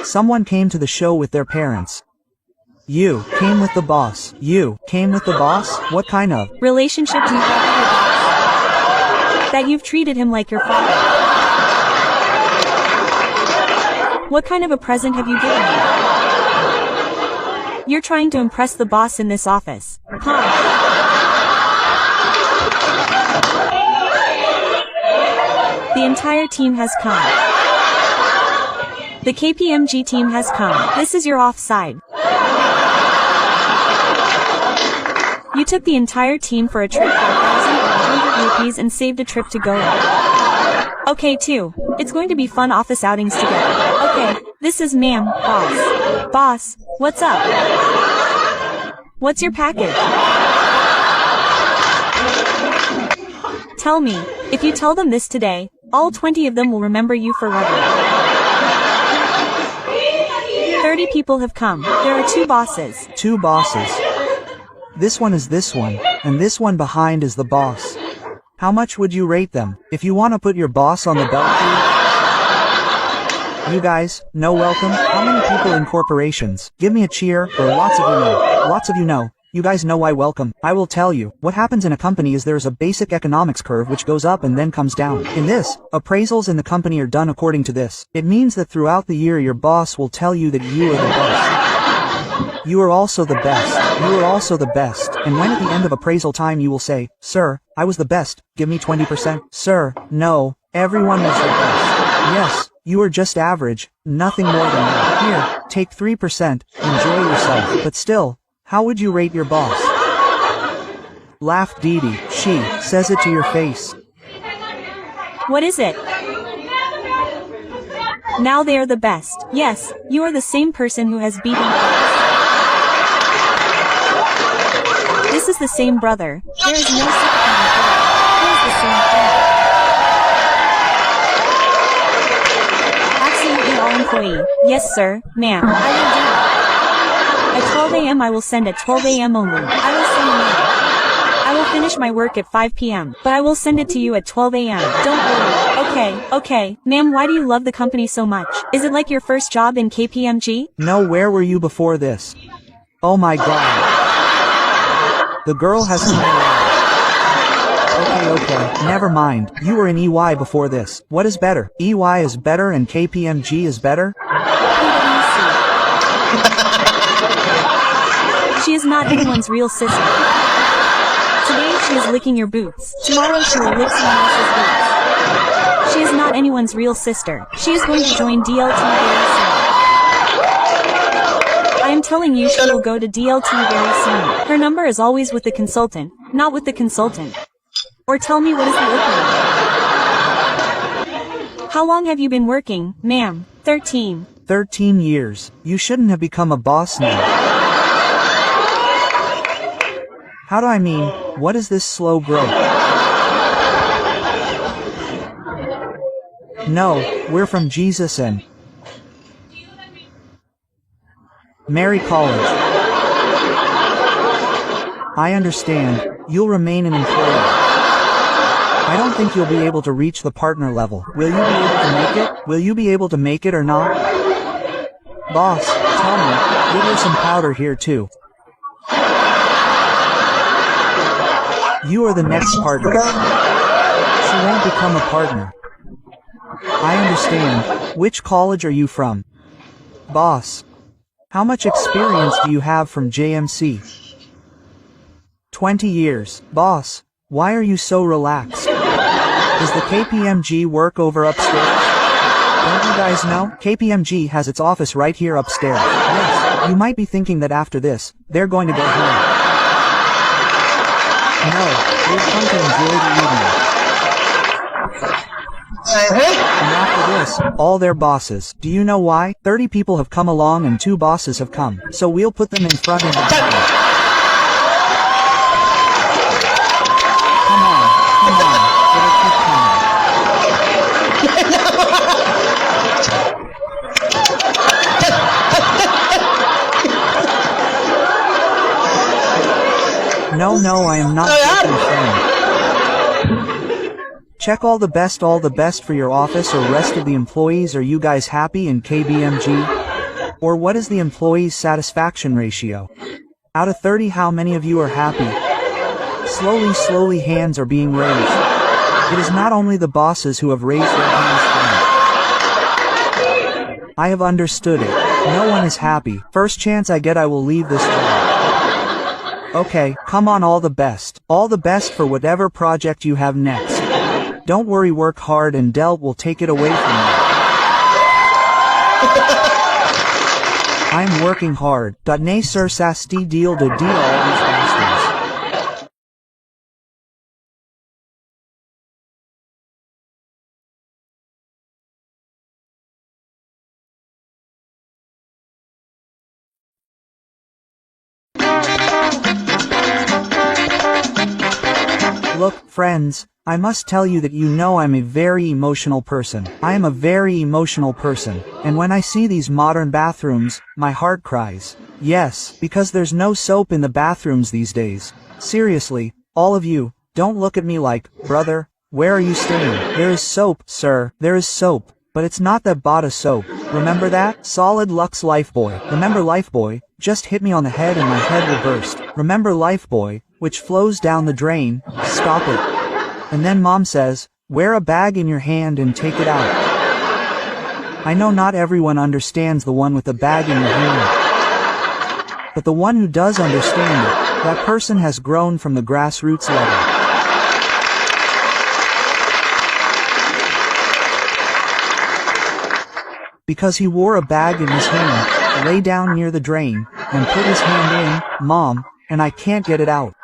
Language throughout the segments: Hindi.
Someone came to the show with their parents. You came with the boss. You came with the boss? What kind of relationship do you have with your boss? That you've treated him like your father. What kind of a present have you given him? You're trying to impress the boss in this office. Huh? The entire team has come. The KPMG team has come. This is your offside. You took the entire team for a trip for 1,100 rupees and saved a trip to Goa. Okay too. It's going to be fun office outings together. Okay, this is ma'am, boss. Boss, what's up? What's your package? Tell me, if you tell them this today, all 20 of them will remember you forever. 30 people have come. There are 2 bosses. 2 bosses. This one is this one, and this one behind is the boss. How much would you rate them? If you want to put your boss on the belt, you guys, no welcome? How many people in corporations? Give me a cheer, or lots of you know. Lots of you know. You guys know why welcome. I will tell you, what happens in a company is there's a basic economics curve which goes up and then comes down. In this, appraisals in the company are done according to this. It means that throughout the year your boss will tell you that you are the best. You are also the best. You are also the best. And when at the end of appraisal time you will say, sir, I was the best, give me 20%. Sir, no, everyone was the best. Yes, you are just average, nothing more than that. Here, take 3%, enjoy yourself. But still, how would you rate your boss? Laughed Didi. She says it to your face. What is it? Now they are the best. Yes, you are the same person who has beaten us. This is the same brother. There is no second brother. He is the same thing. Absolutely all employee. Yes sir, ma'am, I will do it. At 12 a.m. I will send at 12 a.m. only. I will send now. I will finish my work at 5 p.m. But I will send it to you at 12 a.m. Don't worry. Okay. Ma'am, why do you love the company so much? Is it like your first job in KPMG? No, where were you before this? Oh my god. The girl has come around. Okay, never mind. You were in EY before this. What is better? EY is better and KPMG is better? She is not anyone's real sister. Today she is licking your boots. Tomorrow she will lick someone else's boots. She is not anyone's real sister. She is going to join DLT very soon. I am telling you she will go to DLT very soon. Her number is always with the consultant, not with the consultant. Or tell me what is the opening. How long have you been working, ma'am? 13. 13 years. You shouldn't have become a boss now. How do I mean, what is this slow growth? No, we're from Jesus and Mary College. I understand, you'll remain an employee. I don't think you'll be able to reach the partner level. Will you be able to make it? Will you be able to make it or not? Boss, tell me, give her some powder here too. You are the next partner. She won't become a partner. I understand. Which college are you from? Boss. How much experience do you have from JMC? 20 years. Boss, why are you so relaxed? Is the KPMG work over upstairs? Don't you guys know? KPMG has its office right here upstairs. Yes, you might be thinking that after this, they're going to go home. No, they've come to enjoy the evening. And after this, all their bosses. Do you know why? 30 people have come along and 2 bosses have come. So we'll put them in front of the Come on. It'll keep coming. No, I am not joking, friend. Check all the best for your office or rest of the employees. Are you guys happy in KBMG? Or what is the employee's satisfaction ratio? Out of 30, how many of you are happy? Slowly hands are being raised. It is not only the bosses who have raised their hands for me. I have understood it. No one is happy. First chance I get I will leave this job. Okay, come on, all the best. All the best for whatever project you have next. Don't worry, work hard and Delt will take it away from you. I am working hard. Nay sir, sasti deal to deal all these bastards. Look, friends, I must tell you that you know I'm a very emotional person. I am a very emotional person, and when I see these modern bathrooms, my heart cries. Yes, because there's no soap in the bathrooms these days. Seriously, all of you, don't look at me like, brother, where are you staying? There is soap, sir, there is soap, but it's not that Bata soap. Remember that? Solid Lux Lifebuoy. Remember Lifebuoy? Just hit me on the head and my head will burst. Remember Lifebuoy, which flows down the drain? Stop it. And then mom says, wear a bag in your hand and take it out. I know not everyone understands the one with the bag in your hand. But the one who does understand it, that person has grown from the grassroots level. Because he wore a bag in his hand, lay down near the drain, and put his hand in, mom, and I can't get it out.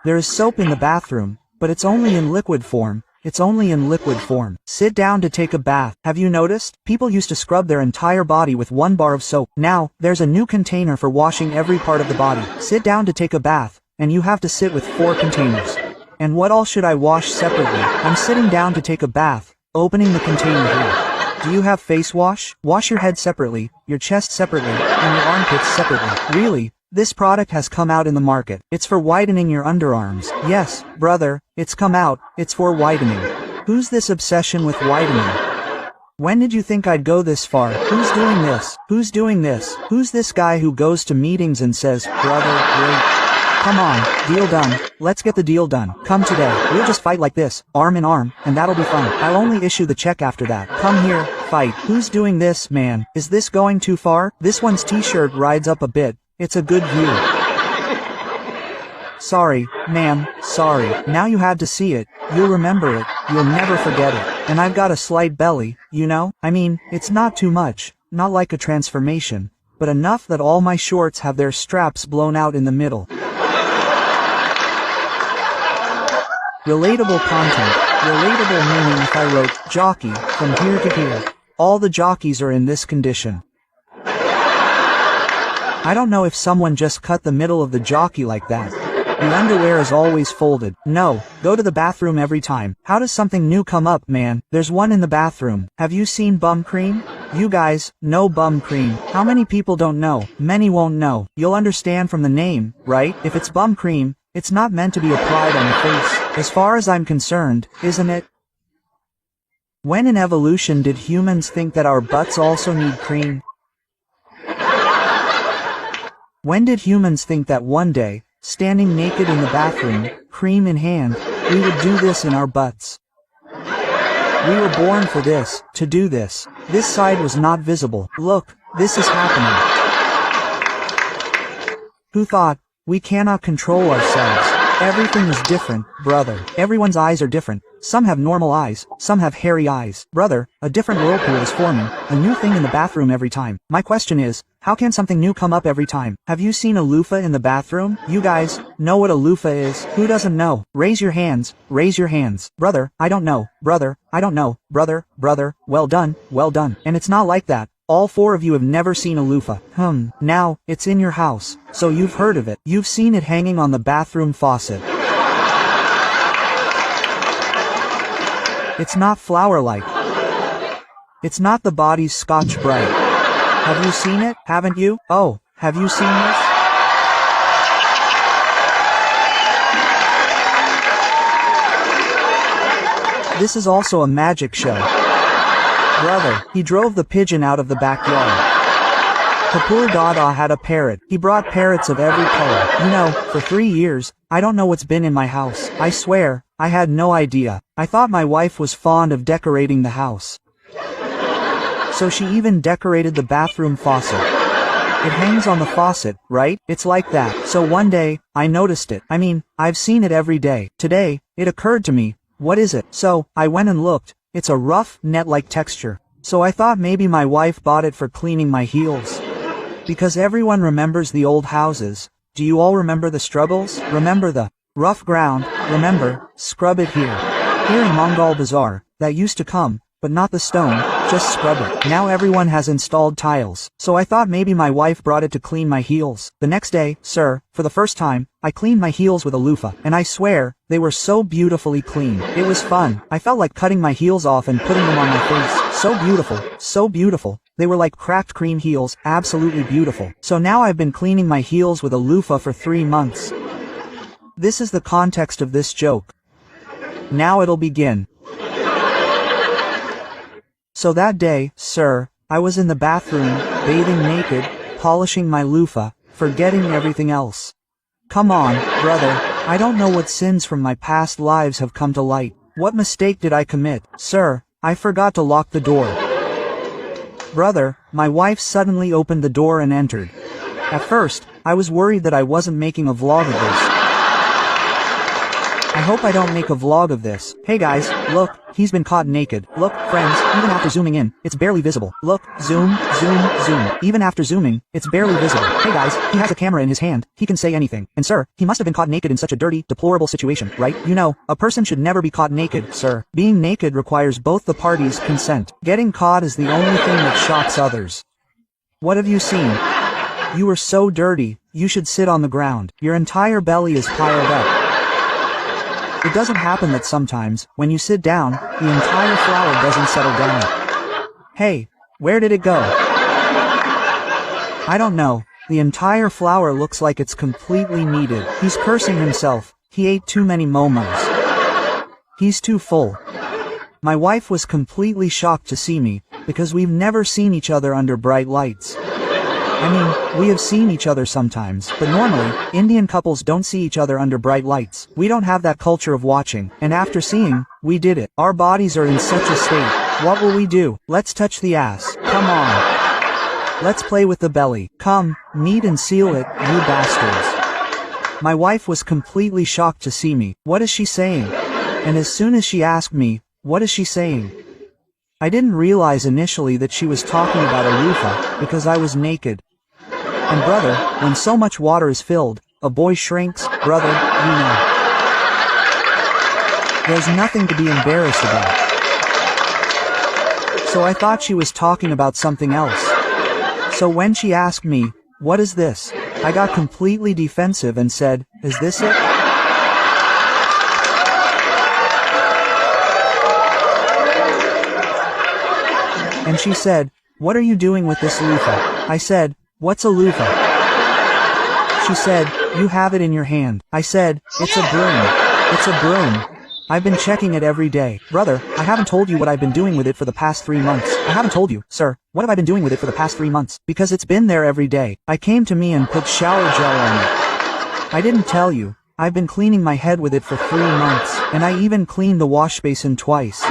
There is soap in the bathroom, but it's only in liquid form. It's only in liquid form. Sit down to take a bath. Have you noticed? People used to scrub their entire body with 1 bar of soap. Now, there's a new container for washing every part of the body. Sit down to take a bath, and you have to sit with 4 containers. And what all should I wash separately? I'm sitting down to take a bath, opening the container here. Do you have face wash? Wash your head separately, your chest separately, and your armpits separately. Really? This product has come out in the market. It's for whitening your underarms. Yes, brother, it's come out, it's for whitening. Who's this obsession with whitening? When did you think I'd go this far? Who's doing this? Who's doing this? Who's this guy who goes to meetings and says, brother, great. Come on, deal done. Let's get the deal done. Come today. We'll just fight like this, arm in arm, and that'll be fun. I'll only issue the check after that. Come here, fight. Who's doing this, man? Is this going too far? This one's t-shirt rides up a bit. It's a good view. Sorry, ma'am, sorry. Now you had to see it. You'll remember it. You'll never forget it. And I've got a slight belly, you know? I mean, it's not too much. Not like a transformation. But enough that all my shorts have their straps blown out in the middle. Relatable content. Relatable meaning if I wrote, jockey, from here to here. All the jockeys are in this condition. I don't know if someone just cut the middle of the jockey like that. The underwear is always folded. No, go to the bathroom every time. How does something new come up, man? There's one in the bathroom. Have you seen bum cream? You guys, know bum cream. How many people don't know? Many won't know. You'll understand from the name, right? If it's bum cream, it's not meant to be applied on the face. As far as I'm concerned, isn't it? When in evolution did humans think that our butts also need cream? When did humans think that one day, standing naked in the bathroom, cream in hand, we would do this in our butts? We were born for this, to do this. This side was not visible. Look, this is happening. Who thought? We cannot control ourselves. Everything is different, brother. Everyone's eyes are different. Some have normal eyes, some have hairy eyes. Brother, a different whirlpool is forming, a new thing in the bathroom every time. My question is, how can something new come up every time? Have you seen a loofah in the bathroom? You guys, know what a loofah is? Who doesn't know? Raise your hands, raise your hands. Brother, I don't know. Brother, I don't know. Brother, well done, well done. And it's not like that. All 4 of you have never seen a loofah. Now, it's in your house, so you've heard of it. You've seen it hanging on the bathroom faucet. It's not flower-like. It's not the body's Scotch Brite. Have you seen it? Haven't you? Oh, have you seen this? This is also a magic show. Brother, he drove the pigeon out of the backyard. Kapur Dada had a parrot. He brought parrots of every color. You know, for 3 years, I don't know what's been in my house. I swear, I had no idea. I thought my wife was fond of decorating the house. So she even decorated the bathroom faucet. It hangs on the faucet, right? It's like that. So one day, I noticed it. I mean, I've seen it every day. Today, it occurred to me, what is it? So, I went and looked. It's a rough, net-like texture. So I thought maybe my wife bought it for cleaning my heels. Because everyone remembers the old houses. Do you all remember the struggles? Remember the rough ground? Remember, scrub it here. Here in Mongol Bazaar, that used to come, but not the stone, just scrub it. Now everyone has installed tiles. So I thought maybe my wife brought it to clean my heels. The next day, sir, for the first time, I cleaned my heels with a loofah. And I swear, they were so beautifully clean. It was fun. I felt like cutting my heels off and putting them on my face. So beautiful. So beautiful. They were like cracked cream heels, absolutely beautiful. So now I've been cleaning my heels with a loofah for 3 months. This is the context of this joke. Now it'll begin. So that day, sir, I was in the bathroom, bathing naked, polishing my loofah, forgetting everything else. Come on, brother, I don't know what sins from my past lives have come to light. What mistake did I commit? Sir, I forgot to lock the door. Brother, my wife suddenly opened the door and entered. At first, I was worried that I wasn't making a vlog of this. I hope I don't make a vlog of this. Hey guys, look, he's been caught naked. Look, friends, even after zooming in, it's barely visible. Look, zoom, zoom, zoom. Even after zooming, it's barely visible. Hey guys, he has a camera in his hand. He can say anything. And sir, he must have been caught naked in such a dirty, deplorable situation, right? You know, a person should never be caught naked, sir. Being naked requires both the parties' consent. Getting caught is the only thing that shocks others. What have you seen? You were so dirty, you should sit on the ground. Your entire belly is piled up. It doesn't happen that sometimes, when you sit down, the entire flower doesn't settle down. Hey, where did it go? I don't know. The entire flower looks like it's completely kneaded. He's cursing himself. He ate too many momos. He's too full. My wife was completely shocked to see me, because we've never seen each other under bright lights. I mean, we have seen each other sometimes, but normally, Indian couples don't see each other under bright lights. We don't have that culture of watching, and after seeing, we did it. Our bodies are in such a state. What will we do? Let's touch the ass. Come on. Let's play with the belly. Come, knead and seal it, you bastards. My wife was completely shocked to see me. What is she saying? And as soon as she asked me, what is she saying? I didn't realize initially that she was talking about a loofah, because I was naked. And brother, when so much water is filled, a boy shrinks, brother, you know. There's nothing to be embarrassed about. So I thought she was talking about something else. So when she asked me, what is this? I got completely defensive and said, is this it? And she said, what are you doing with this loofah? I said, what's a loofah? She said, you have it in your hand. I said, it's a broom. It's a broom. I've been checking it every day. Brother, I haven't told you what I've been doing with it for the past 3 months. I haven't told you, sir, what have I been doing with it for the past 3 months? Because it's been there every day. I came to me and put shower gel on it. I didn't tell you. I've been cleaning my head with it for 3 months. And I even cleaned the wash basin twice.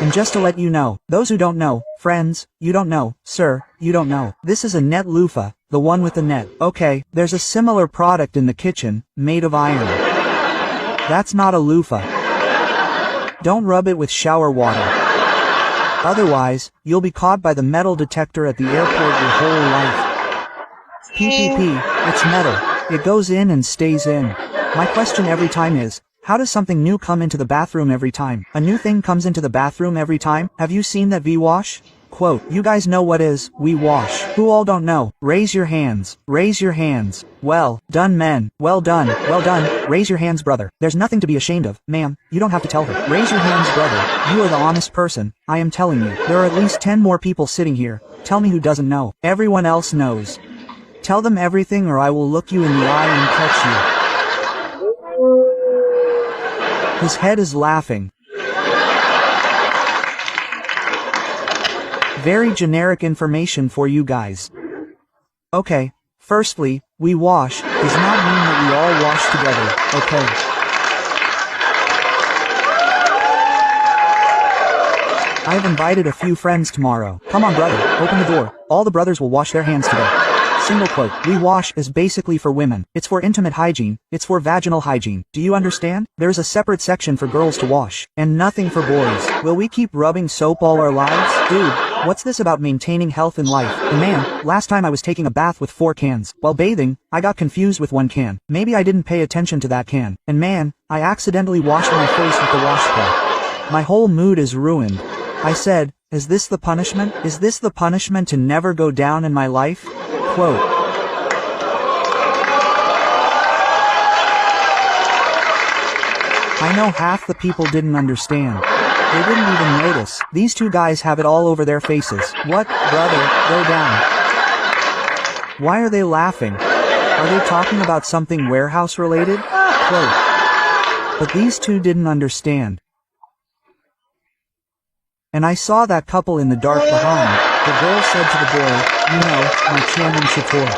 And just to let you know, those who don't know, friends, you don't know, sir, you don't know. This is a net loofah, the one with the net. Okay, there's a similar product in the kitchen, made of iron. That's not a loofah. Don't rub it with shower water. Otherwise, you'll be caught by the metal detector at the airport your whole life. PPP, it's metal. It goes in and stays in. My question every time is, how does something new come into the bathroom every time? A new thing comes into the bathroom every time? Have you seen that V-wash? Quote, you guys know what is V-wash. Who all don't know? Raise your hands. Raise your hands. Well done, men. Well done. Well done. Raise your hands, brother. There's nothing to be ashamed of. Ma'am, you don't have to tell her. Raise your hands, brother. You are the honest person. I am telling you. There are at least 10 more people sitting here. Tell me who doesn't know. Everyone else knows. Tell them everything or I will look you in the eye and catch you. His head is laughing. Very generic information for you guys. Okay, firstly, we wash does not mean that we all wash together, okay? I've invited a few friends tomorrow. Come on brother, open the door. All the brothers will wash their hands today. Single quote, we wash is basically for women. It's for intimate hygiene. It's for vaginal hygiene. Do you understand? There's a separate section for girls to wash. And nothing for boys. Will we keep rubbing soap all our lives? Dude, what's this about maintaining health in life? And man, last time I was taking a bath with 4 cans. While bathing, I got confused with 1 can. Maybe I didn't pay attention to that can. And man, I accidentally washed my face with the washcloth. My whole mood is ruined. I said, is this the punishment? Is this the punishment to never go down in my life? Quote. I know half the people didn't understand. They didn't even notice. These 2 guys have it all over their faces. What, brother, go down. Why are they laughing? Are they talking about something warehouse related? Quote. But these 2 didn't understand. And I saw that couple in the dark behind. The girl said to the boy, you know, my Chairman Chator.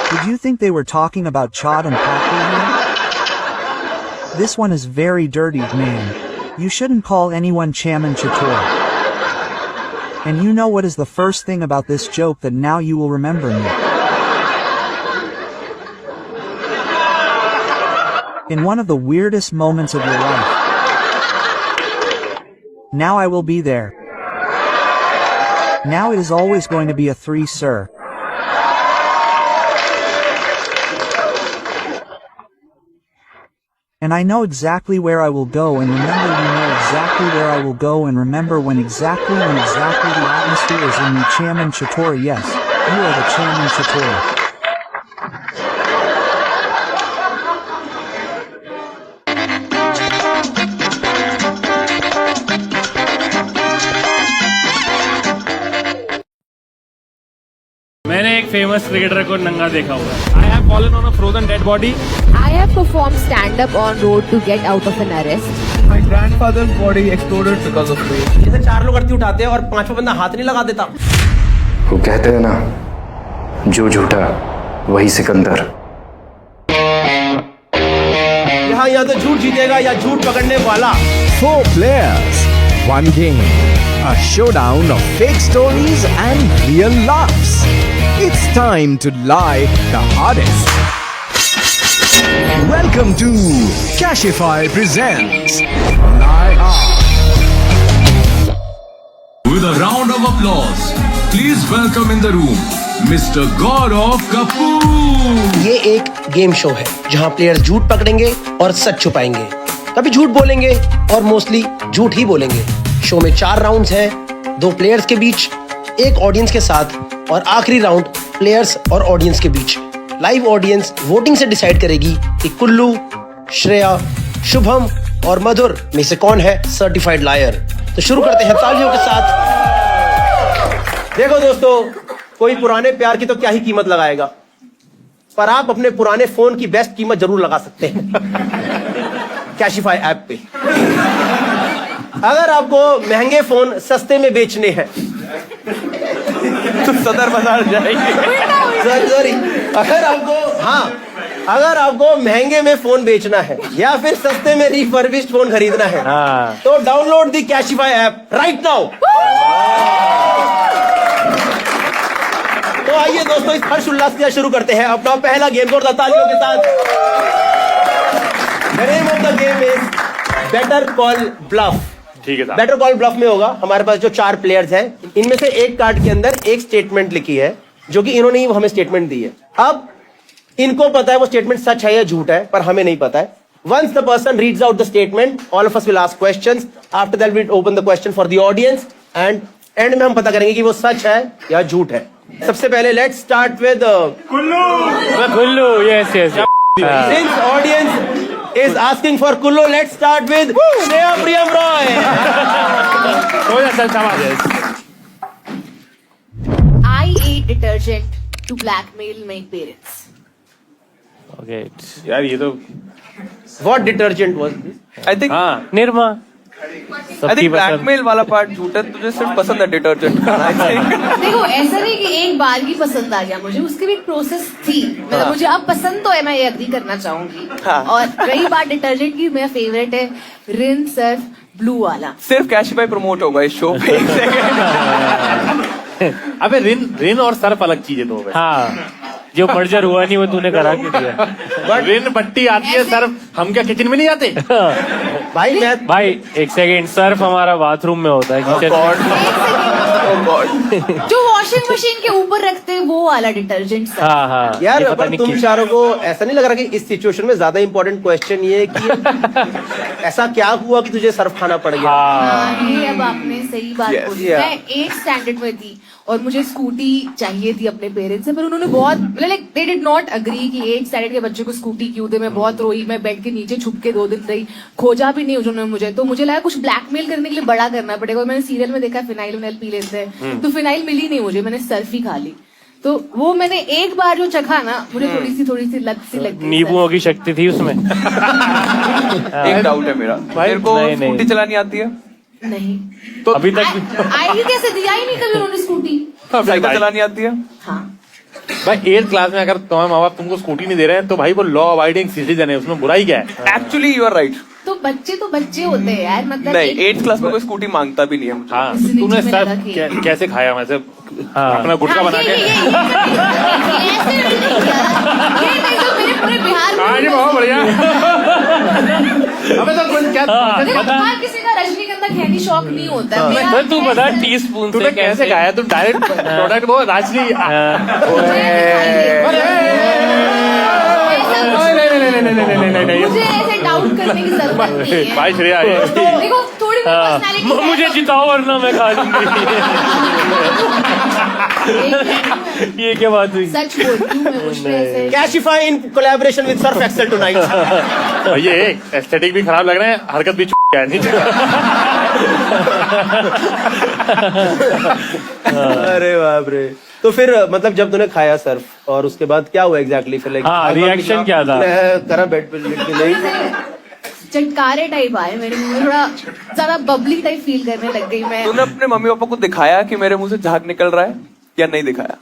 Did you think they were talking about Chad and Paku here? This one is very dirty, man. You shouldn't call anyone Chairman Chator. And you know what is the first thing about this joke that now you will remember me? In one of the weirdest moments of your life. Now I will be there. Now it is always going to be a 3, sir. And I know exactly where I will go, and remember you know exactly where I will go, and remember when exactly the atmosphere is in the Chairman Chatori. Yes, you are the Chairman Chatori. मैंने एक फेमस क्रिकेटर को नंगा देखा हुआ है. I have fallen on a frozen dead body. I have performed stand-up on road to get out of an arrest. My grandfather's body exploded because of me. जैसे 4 लोग आरती उठाते हैं और 5वां बंदा हाथ नहीं लगा देता. वो कहते हैं ना, जो झूठा वही सिकंदर. यहाँ तो झूठ जीतेगा या झूठ पकड़ने वाला. 4 players, 1 game. A showdown of fake stories and real laughs. It's time to lie the hardest. Welcome to Cashify presents Lie Hard. With a round of applause, please welcome in the room Mr. Gaurav Kapoor. ये एक गेम शो है जहाँ प्लेयर्स झूठ पकड़ेंगे और सच छुपाएंगे. कभी झूठ बोलेंगे और मोस्टली झूठ ही बोलेंगे. शो में 4 राउंड्स हैं, 2 प्लेयर्स के बीच, 1 ऑडियंस के साथ और आखिरी राउंड प्लेयर्स और ऑडियंस के बीच. लाइव ऑडियंस वोटिंग से डिसाइड करेगी कि कुल्लू, श्रेया, शुभम और मधुर में से कौन है सर्टिफाइड लायर. तो शुरू करते हैं तालियों के साथ. देखो दोस्तों, कोई पुराने प्यार की तो क्या ही कीमत लगाएगा, पर आप अपने पुराने फोन की बेस्ट कीमत जरूर लगा सकते हैं कैशिफाई ऐप पे. अगर आपको महंगे फोन सस्ते में बेचने हैं तो सदर बाजार जाएंगे. सॉरी, अगर आपको महंगे में फोन बेचना है या फिर सस्ते में रिफर्बिश्ड फोन खरीदना है तो download the Cashify app right now. तो आइए दोस्तों, इस हर्ष उल्लास के साथ शुरू करते हैं अपना पहला गेम. जोरदार तालियों के साथ. The name of the game is Better Call Bluff. ठीक है साहब. बेटर कॉल ब्लफ में होगा. हमारे पास जो 4 प्लेयर्स हैं, इनमें से एक कार्ड के अंदर एक स्टेटमेंट लिखी है जो कि इन्होंने ही हमें स्टेटमेंट दी है. अब इनको पता है वो स्टेटमेंट सच है या झूठ है, पर हमें नहीं पता है. Once the person reads out the statement, all of us will ask questions. After that, we'll open the question for the audience, and and में हम पता करेंगे कि वो सच है या झूठ है. सबसे पहले let's start with Kullu. Yes yes. Since audience is asking for Kullu, let's start with Shreya Priyam Roy. I eat detergent to blackmail my parents? Okay यार ये तो What detergent was this? I think हाँ निर्मा I think blackmail वाला पार्ट झूठा है, तुझे सिर्फ पसंद है डिटर्जेंट I think देखो ऐसा नहीं कि एक बार ही पसंद आ गया मुझे, उसकी भी एक प्रोसेस थी। मतलब मुझे अब पसंद तो है, मैं ये अग्री करना चाहूंगी। हाँ। और रही बात डिटर्जेंट की, मेरा फेवरेट है रिन सर्फ ब्लू वाला। सिर्फ कैशिफाई प्रमोट होगा इस शो पे। एक सेकंड। अबे रिन और सर्फ अलग चीज है दो। हाँ जो मर्जर हुआ नहीं वो तूने करा क्यों दिया? रिन पट्टी आती है, सर्फ हम क्या किचन में नहीं जाते? भाई मैं भाई एक सेकेंड, सर्फ हमारा बाथरूम में होता है, किचन जो वॉशिंग मशीन के ऊपर रखते हैं वो वाला डिटर्जेंट। हाँ हाँ यार ये पता पर नहीं तुम किस- चारों को ऐसा नहीं लग रहा कि इस सिचुएशन में ज्यादा इंपॉर्टेंट क्वेश्चन ये है कि ऐसा क्या हुआ कि तुझे सर्फ खाना पड़ गया? हाँ ये अब आपने सही बात Yes, बोली। yeah. मैं 8th स्टैंडर्ड में थी और मुझे स्कूटी चाहिए थी अपने पेरेंट्स से, पर उन्होंने बहुत like they did not agree कि 8th स्टैंडर्ड के बच्चे को स्कूटी क्यों दे। मैं बहुत रोई, मैं बेड के नीचे छुप के 2 दिन रही, खोजा भी नहीं उन्होंने मुझे। तो मुझे लगा कुछ ब्लैकमेल करने के लिए बड़ा करना पड़ेगा। और मैंने सीरियल में देखा फिनाइल विनाइल पी लेते हैं, तो फिनाइल मिली नहीं मुझे, मैंने सर्फ ही खा ली। तो वो मैंने एक बार जो चखा ना, मुझे थोड़ी सी लत सी लग गई। नींबुओं की शक्ति थी उसमें। एक डाउट है मेरा, मेरे को नहीं, नहीं। स्कूटी चलानी आती है? नहीं तो अभी तक आएगी कैसे, दिया ही नहीं कभी उन्होंने स्कूटी। साइकिल चलानी आती है? हाँ भाई 8th क्लास में अगर तुम्हारे माँ बाप तुमको स्कूटी नहीं दे रहे हैं तो भाई वो लॉ अबाइडिंग सिटीजन है, उसमें बुराई क्या है? Actually you are right. तो बच्चे होते हैं यार। मतलब नहीं, एक- 8th क्लास में कोई स्कूटी मांगता भी नहीं है मुझे। हाँ इसने तूने जीवन सर्फ लगा के- कैसे खाया वैसे अपना गुटखा हाँ, बना ये के? ऐसे नहीं किया। ये नहीं तो मेरे पूरे बिहार में हाँ जी बहुत बढ़िया। अबे तो कुछ क्या देखो, बता हर किसी का रजनीगंधा खैनी शौक नहीं होता है। मेरा सर तू बता है- टी स्पून तूने कैसे खाया? तू डायरेक्ट प्रोडक्ट वो राजनी नहीं मुझे ऐसे डाउट करने की जरूरत नहीं है। भाई श्रेया देखो थोड़ी भी पर्सनालिटी है। मुझे जिताओ वरना मैं खा लूंगी। ये क्या बात हुई? सच बोलती हूँ मैं, मुझ पे ऐसे Cashify in collaboration with Surf Excel tonight. ये एस्थेटिक भी खराब लग रहा है, हरकत भी है नहीं। अरे बाप रे। तो फिर मतलब जब तूने खाया सर्फ और उसके बाद क्या हुआ एग्जैक्टली? फिर हाँ, reaction क्या था? करा बेड पे लेट के नहीं? चटकारे टाइप आए मेरे मुंह में, थोड़ा ज्यादा बबली टाइप फील करने लग गई मैं। तूने अपने मम्मी पापा को दिखाया कि मेरे मुंह से झाग निकल रहा है या नहीं दिखाया?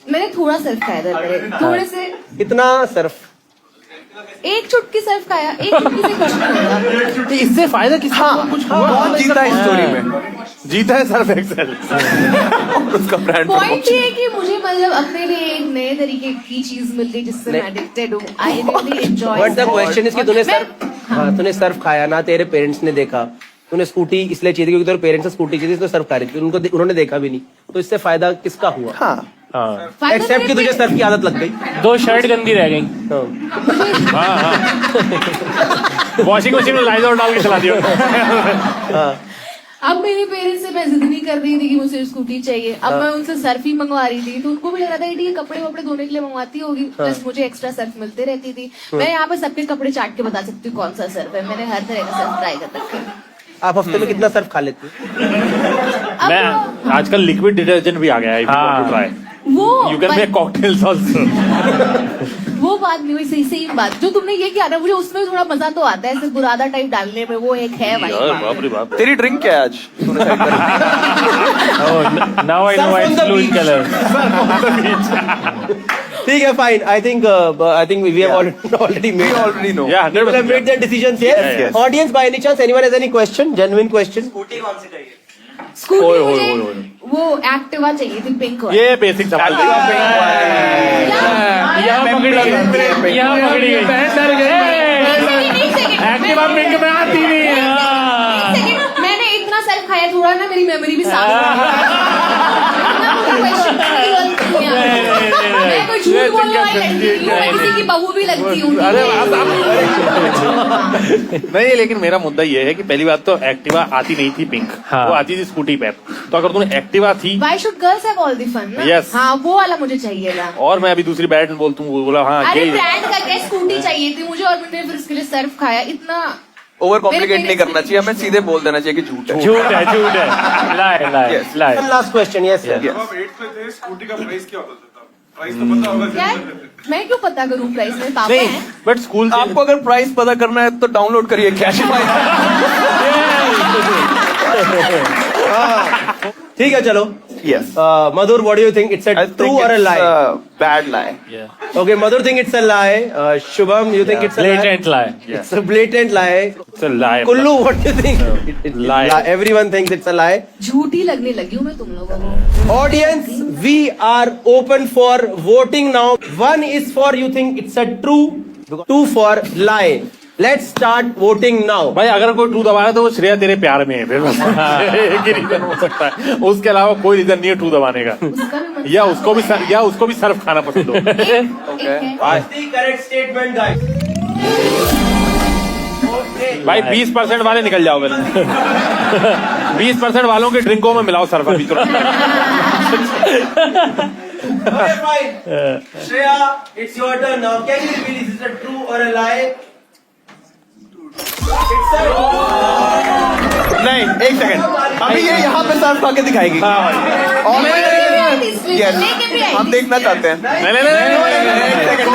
मैंने थोड़ा सर्फ खाया था मेरे, थोड़े से कितना सर्फ? एक चुटकी सर्फ खाया, एक चुटकी से कुछ नहीं होगा। इससे फायदा किसको? कुछ कौन जीता है स्टोरी में? जीता है सर्फ एक्सेल। उसका ब्रांड पॉइंट ये है कि मुझे मतलब अपने लिए एक नए तरीके की चीज मिल गई जिससे मैं एडिक्टेड हूँ। I really enjoy. But the question is कि तूने सर्फ, हाँ तूने सर्फ खाया ना, तेरे पेरेंट्स ने देखा, तूने स्कूटी इसलिए चाहिए क्योंकि तेरे पेरेंट्स ने स्कूटी चाहिए, तो सर्फ खा रही थी, उन्होंने देखा भी नहीं, तो इससे फायदा किसका हुआ? हाँ एक्सेप्ट कि तुझे सर्फ की आदत लग गई। 2 शर्ट गंदी रह गई। हाँ। हाँ वॉशिंग मशीन में लाइजर डाल के चला दियो। अब मेरे पेरेंट्स से मैं जिद नहीं कर रही थी कि मुझे स्कूटी चाहिए, अब मैं उनसे सर्फ ही मंगवा रही थी, तो उनको भी लग रहा था कि कपड़े वपड़े धोने के लिए मंगवाती होगी, प्लस मुझे एक्स्ट्रा सर्फ मिलते रहती थी। मैं यहाँ पे सबके कपड़े चाट के बता सकती हूँ कौन सा सर्फ है। मैंने हर तरह का सर्फ ट्राई कर रखा है। आप हफ्ते में कितना सर्फ खा लेते हो? मैं आजकल लिक्विड डिटर्जेंट भी आ गया है, वो you can make cocktails also. वो बात नहीं हुई, सही सही बात जो तुमने ये किया ना, मुझे उसमें थोड़ा मजा तो आता है, ऐसे बुरादा टाइप डालने में, वो एक है भाई बात। बाप रे बाप। तेरी ड्रिंक क्या है आज? तूने साइड कर now I know why blue in colour. ठीक है, fine. I think we have already made already no. या people have made their decisions here. Yes. Audience, by any chance, anyone has any question? Genuine question? Scooty ओए, मुझे ओए, ओए, वो एक्टिवा चाहिए थी, पिंक वाली। ये बेसिक सवाल यहाँ पकड़ी गई, यहाँ पकड़ी गई। एक्टिवा पिंक में आती नहीं है। हाँ। मैंने इतना सर्फ खाया, थोड़ा ना मेरी मेमोरी भी साफ हो मैं कोई झूठ बोलने वाली लड़की नहीं हूँ, मैं किसी की बहू भी लगती हूँ। नहीं, लेकिन मेरा मुद्दा ये है कि पहली बात तो एक्टिवा आती नहीं थी पिंक, वो आती थी स्कूटी पे। तो अगर तूने एक्टिवा थी, Why should girls have all the fun? ना? Yes. हाँ, वो वाला मुझे चाहिए था। और मैं अभी दूसरी ब्रांड बोलता हूँ, बोला हाँ अरे यही। ब्रांड का क्या, स्कूटी चाहिए थी मुझे, और मैंने फिर उसके लिए सर्फ खाया। इतना ओवर कॉम्प्लिकेट नहीं करना चाहिए, हमें सीधे बोल देना चाहिए कि झूठ है। झूठ है, झूठ है, लाए लाए लाए। Last question, yes sir. Scooty का प्राइस क्या होता था? प्राइस तो पता होगा। क्या है? मैं क्यों पता करूं प्राइस में? पापा हैं। बट स्कूल आपको अगर प्राइस पता करना है तो डाउनलोड करिए कैशिफाई। ठीक है, चलो। Yes. Madhur, what do you think? It's a I true think or a it's lie? Bad lie. Okay, Madhur think it's a lie. Shubham, you think it's a lie? blatant lie. It's a blatant lie. It's a lie. Kullu, what do you think? It's Lie. Everyone thinks it's a lie. झूठी लगने लगी हूँ मैं तुम लोगों को। Audience, we are open for voting now. 1 is for you think it's a true, 2 for lie. Let's start voting now. भाई अगर कोई ट्रू दबाया तो वो श्रेया तेरे प्यार में है, फिर बस एक ही रीजन हो सकता है, उसके अलावा कोई रीजन नहीं है ट्रू दबाने का। या उसको भी सर्फ खाना पसंद हो। What's the correct statement, guys? भाई 20% वाले निकल जाओ पहले। 20% वालों के ड्रिंकों में मिलाओ सर्फ अभी तुरंत। Okay, fine. Shreya, it's your turn now. Can you reveal is it a true or a lie? It's a नहीं, एक सेकंड, अभी ये यहाँ पे सर्फ खा के दिखाएगी। और Yes, हम देखना चाहते हैं। एक सेकंड,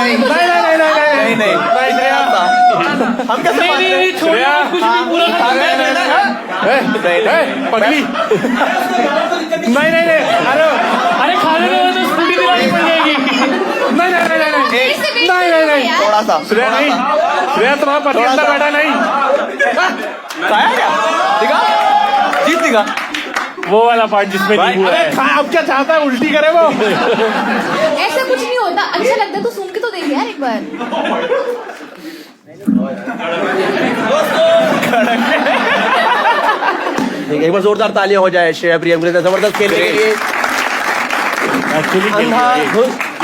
नहीं, हम कैसे पगली। नहीं, अरे खाने में तो स्कूटी दिलानी पड़ जाएगी। नहीं, थोड़ा सा श्रेया तुम्हारा पति अंदर बैठा नहीं। खाया क्या? दिखा, जीत दिखा। वो वाला पार्ट जिसमें नींबू है। अब क्या चाहता है, उल्टी करे वो? ऐसा कुछ नहीं होता, अच्छा लगता है तो सुन के तो देख यार एक बार। ठीक है, एक बार जोरदार तालियां हो जाए श्रेया प्रियम के जबरदस्त खेल के लिए।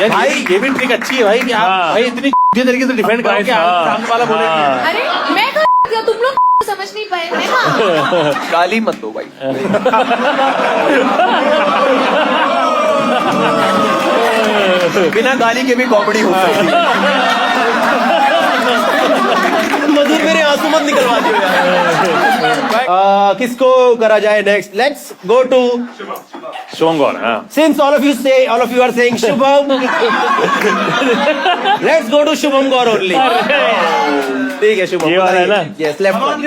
भाई ये भी ट्रिक अच्छी है भाई कि आप भाई इतनी तरीके से डिफेंड करो कि सामने वाला बोले। अरे मैं क्या तुम लोग समझ नहीं पाए है ना? गाली मत दो भाई। बिना गाली के भी कॉमेडी हो सकती है। मधुर मेरे आंसू मत निकलवा दियो यार। किसको करा जाए next? Let's go to Shubham Gaur. Since all of you are saying Shubham, let's go to Shubham Gaur only. ठीक है शुभम, ये वाला है ना? Yes, left one.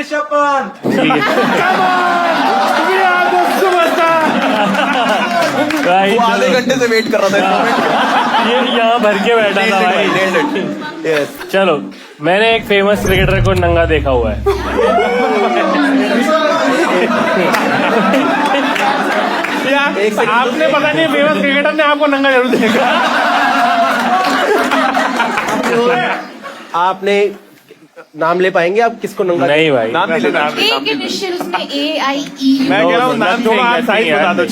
वो आधे घंटे से वेट कर रहा था। ये यहाँ भर के बैठा था भाई। Yes. चलो, मैंने एक फेमस क्रिकेटर को नंगा देखा हुआ है। आपने पता नहीं फेमस क्रिकेटर ने आपको नंगा जरूर देखा। आपने नाम ले पाएंगे आप किसको नंगा? नहीं भाई, नाम नहीं लेना। एक इनिशियल उसमें AIE। मैं कह रहा हूँ नाम छोड़ो, आप साइज बता दो।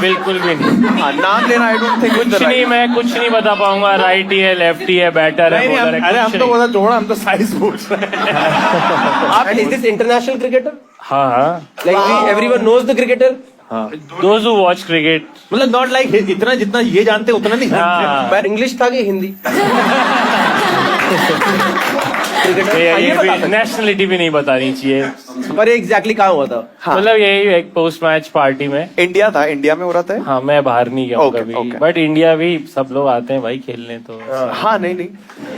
बिल्कुल भी नहीं। हाँ, नाम लेना आई डोंट थिंक कुछ नहीं, मैं कुछ नहीं बता पाऊंगा। राइटी है, लेफ्टी है, बैटर है, बॉलर है। अरे हम तो बोला छोड़ा, हम तो साइज पूछ रहे हैं। And is this international cricketer? हाँ, Like everyone knows the cricketer? those who watch cricket। मतलब नॉट लाइक इतना जितना ये जानते उतना नहीं जानते। हाँ। पर इंग्लिश था कि हिंदी? ये नेशनलिटी भी नहीं बतानी चाहिए। पर एग्जैक्टली कहाँ हुआ था? मतलब यही एक पोस्ट मैच पार्टी में। इंडिया था, इंडिया में हो रहा था। हाँ, मैं बाहर नहीं गया हूँ Okay, कभी, okay. बट इंडिया भी सब लोग आते हैं भाई खेलने। तो हाँ, नहीं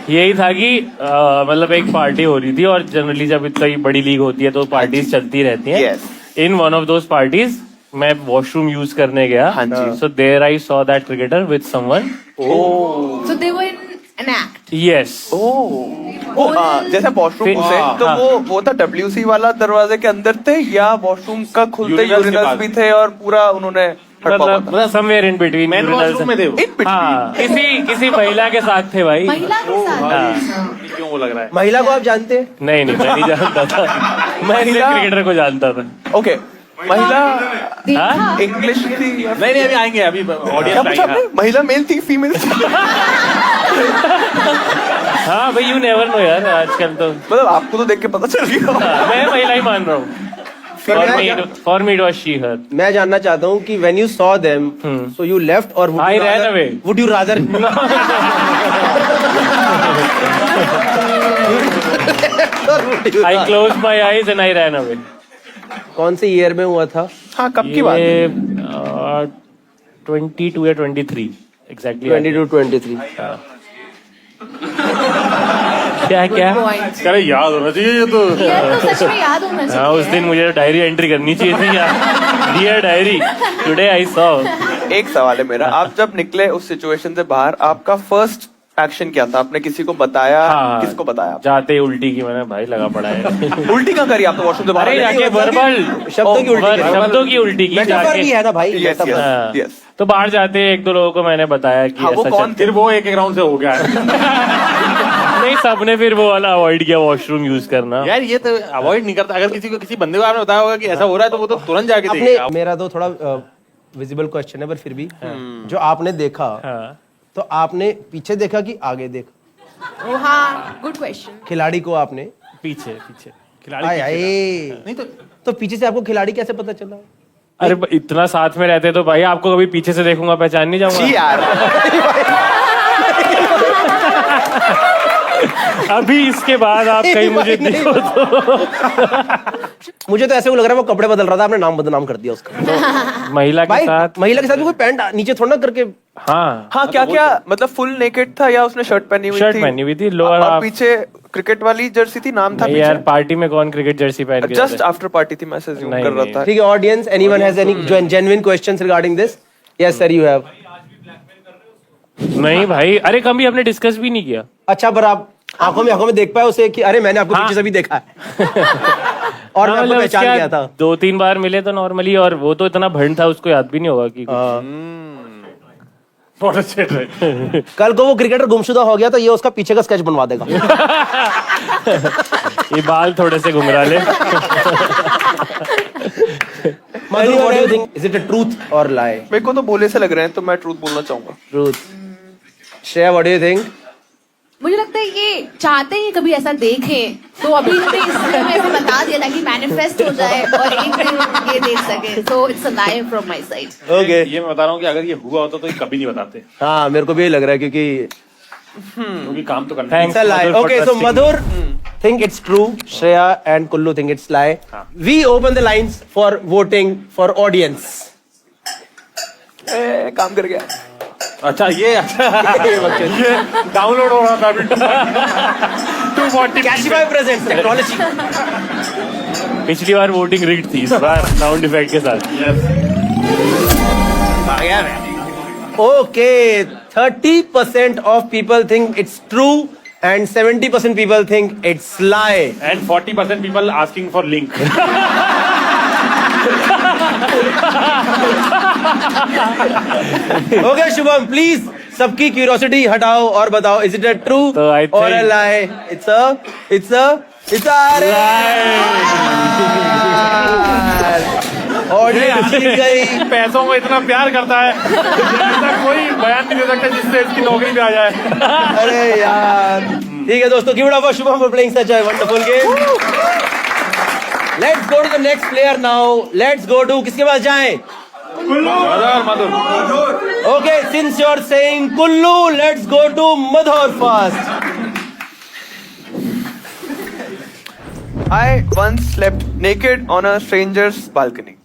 यही था कि मतलब एक पार्टी हो रही थी, और जनरली जब इतनी बड़ी लीग होती है तो पार्टीज चलती रहती हैं। Yes. In one of those parties मैं वॉशरूम यूज करने गया। हाँ जी। So there I saw that cricketer with someone. So they were in an act. Yes. जैसे वॉशरूम से तो हाँ। वो था WC वाला दरवाजे के अंदर थे, या वॉशरूम का खुलते Urinals के यूरिनल्स पास। भी थे और पूरा उन्होंने मतलब somewhere in between. Main washroom में थे वो। हाँ, किसी महिला के साथ थे भाई। महिला के साथ। क्यों वो लग रहा है? महिला को आप जानते हैं? नहीं, मैं नहीं जानता था। मैं क्रिकेटर को जानता था। ओके, महिला हाँ? इंग्लिश थी? नहीं अभी आएंगे, अभी क्या ऑडियंस पूछा आपने? महिला मेल थी फीमेल? हाँ भाई, यू नेवर नो यार, आजकल तो। मतलब आपको तो देख के पता चल गया। हाँ, मैं महिला ही मान रहा हूँ। For me it was she her। मैं जानना चाहता हूँ कि when you saw them, so you left or would I you ran rather, away। would you rather I closed my eyes and I ran away. कौन से ईयर में हुआ था? हाँ, कब की बात है? ये 22 या 23 एग्जैक्टली 22-23। क्या क्या पॉइंट अरे याद होना चाहिए ये तो। यार तो सच में याद होना हाँ चाहिए। उस दिन मुझे डायरी एंट्री करनी चाहिए थी क्या? Dear diary today I saw. एक सवाल है मेरा, आप जब निकले उस सिचुएशन से बाहर, आपका फर्स्ट एक्शन क्या था? आपने किसी को बताया? हाँ। किसको बताया? जाते ही उल्टी की मैंने भाई लगा पड़ा है। उल्टी कहाँ करी आपने वॉशरूम से बाहर? अरे जाके वर्बल शब्दों की उल्टी करी। शब्दों की उल्टी की मेटाफर जाके। भी है ना भाई। Yes, metaphor. yes. हाँ। Yes. तो बाहर जाते एक दो लोगों को मैंने बताया कि हाँ, वो ऐसा कौन चल- फिर वो एक राउंड से हो गया है। नहीं सबने फिर वो वाला अवॉइड किया वॉशरूम यूज करना। यार ये तो अवॉइड नहीं करता। अगर किसी को किसी बंदे को आपने बताया होगा कि ऐसा हो रहा है तो वो तो तुरंत जाके आपने देखेगा। मेरा तो थोड़ा विजिबल क्वेश्चन है पर फिर भी जो आपने देखा हाँ। तो आपने पीछे देखा कि आगे देखा? हाँ, गुड क्वेश्चन। खिलाड़ी को आपने पीछे पीछे खिलाड़ी आए पीछे आए नहीं तो पीछे से आपको खिलाड़ी कैसे पता चला? अरे इतना साथ में रहते तो भाई आपको कभी पीछे से देखूंगा पहचान नहीं जी जाऊंगा। यार। अभी इसके बाद आप कहीं मुझे नहीं, देखो तो मुझे तो ऐसे वो लग रहा है वो कपड़े बदल रहा था, आपने नाम बदनाम कर दिया उसका। महिला के भाई साथ। महिला के साथ भी कोई पैंट नीचे थोड़ा ना करके। हाँ हाँ, क्या क्या मतलब फुल नेकेड था या उसने शर्ट पहनी हुई थी? शर्ट पहनी हुई थी, लोअर और हाफ। पीछे क्रिकेट वाली जर्सी थी, नाम था नहीं यार पीछे? पार्टी में कौन क्रिकेट जर्सी पहन के जस्ट जाता है? आफ्टर पार्टी थी, मैं ऐसे assume नहीं, कर रहा नहीं। था। ठीक है audience, anyone has any genuine questions regarding this? Yes sir you have. नहीं भाई अरे कभी हमने डिस्कस भी नहीं किया। अच्छा पर आप आंखों में देख पाए उसे कि अरे मैंने आपको हाँ। पीछे से भी देखा है और मैं हाँ, आपको मतलब पहचान उसके गया था। 2-3 बार मिले तो नॉर्मली और वो तो इतना भंड था उसको याद भी नहीं होगा कि बहुत अच्छे थे। कल को वो क्रिकेटर गुमशुदा हो गया तो ये उसका पीछे का स्केच बनवा देगा। ये बाल थोड़े से घुंघरा ले। Madhu what do you think, is it a truth or lie? मेरे को तो बोले से लग रहे हैं, तो मैं ट्रूथ बोलना चाहूंगा। Truth. Shreya what do you think? मुझे लगता है ये चाहते ही कभी ऐसा देखें तो अभी इसने इसलिए ऐसे बता दिया ताकि मैनिफेस्ट हो जाए और एक दिन ये देख सके। So it's a lie from my side. Okay ये मैं बता रहा हूँ कि अगर ये हुआ होता तो ये कभी नहीं बताते, हाँ मेरे को भी यही लग रहा है क्योंकि क्योंकि काम तो करना Thanks. it's a lie. Madhur for Okay, so trusting me. Madhur think it's true. Shreya and Kullu think it's lie. We open the lines for voting for audience. काम कर गया। अच्छा ये डाउनलोड हो रहा था अभी 240 Cashify presents technology. पिछली बार वोटिंग रिग्ड थी, इस बार साउंड इफेक्ट के साथ। Okay, 30% of people think it's true and 70% people think it's lie. and 40% people asking for link. Okay, Shubham, please सबकी क्यूरियोसिटी हटाओ और बताओ is it a true So I or a think- lie? It's a audience जीत गई। पैसों को इतना प्यार करता है ऐसा कोई बयान नहीं दे सकता जिससे इसकी नौकरी पे आ जाए। अरे यार ठीक है दोस्तों, give it up for Shubham for playing such a wonderful game. Let's go to the next player now. Let's go to किसके पास जाएं? मधुर Okay, since you're saying Kullu, let's go to Madhur first. I once slept naked on a stranger's balcony.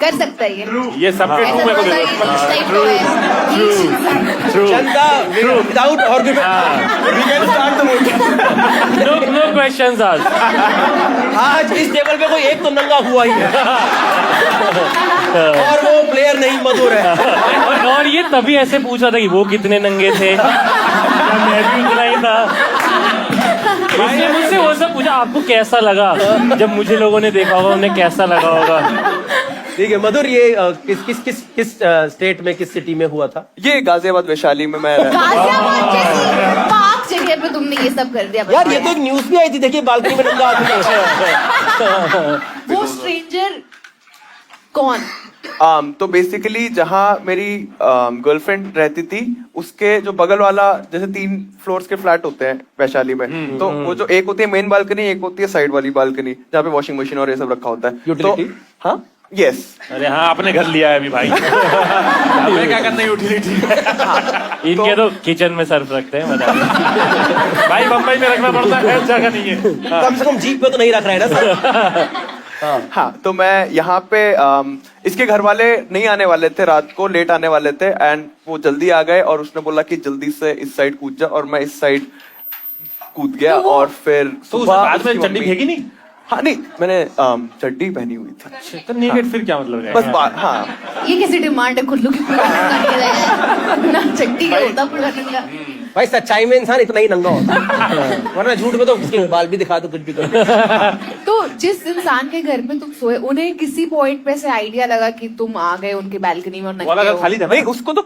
कर सकता है ये सबके ऐसा टू में को तो दे नहीं, कुछ टाइप तो है। चंदा without argument. We can start the movie. No questions asked. आज इस टेबल पे कोई एक तो नंगा हुआ ही है और वो प्लेयर नहीं मधुर है। और ये तभी ऐसे पूछा था कि वो कितने नंगे थे, क्या मैं भी उतना ही था। इसलिए मुझसे वो सब पूछा आपको कैसा लगा, जब मुझे लोगों ने देखा होगा उन्हें कैसा लगा होगा। ठीक है मधुर, ये किस स्टेट में किस सिटी में हुआ था? ये गाजियाबाद वैशाली में मैं गाजियाबाद जैसी पाक जगह पे तुमने ये सब कर दिया। यार ये तो एक न्यूज भी आई थी, देखिए बालकनी में नंगा आदमी। वो स्ट्रेंजर कौन? तो बेसिकली जहाँ मेरी गर्लफ्रेंड रहती थी उसके जो बगल वाला, जैसे 3 फ्लोर्स के फ्लैट होते हैं वैशाली में, तो वो जो एक होती है मेन बालकनी, एक होती है साइड वाली बालकनी जहाँ पे वॉशिंग मशीन और ये सब रखा होता है। Utility? तो हाँ यस अरे हाँ, आपने घर लिया है अभी भाई। हमें क्या करना है यूटिलिटी। इनके तो किचन में सर्फ रखते हैं, बता दें। भाई बम्बई में रखना पड़ता है, जगह नहीं है। कम से कम जीप पे तो नहीं रख रहा है ना सर। हाँ, तो मैं यहाँ पे इसके घर वाले नहीं आने वाले थे, रात को लेट आने वाले थे, एंड वो जल्दी आ गए और उसने बोला कि जल्दी से इस साइड कूद जा, और मैं इस साइड कूद गया। और फिर तो उसने बाद में चड्डी फेंकी नहीं? हाँ नहीं, मैंने चड्डी पहनी हुई थी। तो नेकेड फिर क्या मतलब है? बस हाँ, ये कैसी डिमांड है खुल्लू की पूरा ना चट्टी का होता पूरा नंगा। भाई सच्चाई में इंसान इतना ही नंगा होता है, वरना झूठ में तो उसके बाल भी दिखा दो, कुछ भी करो। तो जिस इंसान के घर में तुम सोए, उन्हें किसी पॉइंट पे से आइडिया लगा कि तुम आ गए उनके बैल्कनी में और वाला नंगे घर हो? खाली था ना? नहीं उसको तो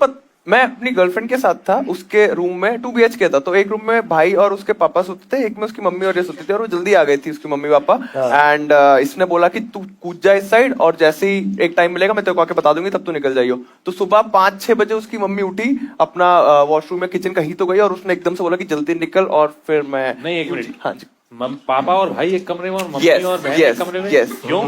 मैं अपनी गर्लफ्रेंड के साथ था, उसके रूम में 2 BHK था, तो एक रूम में भाई और उसके पापा सोते थे, एक में उसकी मम्मी और ये सोती थी, और वो जल्दी आ गई थी उसकी मम्मी पापा। एंड इसने बोला कि तू कूद जा इस साइड, और जैसे ही एक टाइम मिलेगा मैं तेरे को आके बता दूंगी, तब तू निकल जाइयो। तो सुबह 5-6 बजे उसकी मम्मी उठी, अपना वॉशरूम में किचन कहीं तो गई, और उसने एकदम से बोला कि जल्दी निकल, और फिर मैं नहीं, एक मिनट। हाँ जी, पापा और भाई एक कमरे में और मम्मी यस और बहन एक यस कमरे में? यस, क्यों?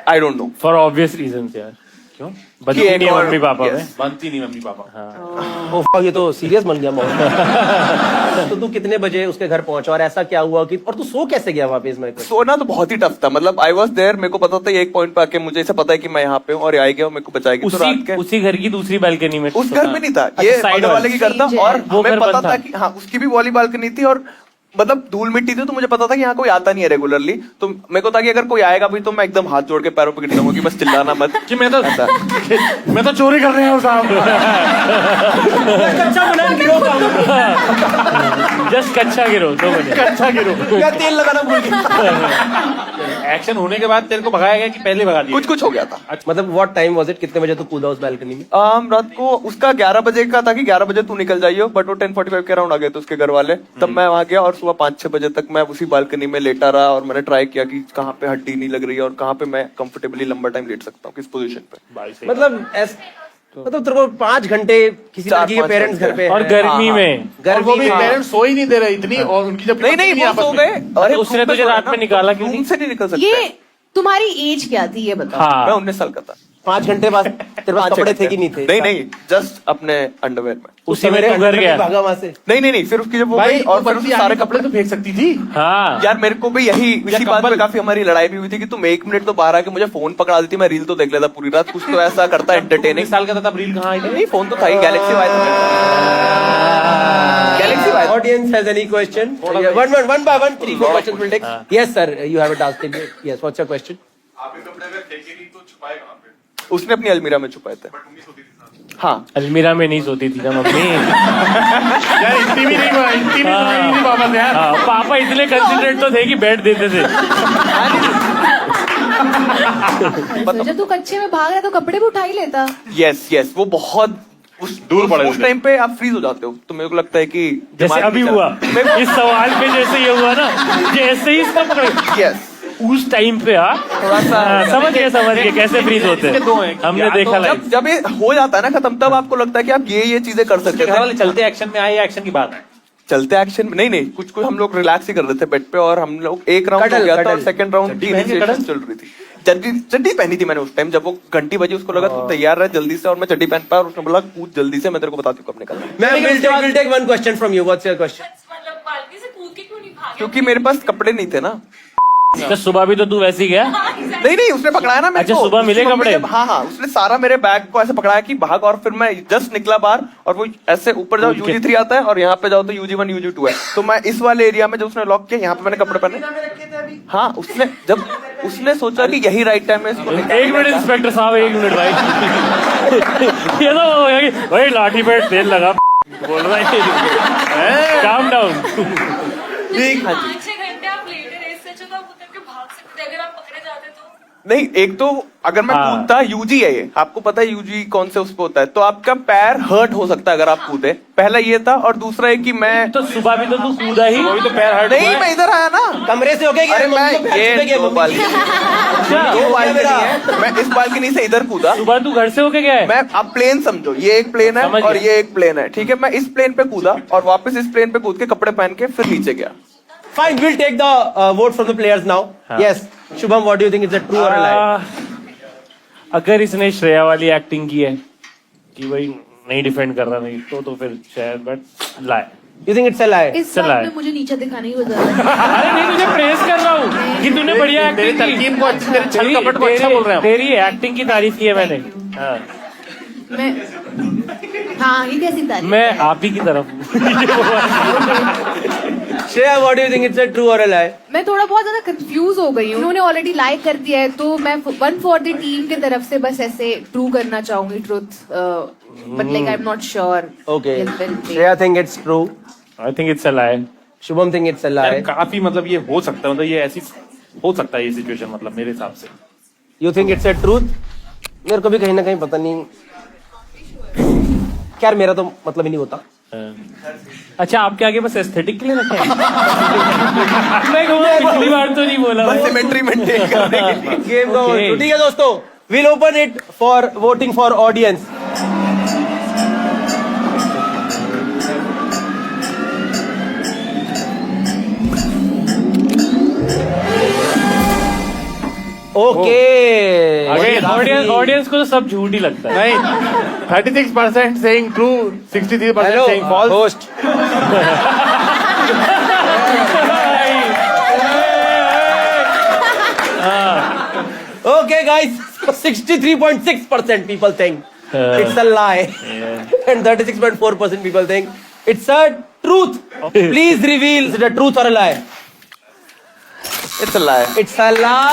I don't know. For obvious reason यार। क्यों बनती एक नहीं है और- मम्मी पापा yes. में? बनती नहीं मम्मी पापा। ओह, ये तो सीरियस बन गया माहौल। तो तू कितने बजे उसके घर पहुंचा और ऐसा क्या हुआ कि, और तू सो कैसे गया वहां पे? इसमें सोना तो बहुत ही टफ था, मतलब आई वॉज देयर, मेरे को पता था एक पॉइंट पे आके मुझे ऐसा पता है कि मैं यहाँ पे हूँ और आई गया, मेरे को बचाएगी। तो रात के उसी घर की दूसरी बालकनी में? उस घर में नहीं था, ये साइड बगल वाले की घर था, और वो हमें घर पता बंद था था। कि हाँ उसकी भी वाली बालकनी थी, और मतलब धूल मिट्टी थी, तो मुझे पता था कि यहाँ कोई आता नहीं है रेगुलरली। तो मेरे को था कि अगर कोई आएगा भी तो मैं एकदम हाथ जोड़ के पैरों पे गिर जाऊंगा कि बस चिल्लाना मत कि मैं तो चोरी कर रहे हूँ साहब। कच्चा बना गिरो जस्ट कच्चा गिरो 2 बजे। अच्छा गिरो। क्या तेल लगाना भूल गया। एक्शन होने के बाद तेरे को भगाया गया कि पहले भगा दिया? कुछ कुछ हो गया था। मतलब व्हाट टाइम वाज इट, कितने बजे तू कूदा उस बालकनी में? रात को उसका 11 बजे का था कि 11 बजे तू निकल जाइयो, बट वो 10:45 के अराउंड आ गए थे उसके घर वाले। तब मैं वहां गया, और सुबह 5-6 बजे तक मैं उसी बालकनी में लेटा रहा, और मैंने ट्राई किया कि कहाँ पे हड्डी नहीं लग रही है और कहाँ पे मैं कंफर्टेबली लंबा टाइम लेट सकता हूँ, किस पोजीशन पे। मतलब मतलब तेरे को 5 घंटे किसी लड़की के 4-5 पेरेंट्स घर पे और हैं। गर्मी में? और वो भी हाँ। पेरेंट्स सो ही नहीं दे रहे इतनी, और उनकी जब नहीं वो सो गए। अरे उसने तुझे रात में निकाला क्यों रूम नहीं? से नहीं निकल सकते। ये तुम्हारी एज क्या थी ये बताओ? मैं हाँ 19 साल का था। 5 घंटे बाद तेरे पास 5 कपड़े घंटे। थे कि नहीं थे? नहीं जस्ट अपने अंडरवेयर में। उसी में तू घर गया? भागा वहां से? नहीं फिर उसकी जब वो भाई गई, और फिर उसके सारे कपड़े तो फेंक सकती थी। हाँ यार मेरे को भी इसी बात पे काफी हमारी लड़ाई भी हुई थी कि तुम 1 मिनट तो बाहर आके मुझे फोन पकड़ा देती, मैं रील तो देख लेता पूरी रात। कुछ तो ऐसा करता एंटरटेनिंग। 19 साल का था तब, रील कहाँ आई थी? नहीं फोन तो था ही, गैलेक्सी वाई था। Galaxy Y. Audience has any question? One by one, 3-4 questions will take. Yes sir, you have a task. Yes, what's your question? उसने अपनी अलमीरा में छुपाए थे। हाँ अलमीरा में नहीं सोती थी ना मम्मी? यार इतनी भी नहीं पापा से यार। हाँ, पापा इतने कंसिडरेट तो थे कि बेड देते थे। सोचा तू कच्चे में भाग रहा तो कपड़े भी उठा ही लेता। यस वो बहुत दूर पड़े उस टाइम पे आप फ्रीज हो जाते हो, तो मेरे को लगता है कि जैसे अभी हुआ इस सवाल पे, जैसे ये हुआ ना, जैसे ही इसका पकड़े यस उस टाइम पे। थोड़ा सा समझ गए कैसे फ्रीज होते हैं, हमने देखा लाइव। जब ये हो जाता है ना खत्म, तब आपको लगता है कि आप ये चीजें कर सकते घर हैं। वाले चलते एक्शन में आए, एक्शन की बात है। चलते एक्शन में नहीं कुछ हम लोग रिलैक्स ही कर रहे थे बेड पे, और हम लोग एक राउंड हो गया था और सेकंड राउंड की इनिशिएशन चल रही थी। चड्डी पहनी थी मैंने उस टाइम, जब वो घंटी बजी उसको लगा तो तैयार रहा जल्दी से, और मैं चड्डी पहन पाया, और उसने बोला कूद जल्दी से, मैं तेरे को बताती हूँ कब निकलना। मैं will take one question from you. What's your question? क्योंकि मेरे पास कपड़े नहीं थे ना। तो सुबह भी तो तू वैसे ही गया? नहीं उसने पकड़ाया ना मेरे अच्छा, को। सुबह मिले उसकी मम्मी कपड़े? जब- हाँ उसने सारा मेरे बैग को ऐसे पकड़ाया कि भाग, और फिर मैं जस्ट निकला बाहर, और वो ऐसे ऊपर जाओ UG3 आता है, और यहाँ पे जाओ तो UG1 UG2 है। तो मैं इस वाले एरिया में जब उसने लॉक किया, यहाँ पे मैंने कपड़े पहने। हाँ उसने सोचा कि यही राइट टाइम है इसको। 1 मिनट इंस्पेक्टर साहब, 1 मिनट भाई। ये तो भाई लाठी पे तेल लगा बोल रहा है। Calm down. ठीक हाँ जी। 5-6 घंटे आप लेटे रहे, इससे अच्छा तो आप उतर के भाग सकते अगर आप पकड़े जाते तो। नहीं एक तो अगर मैं हाँ। कूदता, यूजी है ये, आपको पता है यूजी कौन से उस पे होता है, तो आपका पैर हर्ट हो सकता है अगर आप कूदे। पहला ये था, और दूसरा है कि मैं तो सुबह भी तो तू कूदा ही, वही तो पैर हर्ट नहीं मैं इधर आया ना कमरे से हो गया? अरे मैं ये दो बालकनी है, मैं इस बालकनी से इधर कूदा। सुबह तू घर से होके गया है? मैं आप प्लेन समझो, ये एक प्लेन है समझ और गया। ये एक प्लेन है, ठीक है। मैं इस प्लेन पे कूदा और वापस इस प्लेन पे कूद के कपड़े पहन के फिर नीचे गया। Fine, we'll take the vote from the players now. Yes, Shubham, what do you think? Is it true or a lie? अगर इसने श्रेया वाली एक्टिंग की है कि भाई नहीं डिफेंड कर रहा नहीं तो फिर शायद बट लाए। You think it's a lie? इस चला बात है। में मुझे नीचे दिखाने की वजह अरे नहीं तुझे प्रेस कर रहा हूँ कि तूने बढ़िया तेरी एक्टिंग की। तरकीब को अच्छी तेरी छल कपट को अच्छा बोल रहे हैं हम। तेरी एक्टिंग की तारीफ की है मैंने। हाँ। मैं हाँ ये कैसी तारीफ मैं आप ही की तरफ हूँ। Shreya, what do you think? It's a true or a lie? मैं थोड़ा बहुत ज्यादा कंफ्यूज हो गई हूँ। उन्होंने ऑलरेडी लाइक कर दिया है तो मैं वन फॉर द टीम की तरफ से बस ऐसे ट्रू करना चाहूंगी truth but like I am not sure. Okay. Shreya think it's true. I think it's a lie. Shubham think it's a यार lie. काफी मतलब ये हो सकता है मतलब ये ऐसी हो सकता है ये सिचुएशन मतलब मेरे हिसाब से। You think it's a truth? मेरे को भी कहीं ना कहीं पता नहीं। यार मेरा तो मतलब ही नहीं होता। अच्छा आपके आगे बस एस्थेटिक के लिए रखा है? मैं कहूँगा पिछली बार तो नहीं बोला। बस सिमेट्री मेंटेन करने के लिए। गेम का Okay. तो ठीक है दोस्तों, we'll open it for voting for audience. Okay. Audience को तो सब झूठ ही लगता है। नहीं 36% saying true, 63% Hello, saying false. host. Okay, guys. 63.6% people think it's a lie, and 36.4% people think it's a truth. Please reveal is it a truth or a lie? It's a lie. It's a lie.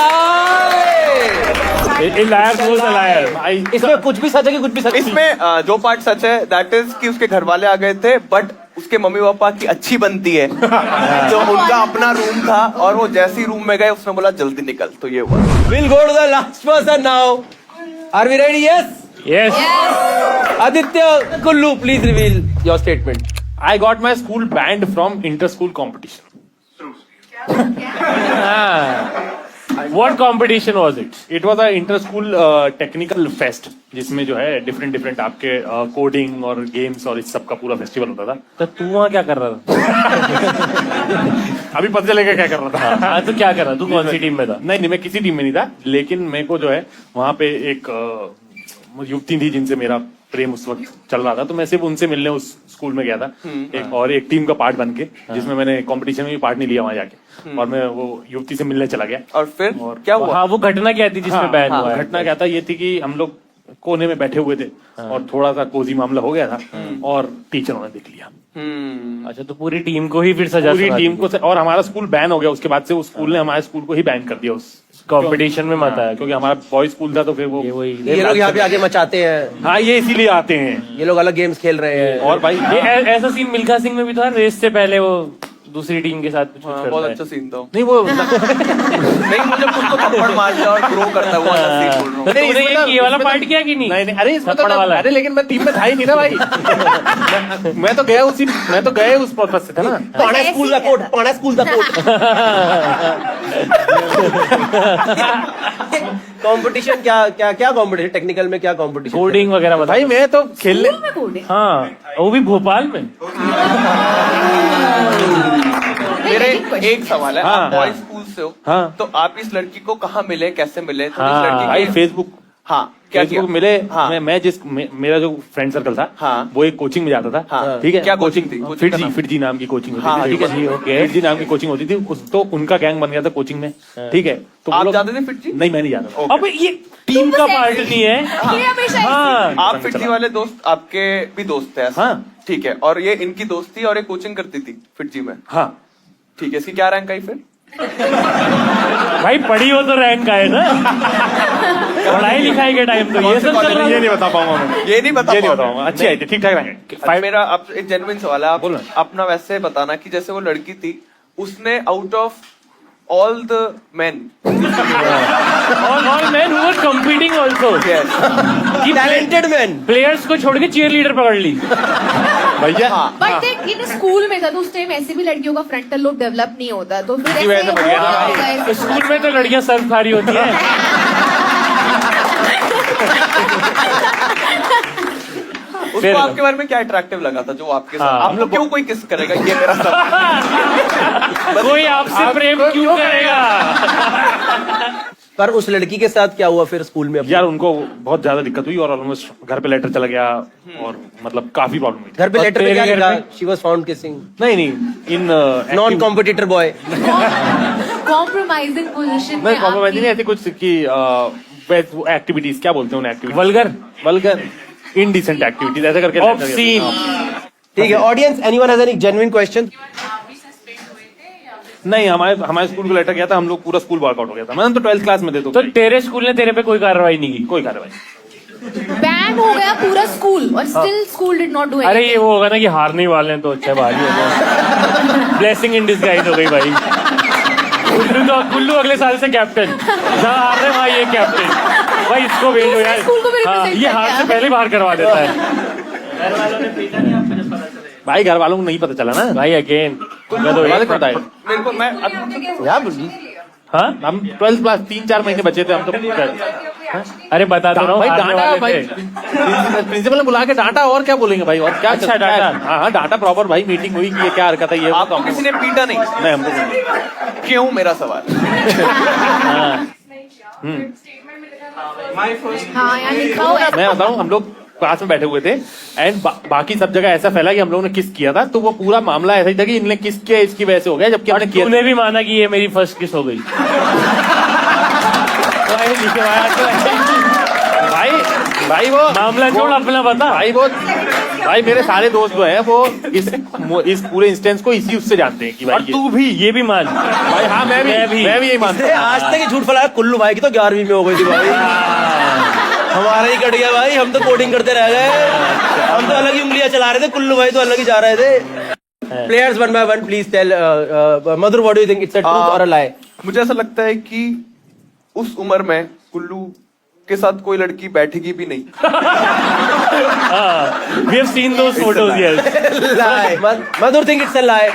इसमें कुछ भी सच है कि कुछ भी सच नहीं? इसमें जो पार्ट सच है दैट इज कि उसके घर वाले आ गए थे बट उसके मम्मी पापा की अच्छी बनती है तो उनका अपना रूम था और वो जैसे ही रूम में गए उसने बोला जल्दी निकल तो ये हुआ। We'll go to the last person now. Are we ready? Yes. Yes. Aditya Kullu, please reveal your statement. I got my school banned from inter-school competition. What competition was it? It was a inter-school technical fest जिसमें जो है डिफरेंट आपके कोडिंग और गेम्स और इस सब का पूरा फेस्टिवल होता था। तो तू वहाँ क्या कर रहा था? अभी पता चलेगा क्या कर रहा था। हाँ तो क्या कर रहा? तू कौन सी टीम में था? नहीं मैं किसी टीम में नहीं था लेकिन मेरे को जो है वहाँ पे एक युवती थी जिनसे मेरा प्रेम उस वक्त चल रहा था तो मैं सिर्फ उनसे मिलने उस स्कूल में गया था एक टीम का पार्ट बन के जिसमें मैंने कंपटीशन में भी पार्ट नहीं लिया वहां जाके और मैं वो युवती से मिलने चला गया। और फिर क्या हुआ? हाँ वो घटना क्या थी जिसमें बैन हुआ? घटना क्या था ये थी कि हम लोग कोने में बैठे हुए थे और थोड़ा सा कोजी मामला हो गया था और टीचरों ने देख लिया। अच्छा तो पूरी टीम को ही फिर सजा पूरी टीम को और हमारा स्कूल बैन हो गया। उसके बाद से उस स्कूल ने हमारे स्कूल को ही बैन कर दिया उस कंपटीशन में मत आया क्योंकि हमारा बॉय स्कूल था तो फिर वो ये लोग यहाँ पे आगे मचाते हैं। हाँ ये इसीलिए आते हैं। ये लोग अलग गेम्स खेल रहे हैं। और भाई ये ऐसा सीन मिल्खा सिंह में भी था रेस से पहले वो दूसरी टीम के साथ कुछ करता बहुत है। अच्छा सीन था। नहीं वो नहीं मुझे खुद को थप्पड़ मार दिया और ग्रो करता हुआ सीन बोल रहा हूँ। तो तूने ये वाला पार्ट किया कि नहीं? नहीं अरे इसमें तो थप्पड़ वाला। अरे लेकिन मैं टीम में था ही नहीं ना भाई। मैं तो गया उस पर्पस से था ना। पाना स्कूल का कोड, पाना स्कूल का कोड। कंपटीशन क्या कंपटीशन? टेक्निकल में क्या कंपटीशन? कोडिंग वगैरह बता। भाई मैं तो खेलने हाँ वो भी भोपाल में। मेरा एक सवाल है, हाँ, आप बॉयज हाँ। स्कूल से हो हाँ। तो आप इस लड़की को कहाँ मिले, कैसे मिले? तो इस हाँ लड़की भाई के फेसबुक हाँ क्या किया? फेसबुक मिले। हाँ। मेरा जो फ्रेंड सर्कल था हाँ। वो एक कोचिंग में जाता था। हाँ। ठीक है क्या कोचिंग थी? कोचिंग का नाम? फिटजी नाम की कोचिंग होती हाँ, थी। ठीक जी, है ओके। फिटजी नाम की कोचिंग होती थी तो उनका गैंग बन गया था कोचिंग में। ठीक है तो वो आप लोग- जाते थे फिटजी? नहीं मैं नहीं जाता था। अब ये टीम का पार्ट नहीं है। ये हमेशा हाँ आप फिटजी वाले दोस्त आपके भी दोस्त थे ऐसा? हाँ। ठीक है और ये इनकी दोस्ती और ये कोचिंग करती थी फिटजी में? हाँ ठीक है इसकी क्या रैंक आई फिर? भाई पढ़ी हो तो रैंक आए ना। पढ़ाई लिखाई के टाइम तो ये सब चल रहा ये है। नहीं बता पाऊंगा मैं। ये नहीं बता पाऊंगा। अच्छी आई थी ठीक ठाक रहे। मेरा आप एक जेन्युइन सवाल है, आप बोलो। अपना वैसे बताना कि जैसे वो लड़की थी उसने out of all the main All men who were competing also. Talented man players को छोड़ के चीयर लीडर पकड़ ली। भैया बट देख इन स्कूल में था तो उस टाइम ऐसे भी लड़कियों का फ्रंटल लोब डेवलप नहीं होता तो फिर इसी वजह से बढ़ गया ना। ऐसे स्कूल में तो लड़कियां सर्फ खा रही होती है। उसको आपके बारे में क्या अट्रैक्टिव लगा था जो आपके साथ? हाँ। आप लोग क्यों कोई किस करेगा ये मेरा सवाल। कोई आपसे प्रेम क्यों करेगा? पर उस लड़की के साथ क्या हुआ फिर स्कूल में अपने? यार उनको बहुत ज्यादा दिक्कत हुई और ऑलमोस्ट घर पे लेटर चला गया और मतलब काफी प्रॉब्लम हुई। घर पे और लेटर पे तेरे क्या घर लिखा? पे? शी वाज फाउंड किसिंग नहीं in non competitor boy. Compromising position नहीं कॉम्प्रोमाइज नहीं, ऐसी कुछ की एक्टिविटीज क्या बोलते हैं उन्हें, एक्टिविटी वल्गर इनडिसेंट एक्टिविटीज ऐसे करके ऑब्सीन। ठीक है audience, anyone has any genuine question? नहीं हमारे स्कूल को लेटर गया था, हम लोग पूरा स्कूल वर्कआउट हो गया था। मैं तो 12th क्लास में थे तो तेरे स्कूल ने तेरे पे कोई कार्रवाई नहीं की? कोई कार्रवाई। बैन हो गया पूरा स्कूल और still school did not do anything. अरे ये वो होगा ना कि हारने वाले हैं तो अच्छा भारी होगा। ब्लेसिंग इन डिस्गाइज हो गई भाई। कुल्लू अगले साल से कैप्टन, जहाँ हार रहे वहाँ ये कैप्टन भाई, इसको भेजो यार। स्कूल को भी हाँ, represent ये कर हार दिया। से पहले बाहर करवा देता है भाई घर वालों को नहीं पता चला ना भाई। अगेन पता है मेरे को। मैं हाँ हम 12th क्लास 3-4 महीने बचे थे हम तो। अरे बता तो रहा हूँ, भाई हारने डांटा वाले भाई, थे। प्रिंसिपल ने बुला के डांटा और क्या बोलेंगे भाई, और क्या अच्छा, डांटा। हाँ डांटा प्रॉपर भाई, मीटिंग हुई कि ये क्या हरकत है ये। आपको किसी ने पीटा नहीं? नहीं हमको नहीं। क्यों, मेरा सवाल। हाँ यार लिखा हुआ है। मैं बताऊं, हम लोग क्लास में बैठे हुए थे एंड बाकी सब जगह ऐसा फैला कि हम लोगों ने किस किया था, तो वो पूरा मामला ऐसा ही था कि इनने किस किया इसकी वजह से हो गया, जबकि हमने किया। तूने भी माना कि ये मेरी फर्स्ट किस हो गई। भाई वो मामला छोड़, अपना बता। भाई मेरे सारे दोस्त जो हैं वो इस पूरे इंस्टेंस को इसी उससे जानते हैं कि भाई और तू भी ये भी मान भाई। हाँ मैं भी यही मानता हूँ। आज तक झूठ फैलाया कुल्लू भाई की तो 11वीं में हो गई थी भाई। हमारा ही कट गया भाई, हम तो कोडिंग करते रह गए। हम तो अलग ही उंगलियां चला रहे थे, कुल्लू भाई तो अलग ही जा रहे थे। Players one by one please tell Madhur, what do you think, it's a truth और अ लाई? मुझे ऐसा लगता है कि उस उम्र में कुल्लू के साथ कोई लड़की बैठेगी भी नहीं। We have seen those photos, yes. Lie. Madhur think it's a lie.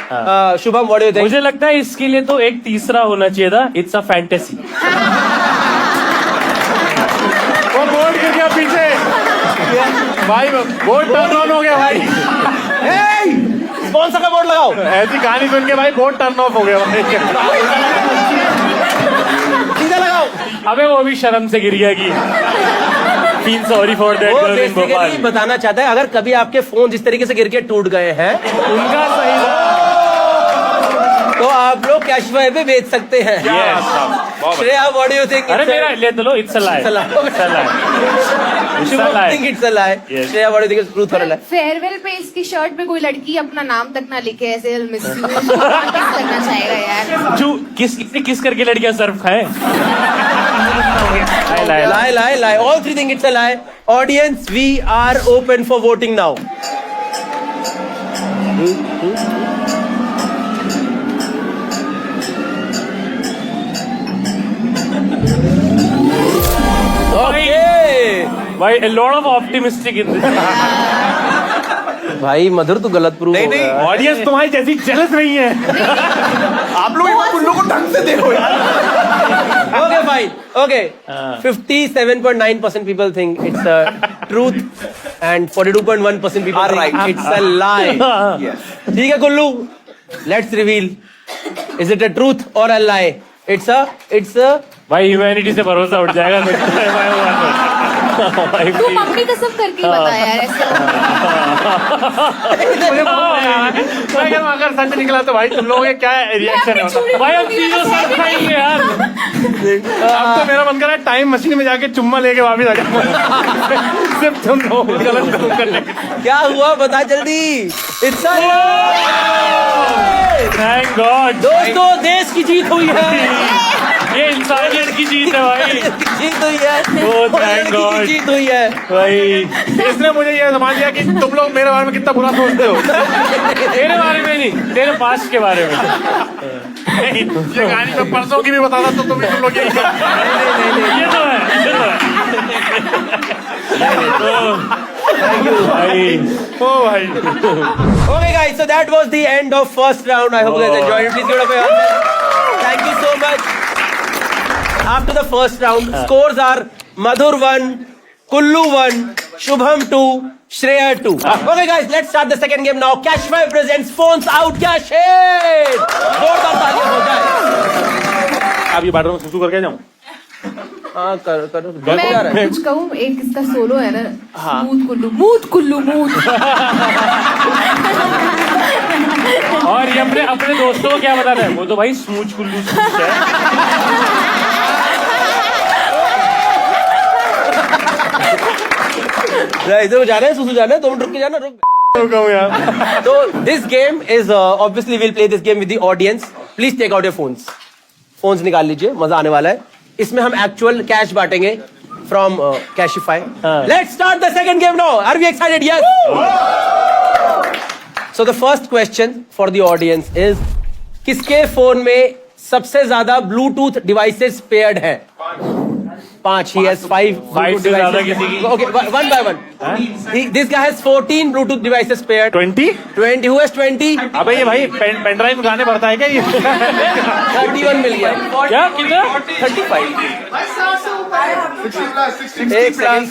Shubham, what do you think? मुझे लगता है इसके लिए तो एक तीसरा होना चाहिए था। It's a fantasy. वो बोर्ड गिर गया पीछे भाई, बोर्ड टर्न ऑन हो गया भाई। स्पॉन्सर का बोर्ड लगाओ। ऐसी कहानी सुन के भाई बोर्ड टर्न ऑफ हो गया भाई। सीधा लगाओ। अबे वो भी शर्म से गिर गया कि फील सॉरी फॉर दैट वो गर्ल इन भोपाल। बेसिकली बताना चाहता है, अगर कभी आपके फोन जिस तरीके से गिर के टूट गए हैं उनका सही तो आप लोग कैशफाई पे बेच सकते हैं। Shreya, what do you think? अरे मेरा ले तो लो, it's a lie. Think it's a lie. Shreya, what do you think, truth और अ लाई? फेयरवेल पे इसकी शर्ट पे कोई लड़की अपना नाम तक ना लिखे, ऐसे मिस करना चाहेगा यार। किस करके लड़कियां सर्फ खाए? lie, lie, lie. All three think it's a lie. Audience, we are open for voting now. Okay. Why a lot of optimistic in this. भाई मधुर तो गलत प्रूव नहीं, नहीं, ऑडियंस तुम्हारी जैसी जेलस नहीं है। आप लोग इन कुल्लू को ढंग से देखो यार। Okay, fine. Okay. 57.9% people think it's a truth and 42.1% people Are think right. it's a lie. Yes. ठीक है Kullu, let's reveal. Is it a truth or a lie? It's a भाई ह्यूमैनिटी से भरोसा उठ जाएगा। तुम अपनी कसम करके ही बता यार ऐसे। अगर सच निकला तो भाई तुम लोगों के क्या रिएक्शन है? भाई अब चीजों सब खाएंगे यार। अब तो मेरा मन कर रहा है टाइम मशीन में जाके चुम्मा लेके वापस आ जाऊं। सिर्फ तुम लोग गलत करने। क्या हुआ बता जल्दी। It's a थैंक गॉड दोस्तों, देश की जीत हुई है। ये इंसानियत की जीत है भाई। जीत हुई है। थैंक गॉड जीत हुई है भाई। इसने मुझे ये समझ लिया कि तुम लोग मेरे बारे में कितना बुरा सोचते हो। तेरे बारे में नहीं, तेरे पास्ट के बारे में। ये कहानी तो परसों की भी बताता तो तुम लोग यही ये तो है, ये तो है। Thank you. भाई ओ भाई। Okay guys, so that was the end of first round. I hope you guys enjoyed it. Please give it up for yourself. Thank you so much. After the first round, scores are Madhur 1, Kullu 1, Shubham 2, Shreya 2. Okay guys, let's start the second game now. Cash 5 presents Phones Out Cash Hit. जोरदार तालियां हो जाए। अब ये बाथरूम में सुसु करके जाऊं? हाँ करो मैं कुछ कहूँ, एक इसका सोलो है ना, मूत कुल्लू मूत कुल्लू मूत। और ये अपने दोस्तों को क्या बताना है, वो तो भाई स्मूच कुल्लू स्मूच है। इधर जा रहे हैं, सुसु जा रहे हैं, 2 मिनट रुक के जाना, रुक। तो this game is obviously will play this game with the audience. Please take out your phones निकाल लीजिए, मजा आने वाला है। इसमें हम एक्चुअल कैश बांटेंगे from Cashify. Let's start the second game now. Are we excited? Yes. So the first question for the audience is, किसके फोन में सबसे ज्यादा ब्लूटूथ डिवाइसेस पेयर्ड है? 5. He has 5 Bluetooth से ज्यादा devices. किसी की? Okay, one by one. This guy has 14 Bluetooth devices paired. 20? 20. Who has 20? अबे ये भाई पेन ड्राइव गाने भरता है क्या ये? 31 मिल गया। क्या कितना? 35.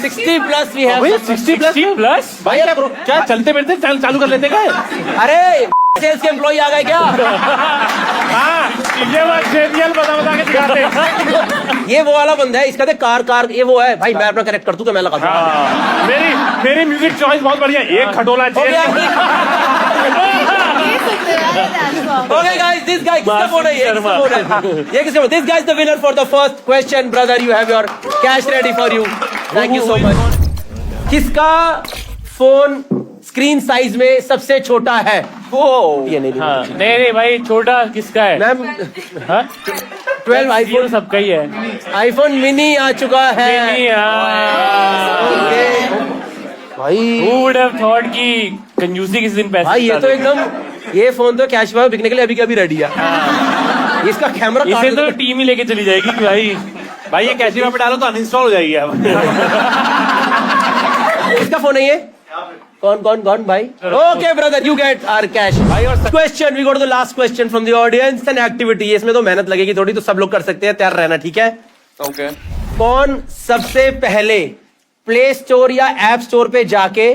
60 plus we have. 60 प्लस? भाई क्या चलते फिरते चालू कर लेते क्या? अरे सेल्स के एम्प्लॉय आ गए क्या? हाँ, ये बात जेबीएल बता के दिखाते। ये वो वाला बंदा है, इसका तो कार ये वो है भाई। मैं अपना कनेक्ट कर दूं, मैं लगा दूं। मेरी म्यूजिक चॉइस बहुत बढ़िया। एक खटोला Okay guys, this guy किसका फोन है ये? ये किसका phone? This guy is the winner for the first question, brother. You have your cash ready for you. Thank you so much. किसका फोन स्क्रीन साइज में सबसे छोटा है? ये नहीं भाई, छोटा किसका है? मैम 12 आईफोन सबका ही है। आईफोन मिनी आ चुका है। भाई Who would have thought कि कंजूसी किसी दिन पैसे भाई ये तो एकदम, ये फोन तो कैश में बिकने के लिए अभी कभी रेडी है। इसका कैमरा इसे तो टीम ही लेके चली जाएगी कि भाई ये कैशिफाई पे डालो तो अनइंस्टॉल हो जाएगी अब। इसका फोन है ये? कौन भाई? Okay brother, you get our cash. Question, we go to the last question from the audience. An activity, इसमें तो मेहनत लगेगी थोड़ी, तो सब लोग कर सकते हैं, तैयार रहना, ठीक है? ओके। कौन सबसे पहले प्ले स्टोर या ऐप स्टोर पे जाके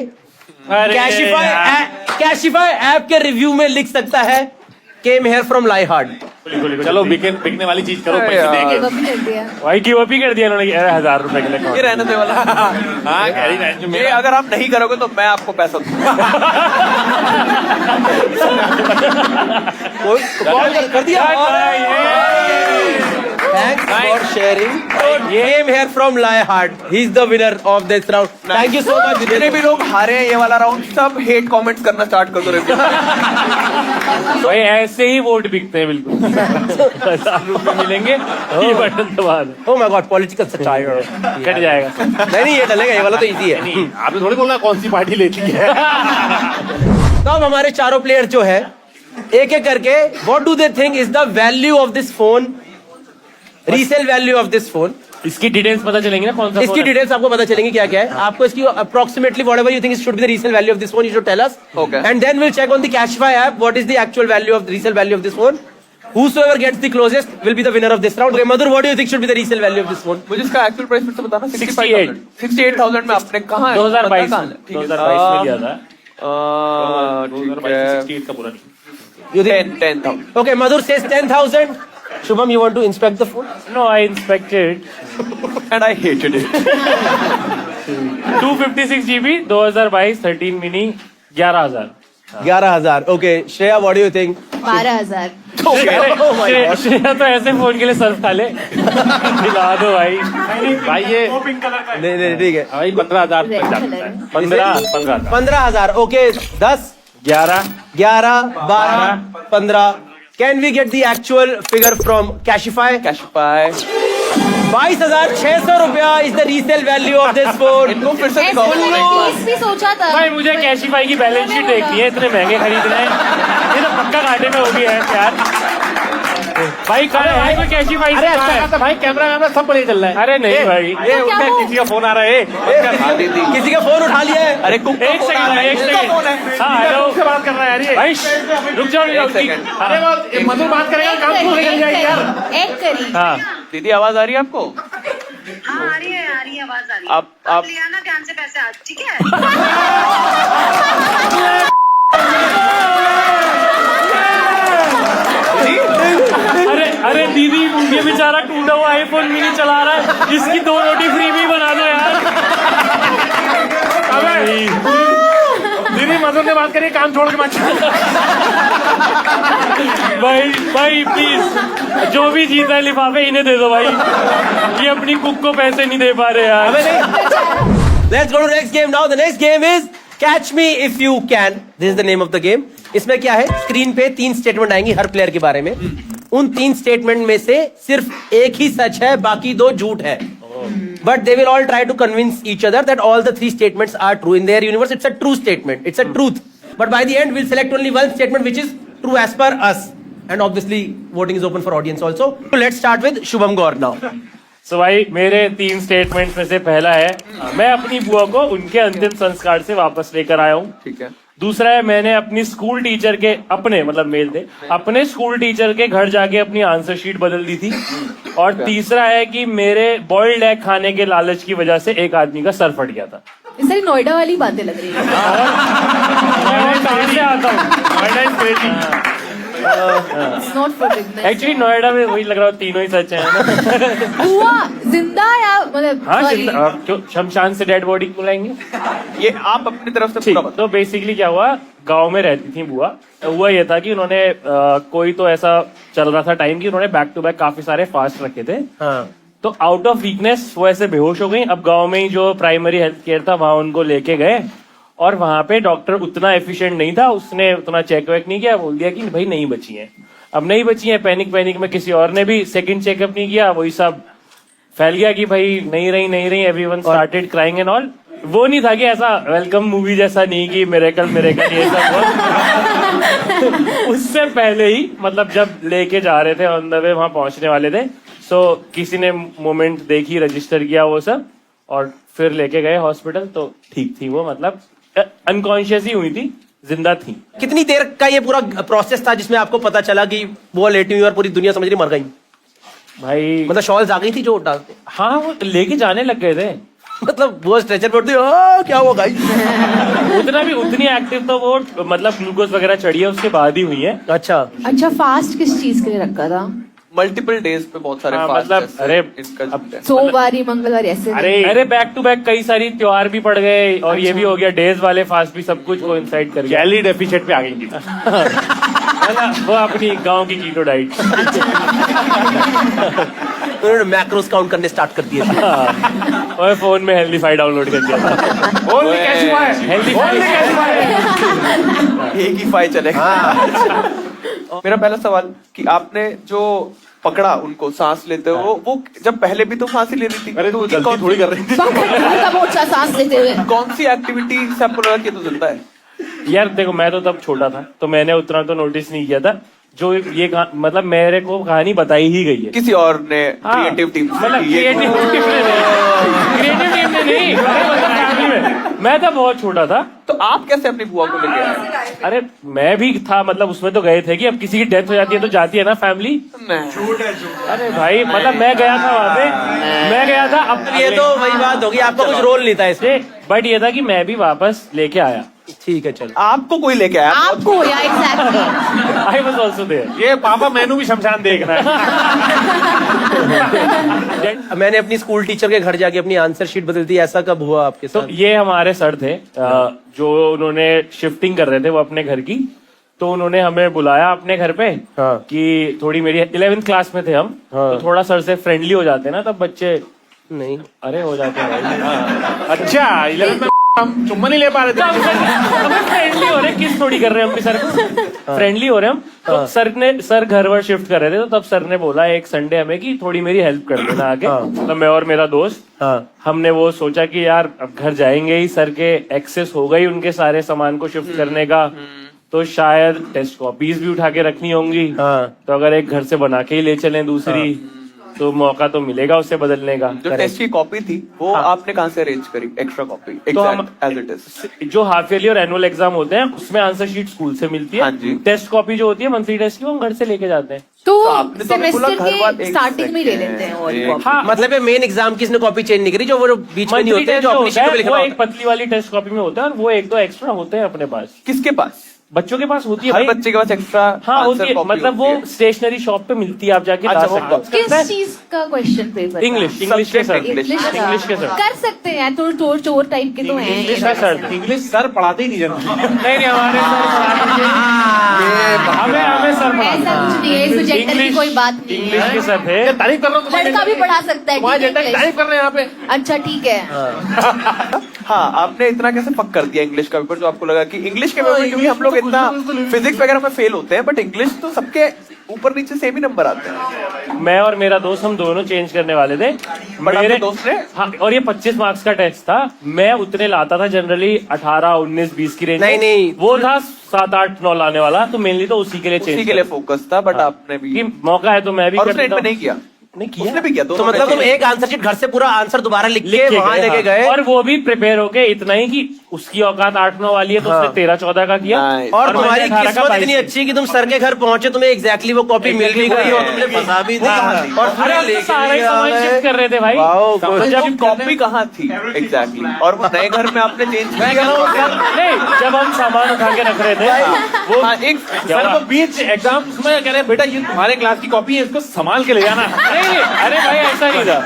कैशिफाई ऐप के रिव्यू में लिख सकता है came here from lie hard? चलो बिकने वाली चीज करो, पैसे देंगे। भाई गिव अप ही कर दिया उन्होंने 1000 रुपए के लिए। ये रहने दे वाला। हाँ, ये अगर आप नहीं करोगे तो मैं आपको पैसा दूंगा। कर दिया। Thanks for sharing. Came here from Liehard. He's the winner of this round. Thank you so much. जितने भी लोग हारे हैं ये वाला राउंड, सब हेट कमेंट्स करना स्टार्ट कर दो। भाई ऐसे ही वोट बिकते हैं बिल्कुल। 1000 रुपए मिलेंगे, ये बटन दबा दो। Oh my God, political satire. Cut जाएगा। नहीं ये डलेगा, ये वाला तो इजी है। आपने थोड़ी बोलना कौन सी पार्टी लेती है। तो अब हमारे चारों प्लेयर जो है, एक एक करके what do they think is the value of this phone? Resale value of this phone. इसकी डिटेल्स पता चलेंगी ना, कौन सा इसकी डिटेल्स आपको पता चलेंगी क्या क्या है। आपको इसकी approximately whatever you think should be the resale value of this phone, you should tell us. Okay. And then will check on the Cashify app what is the actual value of the resale value of this phone. Whosoever gets the closest will be the winner of this round. Okay, Madhur, what do you think should be the resale value of this phone? मुझे इसका एक्चुअल प्राइस फिर से बताना। 68,000 में आपने कहा 2022 में लिया था। 68 का पूरा नहीं। You think 10,000? Okay, Madhur says 10,000. Shubham, you want to inspect the phone? No, I inspected. And I hated it. 256 GB 2022 13 mini 11,000। 11,000. Okay, Shreya, what do you think? 12,000। Shreya तो ऐसे फोन के लिए सर्फ खा ले। दिला दो भाई। भाई ये नहीं ठीक है भाई 15,000 तक जाता है। 15,000. Okay, 10, 11, 12, 15. Can we get the actual figure from Cashify? Cashify 22,600 रुपया is the resale value of this phone. इनको फिर से दिखाओ। भी सोचा था। भाई मुझे कैशिफाई की बैलेंस शीट देखनी है, इतने महंगे खरीद रहे हैं, ये तो पक्का घाटे में हो गया है यार। भाई भाई को कैशिफाई अरे अच्छा भाई कैमरा सब बढ़िया चल रहा है। अरे नहीं भाई, ये उसका किसी का फोन आ रहा है। किसी का फोन उठा लिया है। अरे एक सेकंड। हाँ हेलो, उससे बात कर रहा है यार। भाई रुक जाओ। अरे वो मधुर बात करेगा, काम क्यों निकल जाएगी यार। एक करी। हाँ दीदी आवाज आ रही है आपको? हाँ आ रही है आवाज आ रही है। आप लिया ना ध्यान से पैसे आज, ठीक है? अरे दीदी ये बेचारी बेचारा टूटा हुआ आईफोन मिनी चला रहा है, इसकी 2 रोटी फ्री भी बना दो यार। दीदी मधुर ने बात करी, काम छोड़ के मत। भाई प्लीज, जो भी जीता है लिफाफे इन्हें दे दो भाई, ये अपनी कुक को पैसे नहीं दे पा रहे यार। Let's go to the next game now. The next game is Catch Me If You Can. This is the name of the game. इसमें क्या है, स्क्रीन पे 3 स्टेटमेंट आएंगी हर प्लेयर के बारे में। उन 3 स्टेटमेंट में से सिर्फ एक ही सच है, बाकी 2 झूठ है। But they will all try to convince each other that all the 3 statements are true. In their universe, it's a true statement. It's a truth. But by the end, we'll select only one statement which is true as per us. And obviously, voting is open for audience also. So let's start with Shubham Gaur now. So भाई मेरे 3 स्टेटमेंट में से पहला है, मैं अपनी बुआ को उनके अंतिम संस्कार से वापस लेकर आया हूँ। ठीक है। दूसरा है, मैंने अपनी स्कूल टीचर के, अपने मतलब मेल थे, अपने स्कूल टीचर के घर जाके अपनी आंसर शीट बदल दी थी। और तीसरा है कि मेरे बॉइल्ड एग खाने के लालच की वजह से एक आदमी का सर फट गया था। इस सारी नोएडा वाली बातें लग रही है। मैं कहाँ से आता हूँ? It's not for business. Actually Noida में वही लग रहा है, तीनों ही सच है। हुआ जिंदा या मतलब हाँ, sorry. क्यों शमशान से डेड बॉडी बुलाएंगे? ये आप अपनी तरफ से पूरा बताओ। तो बेसिकली क्या हुआ, गांव में रहती थी बुआ। हुआ ये था कि उन्होंने कोई तो ऐसा चल रहा था टाइम कि उन्होंने बैक टू बैक काफी सारे फास्ट रखे थे। हाँ। तो आउट ऑफ वीकनेस वो ऐसे बेहोश हो गई। अब गांव में ही जो प्राइमरी हेल्थ केयर था वहां उनको लेके गए, और वहां पे डॉक्टर उतना एफिशिएंट नहीं था, उसने उतना चेक वेक नहीं किया, बोल दिया कि भाई नहीं बची है। अब नहीं बची है, पैनिक में किसी और ने भी सेकंड चेकअप नहीं किया, वही सब फैल गया कि भाई नहीं रही, everyone started crying and all. वो नहीं था कि ऐसा वेलकम मूवी जैसा नहीं कि मिरेकल ये सब हुआ। उससे पहले ही मतलब जब लेके जा रहे थे ऑन द वे, वहां पहुंचने वाले थे, सो किसी ने मोमेंट देखी, रजिस्टर किया वो सब, और फिर लेके गए हॉस्पिटल। तो ठीक थी वो, मतलब अनकॉन्शियस ही हुई थी, जिंदा थी। कितनी देर का ये पूरा प्रोसेस था जिसमें आपको पता चला कि वो लेटी हुई और पूरी दुनिया समझ रही मर गई? भाई मतलब शॉल्स आ गई थी जो डालते? हाँ, वो लेके जाने लग गए थे। मतलब वो स्ट्रेचर पर थी, क्या हुआ गाइस? उतनी एक्टिव तो वो मतलब ग्लूकोज वगैरह चढ़ी है उसके बाद ही हुई है। अच्छा, फास्ट किस चीज के लिए रखा था? मल्टीपल डेज पे बहुत सारे फास्ट, मतलब अरे सोमवार मंगलवार ऐसे। अरे बैक टू बैक कई सारी त्योहार भी पड़ गए, और ये भी हो गया, डेज वाले फास्ट भी, सब कुछ कोइंसाइड कर गया। कैलोरी डेफिशिएंट पे आ गई थी। वो अपनी गांव की कीटो डाइट। उन्होंने मैक्रोस काउंट करने स्टार्ट कर दिए थे। और फोन में हेल्दीफाई डाउनलोड कर दिया था। ओनली कैशिफाई एक ही फाइल चलेगा। मेरा पहला सवाल कि आपने जो पकड़ा उनको सांस लेते हुए, वो जब पहले भी तो सांस ही ले रही थी। अरे तो गलती थोड़ी कर रही थी। सांस लेते हुए कौन सी एक्टिविटी से आपको लगा कि तो जिंदा है? यार देखो, मैं तो तब छोटा था, तो मैंने उतना तो नोटिस नहीं किया था। जो ये मतलब मेरे को कहानी बताई ही गई है किसी और ने, क्रिएटिव टीम, मतलब क्रिएटिव टीम ने नहीं, फैमिली में। मैं तो बहुत छोटा था। तो आप कैसे अपनी बुआ को लेके आए? अरे मैं भी था, मतलब उसमें तो गए थे कि अब किसी की डेथ हो जाती है तो जाती है ना फैमिली। अरे भाई, मतलब मैं गया था वहां पे, मैं गया था। अब ये तो वही बात होगी, आपका कुछ रोल नहीं था इसमें, बट ये था कि मैं भी वापस लेके आया। ठीक है, चलो। आपको कोई लेके आया? आपको या exactly. I was also there. ये पापा मैनू भी शमशान देखना है। मैंने अपनी स्कूल टीचर के घर जाके अपनी आंसर शीट बदल दी, ऐसा कब हुआ आपके साथ? तो ये हमारे सर थे, जो उन्होंने शिफ्टिंग कर रहे थे वो अपने घर की, तो उन्होंने हमें बुलाया अपने घर पे। हाँ। कि थोड़ी, मेरी 11th क्लास में थे हम। हाँ। तो थोड़ा सर से फ्रेंडली हो जाते हैं ना तब बच्चे। नहीं, अरे हो जाते हैं भाई। अच्छा, 11th में हम चुम्मा नहीं ले पा रहे थे। फ्रेंडली हो रहे, किस थोड़ी कर रहे हैं हम भी सर को, फ्रेंडली हो रहे हम। तो सर घर वर शिफ्ट कर रहे थे, तो तब सर ने बोला एक संडे हमें कि थोड़ी मेरी हेल्प कर देना आगे। तो मैं और मेरा दोस्त, हमने वो सोचा कि यार अब घर जाएंगे ही, सर के एक्सेस हो गई उनके सारे सामान को शिफ्ट करने का, तो शायद टेस्ट कॉपीज भी उठा के रखनी होंगी। तो अगर एक घर से बना के ही ले चलें दूसरी, तो मौका तो मिलेगा उसे बदलने का। जो टेस्ट की कॉपी थी वो आपने कहाँ से अरेंज करी, एक्स्ट्रा कॉपी? तो हम एज इट इज जो हाफ ईयरली और एनुअल एग्जाम होते हैं उसमें आंसर शीट स्कूल से मिलती है। हाँ जी। टेस्ट कॉपी जो होती है मंथली टेस्ट की, वो हम घर से लेके जाते हैं। तो आपने तो हमें बोला सेमेस्टर के एक स्टार्टिंग में ले लेते हैं और कॉपी। हाँ, मतलब मेन एग्जाम की इसने कॉपी चेंज नहीं करी, जो वो बीच में नहीं होते हैं, जो अपनी शीट पे लिखना वो होता एक पतली वाली टेस्ट कॉपी में होता है, और वो एक दो एक्स्ट्रा होते हैं अपने पास। किसके पास? बच्चों के पास होती है हर भाई। बच्चे के पास एक्स्ट्रा हाँ होती है, मतलब वो स्टेशनरी शॉप पे मिलती है, आप जाके ला सकते हो। किस चीज का क्वेश्शन पेपर? इंग्लिश के सर, इंग्लिश के सर। कर सकते हैं यार, थोड़े चोर टाइप के तो हैं। इंग्लिश का सर, इंग्लिश सर पढ़ाते ही नहीं जनरली। नहीं हमारे सर पढ़ाते हमें सर ऐसा कुछ नहीं है, इस जेंडर की कोई बात नहीं है। इंग्लिश के सर थे। तारीफ कर रहा हूँ लड़का भी पढ़ा सकता है, ठीक है, तारीफ कर रहे हैं यहाँ पे। अच्छा ठीक है। हाँ, आपने इतना कैसे पक कर दिया इंग्लिश का पेपर, जो आपको लगा कि इंग्लिश के पेपर में क्योंकि हम लोग इतना फिजिक्स वगैरह में फेल होते हैं, बट इंग्लिश तो सबके ऊपर नीचे सेम ही नंबर आते हैं। मैं और मेरा दोस्त हम दोनों चेंज करने वाले थे, बट आपके दोस्त ने? हाँ, और ये 25 मार्क्स का टेस्ट था। मैं उतने लाता था जनरली 18, 19, 20 की रेंज। नहीं वो था 7, 8, 9 लाने वाला, तो मेनली तो उसी के लिए चेंज, उसी के लिए फोकस था, बट आपने भी कि मौका है तो मैं भी और कर उसने देता हूँ। नहीं किया, नहीं किया, उसने भी किया। तो मतलब तुम एक आंसर शीट घर से पूरा आंसर दोबारा लिख के वहां लेके गए, और वो भी प्रिपेयर होके, इतना ही कि उसकी औकात 8-9 वाली है तो उसने 13-14 का किया। और तुम्हारी किस्मत इतनी अच्छी कि तुम सर के घर पहुंचे, तुम्हें एग्जैक्टली वो कॉपी मिल भी गई और तुमने फंसा भी दिया। और अरे हम तो सारा ही सामान शिफ्ट कर रहे थे भाई। जब कॉपी कहाँ थी एग्जैक्टली, और वो नए घर में आपने चेंज किया? नहीं, जब हम सामान उठा के रख रहे थे वो एक सर वो बीच एग्जाम में कह रहे हैं बेटा ये तुम्हारे क्लास की कॉपी है, इसको संभाल के ले जाना। नहीं, अरे भाई ऐसा नहीं था,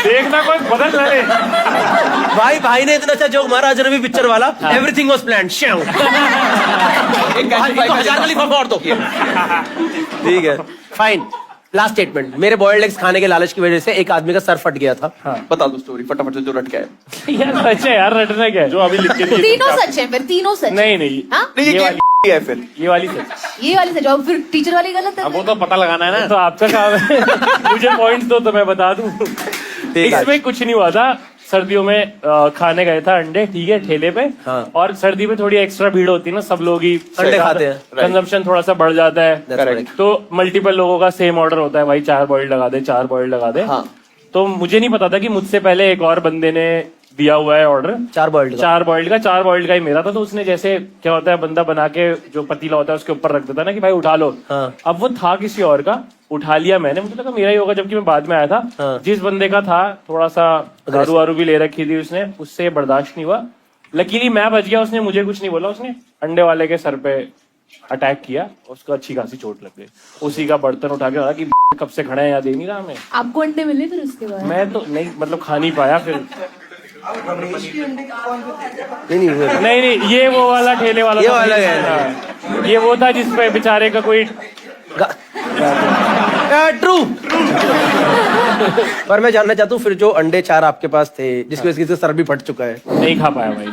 देखना कोई बदल ना ले। भाई ने इतना अच्छा जोक मारा अजनबी पिक्चर वाला, एवरीथिंग वाज प्लान्ड। ठीक है, फाइन। लास्ट स्टेटमेंट, मेरे बॉइल्ड एग्स खाने के लालच की वजह से एक आदमी का सर फट गया था। बता दो स्टोरी फटाफट से, जो रट के आए। यार सच है यार, रटना क्या है जो अभी लिख के दिए। तीनों सच है फिर, तीनों सच। नहीं हाँ? ये वाली है फिर, ये वाली सच। ये वाली सच, और फिर टीचर वाली गलत है। अब वो तो पता लगाना है ना। तो आपका काम है मुझे पॉइंट्स दो तो मैं बता दूं। इसमें कुछ नहीं हुआ था, सर्दियों में खाने गए था अंडे, ठीक है, ठेले पे। और सर्दी में थोड़ी एक्स्ट्रा भीड़ होती है ना, सब लोग ही अंडे खाते हैं, कंजम्पशन थोड़ा सा बढ़ जाता है। तो मल्टीपल लोगों का सेम ऑर्डर होता है, भाई 4 बॉइल्ड लगा दे, 4 बॉइल्ड लगा दे। तो मुझे नहीं पता था कि मुझसे पहले एक और बंदे ने दिया हुआ है ऑर्डर 4 बॉइल्ड का ही मेरा था। तो उसने जैसे क्या होता है, बंदा बना के जो पतीला होता है उसके ऊपर रख देता ना कि भाई उठा लो। अब वो था किसी और का, उठा लिया मैंने, मुझे लगा मेरा ही होगा, जबकि मैं बाद में आया था। जिस बंदे का था थोड़ा सा दारू वारू भी ले रखी थी उसने, उससे बर्दाश्त नहीं हुआ। लकीली मैं बच गया, उसने मुझे कुछ नहीं बोला, उसने अंडे वाले के सर पे अटैक किया, उसको अच्छी खासी चोट लग गई। उसी का बर्तन उठा के कि कब से खड़े हैं, यहाँ दे नहीं रहा हमें। आपको अंडे मिले फिर उसके बाद? मैं तो नहीं, मतलब खा नहीं पाया फिर। नहीं, ये वो वाला ठेले वाला, ये वाला है। ये वो था जिसपे बेचारे का कोई ट्रू। पर मैं जानना चाहता हूँ फिर जो अंडे 4 आपके पास थे, जिसकी वजह से सर भी फट चुका है, नहीं खा पाया भाई।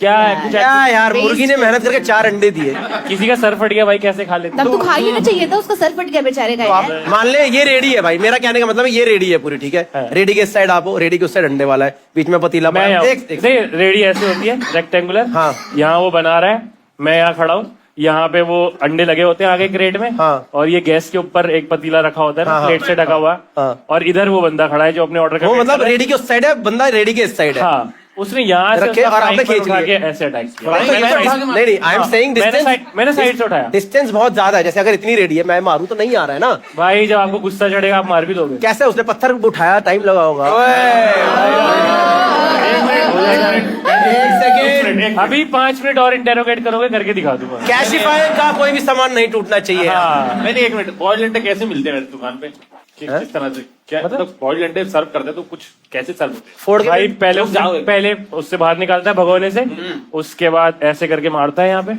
क्या है कुछ क्या यार, मुर्गी ने मेहनत करके 4 अंडे दिए, किसी का सर फट गया भाई, कैसे खा लेते? तब तो खा लेना चाहिए था, उसका सर फट गया बेचारे का यार। मान ले ये रेडी है भाई, मेरा कहने का मतलब है ये रेडी है पूरी, ठीक है। रेडी के इस साइड आप हो, रेडी के उस साइड अंडे वाला है, बीच में पतीला। रेडी ऐसे होती है रेक्टेंगुलर। हाँ, यहाँ वो बना रहा है, मैं यहाँ खड़ा हूँ, यहाँ पे वो अंडे लगे होते हैं आगे क्रेट में। हाँ। और ये गैस के ऊपर एक पतीला रखा होता है ना, प्लेट से ढका हुआ। और इधर वो बंदा खड़ा है जो अपने ऑर्डर का, मतलब रेडी के उस साइड है बंदा, रेडी के इस साइड है। हाँ, उसने यहाँ से और आपने खींच लिया, ऐसे अटैक किया। नहीं, आई एम सेइंग मैंने साइड से उठाया। डिस्टेंस बहुत ज्यादा है, जैसे अगर इतनी रेडी है मैं मारूं तो नहीं आ रहा है ना भाई। जब आपको गुस्सा चढ़ेगा आप मार भी दोगे। कैसे? उसने पत्थर उठाया, टाइम लगा होगा। अभी 5 मिनट और इंटेरोगेट करोगे, करके दिखा दूंगा। कैशिफायर का कोई भी सामान नहीं टूटना चाहिए। मैंने 1 मिनट, बॉइल्ड अंडे कैसे मिलते हैं मेरी दुकान पे? किस तरह से, क्या मतलब बॉइल्ड अंडे सर्व करते हैं तो कुछ कैसे सर्व होते हैं? फोड़ के भाई पहले उससे बाहर निकालता है भगोने से, उसके बाद ऐसे करके मारता है यहाँ पे,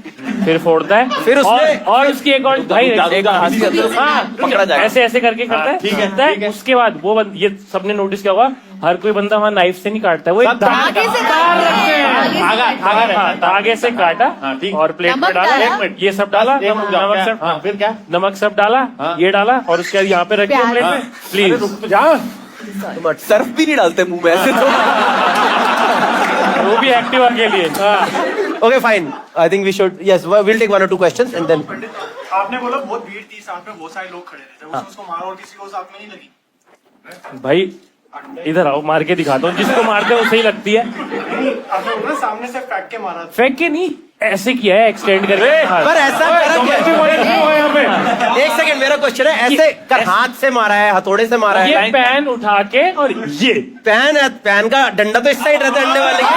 फिर फोड़ता है, फिर और उसकी एक और भाई ऐसे ऐसे करके करता है, ठीक है। उसके बाद वो ये सबने नोटिस किया होगा, हर कोई बंदा वहाँ नाइफ से नहीं काटता है, वो धागे से काटा और प्लेट में डाला, ये सब डाला, फिर क्या? नमक सब डाला, ये डाला, और उसके बाद यहाँ पे रख दिया प्लेट में। प्लीज सर्फ भी नहीं डालते मुंह में ऐसे तो। वो भी एक्टिवा के लिए। Okay fine, I think we should, yes will take 1 or 2 questions and then. आपने बोला बहुत भीड़ थी, साथ में बहुत सारे लोग खड़े थे, जब उसको मारा और किसी को साथ में नहीं लगी? भाई इधर आओ, मार के दिखाता हूँ, जिसको मारते हैं उसे ही लगती है। आपने बोला सामने से फेंक के मारा। फेंक के नहीं, ऐसे किया है, एक्सटेंड करके। पर ऐसा एक सेकंड, मेरा क्वेश्चन है, ऐसे कर हाथ से मारा है, हथौड़े से मारा है? ये पैन उठा के, और ये पैन का डंडा तो इस साइड रहता है अंडे वाले की।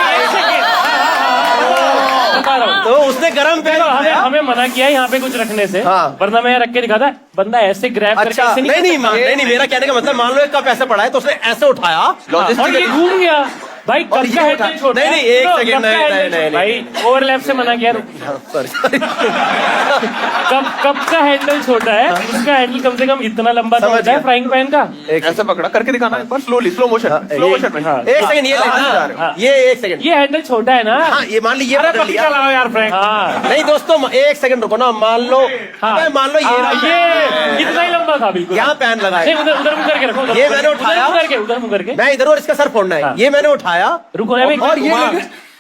बता रहा हूँ। तो उसने गरम पेन हमें हमें मना किया है यहाँ पे कुछ रखने से, हाँ। वरना मैं रख के दिखाता, बंदा ऐसे ग्रैब करके अच्छा ऐसे नहीं मेरा कहने का मतलब, मान लो एक कप ऐसे पड़ा है तो उसने ऐसे उठाया और ये घूम गया भाई। कब का हैंडल छोटा है? नहीं, एक सेकंड, नहीं भाई ओवरलैप से मना किया। सॉरी कब का हैंडल छोटा है, उसका हैंडल कम से कम इतना लंबा तो होता है फ्राइंग पैन का। ऐसे पकड़ा करके दिखाना एक बार, स्लोली, स्लो मोशन में। एक सेकंड, ये एक सेकंड, ये हैंडल छोटा है ना। हाँ ये मान लीजिए, चलाओ यार फ्रैंक। हाँ नहीं दोस्तों एक सेकंड रुको ना, मान लो ये इतना ही लंबा था बिल्कुल। यहाँ पैन लगा है, उधर मुंह करके रखो। ये मैंने उठाया, उधर मुंह करके मैं इधर और इसका सर फोड़ना है, ये मैंने उठाया, रुको ना और ये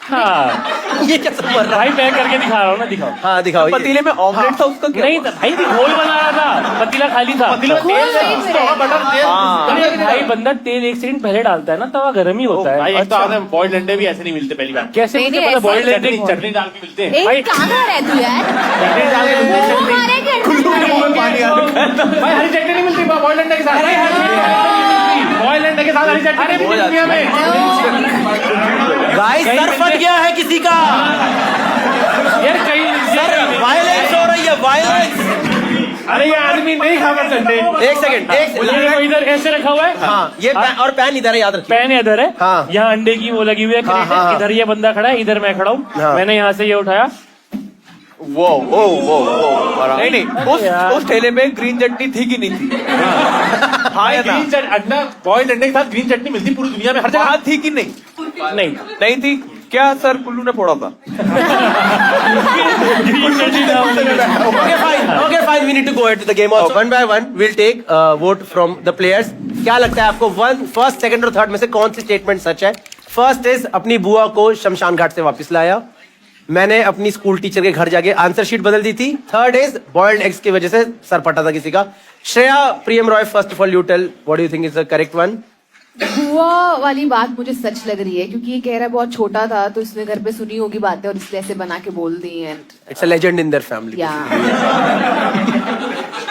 हाँ ये कैसे मर रहा भाई मैं करके दिखा रहा हूँ ना, दिखाओ। हाँ दिखाओ। पतीले में ऑमलेट था उसका क्या? नहीं था भाई, घोल बना रहा था, पतीला खाली था। तेल अरे भाई बंदा तेल 1 सेकंड पहले डालता है ना, तवा गर्म ही होता है। भाई एक तो आते हैं बॉइल्ड अंडे भी ऐसे नहीं मिलते पहली बार। कैसे नहीं, मुझे नहीं, पता बॉइल्ड अंडे चटनी डाल के मिलते हैं। एक कहाँ रह तू यार? चटनी डाल के मिलते हैं, चटनी। भाई हरी चटनी नहीं मिलती बॉइल्ड अंडे के साथ। बॉइल्ड अंडे के साथ हरी चटनी नहीं मिलती दुनिया में। गाइस सर फट गया है किसी का यार, कहीं सर, वायलेंस हो रही है, वायलेंस। अरे ये आदमी नहीं खाता चटनी। एक सेकंड, ये इधर ऐसे रखा हुआ है। हाँ ये और पैन इधर है, याद रखिए। पैन इधर है, हाँ। यहाँ अंडे की वो लगी हुई है, हाँ, हाँ। इधर ये बंदा खड़ा है, इधर मैं खड़ा हूँ। हाँ। मैंने यहाँ से ये उठाया। वो नहीं उस ठेले पे ग्रीन चटनी थी कि नहीं थी? हाँ या ना? ग्रीन चटनी, अंडा बॉइल्ड अंडे के साथ ग्रीन चटनी मिलती पूरी दुनिया में हर जगह। थी कि नहीं? नहीं थी क्या सर? कुल्लू ने फोड़ा था। Okay, fine. We need to go ahead to the game. Also, one by one, we'll take vote from the players. क्या लगता है आपको फर्स्ट, सेकंड और थर्ड में से कौन सी स्टेटमेंट सच है? फर्स्ट इज अपनी बुआ को शमशान घाट से वापस लाया। मैंने अपनी स्कूल टीचर के घर जाके आंसर शीट बदल दी थी। थर्ड इज बॉइल्ड एग्स की वजह से सर फटा था किसी का। Shreya Priyam Roy, first of all you tell what do you think is the correct one? बुआ वाली बात मुझे सच लग रही है, क्योंकि ये कह रहा है बहुत छोटा था तो इसने घर पे सुनी होगी बातें और इसलिए ऐसे बना के बोल दी है। It's a legend in their family.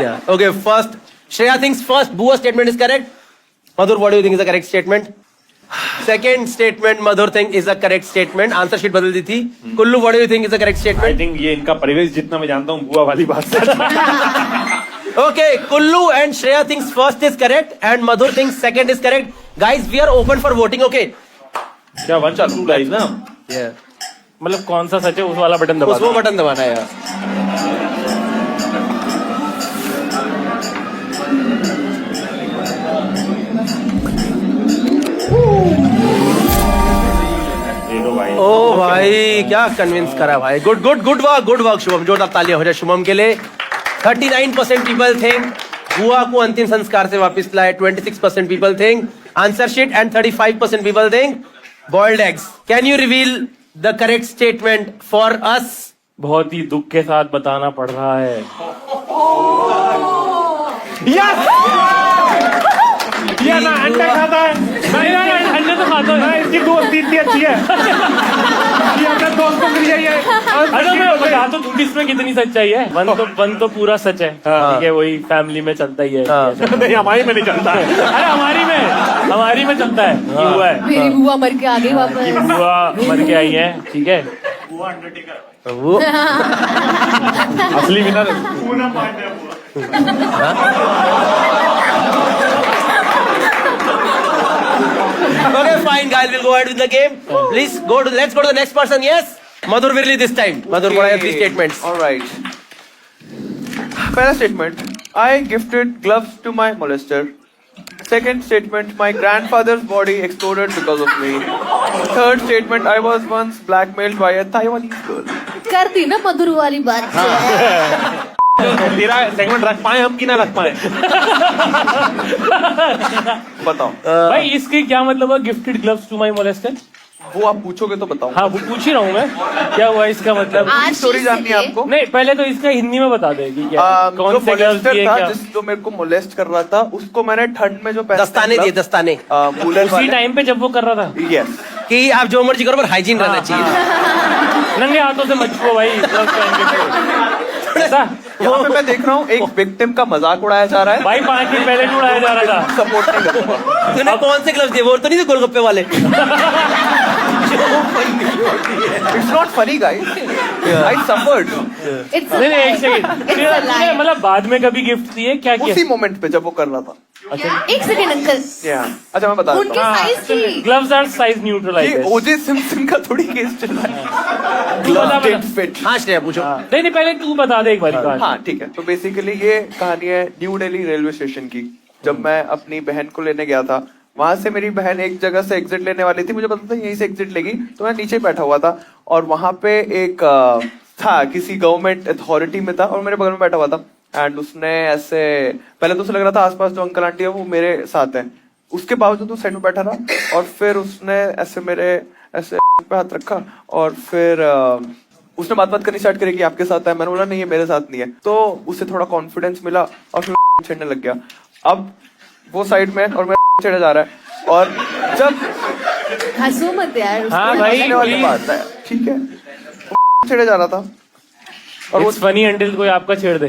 Yeah okay, first Shreya thinks first बुआ statement is correct. Madhur, what do you think is the correct statement? Second statement Madhur think is the correct statement. Answer sheet बदल दी थी। Kullu, what do you think is the correct I statement? Think ये इनका परिवेश जितना मैं जानता हूँ बुआ वाली बात सच है। Okay, Kullu and Shreya thinks first is correct and Madhur thinks second is correct. Guys, we are open for voting, okay? क्या वन चालू गाइस ना? मतलब कौन सा सच है उस वाला बटन दबा। वो बटन दबाना है यार। ओ भाई क्या कन्विंस करा भाई। Good good good work Shubham. जोरदार तालियां हो जाए शुभम के लिए। 39% पीपल थिंक बुआ को अंतिम संस्कार से वापस लाए। 26% people think answer sheet and 35% people think boiled eggs. Can you reveal the correct statement for us? बहुत ही दुख के साथ बताना पड़ रहा है। ये ना अंडे खाता है। नहीं अंडे तो खाता है। इसकी दोस्ती इतनी अच्छी है। ये अपने दोस्तों के लिए ये। अरे मैं बता तो दूं इसमें कितनी सच्चाई है। वन तो पूरा सच है, ठीक है, वही फैमिली में चलता ही है। नहीं हमारी में नहीं चलता है। अरे हमारी में चलता है। ये हुआ है, मेरी बुआ मर के आ गई वापस। बुआ मर के आई है, ठीक है। वो असली winner Okay, fine, guys. We'll go ahead with the game. Please let's go to the next person. Yes, Madhur Virli this time. Madhur, what are your 3 statements? All right. First statement: I gifted gloves to my molester. Second statement: my grandfather's body exploded because of me. Third statement: I was once blackmailed by a Taiwanese girl. कर दी ना मधुर वाली बात। तेरा सेगमेंट रख पाए हम कि ना रख पाए? बताओ भाई इसके क्या मतलब है gifted gloves to my molester? वो आप पूछोगे तो बताओ। हाँ वो पूछ ही रहा हूँ मैं, क्या हुआ इसका मतलब? आज स्टोरी जाननी है आपको? नहीं पहले तो इसका हिंदी में बता दे कि क्या कौन जो से ग्लव्स molester दिए था, क्या? जो मेरे को मोलेस्ट कर रहा था, उसको मैंने ठंड में जो दस्ताने दिए, दस्ताने। उसी टाइम पे जब वो कर रहा था यस कि आप जो मर्जी करो पर हाइजीन रहना चाहिए। नंगे हाथों से मत छुओ भाई ग्लव्स पहन के। यहाँ पे मैं देख रहा हूँ एक विक्टिम का मजाक उड़ाया जा रहा है। भाई 5 दिन पहले उड़ाया जा रहा था। सपोर्ट नहीं कर रहा। तूने कौन से ग्लव्स दिए? वो तो नहीं थे गोलगप्पे वाले? It's not funny guys. I suffered. It's a नहीं lie. एक सेकंड It's a lie. मतलब बाद में कभी गिफ्ट दिए क्या किया उसी मोमेंट पे जब वो कर रहा था। एक सेकंड अंकल, अच्छा मैं बता उनकी देता हूँ। साइज थी। ग्लव्स आर साइज न्यूट्रल आई ये ओजे सिम्पसन का थोड़ी केस चल रहा है। तू बता, Glove didn't fit. हाँ श्रेया पूछो। नहीं नहीं पहले तू बता दे एक बार कहानी। हाँ ठीक है, तो बेसिकली ये कहानी है न्यू दिल्ली रेलवे स्टेशन की। जब मैं अपनी बहन को लेने गया था, वहां से मेरी बहन एक जगह से एग्जिट लेने वाली थी, मुझे पता था यहीं से एग्जिट लेगी, तो मैं नीचे बैठा हुआ था और वहां पे एक था किसी गवर्नमेंट अथॉरिटी में था और मेरे बगल में बैठा हुआ था। एंड उसने ऐसे पहले तो उसे लग रहा था आसपास जो अंकल आंटी है वो मेरे साथ है, उसके बावजूद वो साइड में बैठा रहा और फिर उसने ऐसे मेरे ऐसे पे हाथ रखा और फिर उसने बात करनी स्टार्ट करी कि आपके साथ है। मैंने बोला नहीं, ये मेरे साथ नहीं है। तो उसे थोड़ा कॉन्फिडेंस मिला और फिर छेड़ने लग गया। अब वो साइड में और मेरा छेड़ा जा रहा है और जब हंसो मत यार। हाँ भाई हंसने वाली बात है, ठीक है, छेड़े जा रहा था और वो इट्स फनी अंटिल कोई आपका छेड़ दे।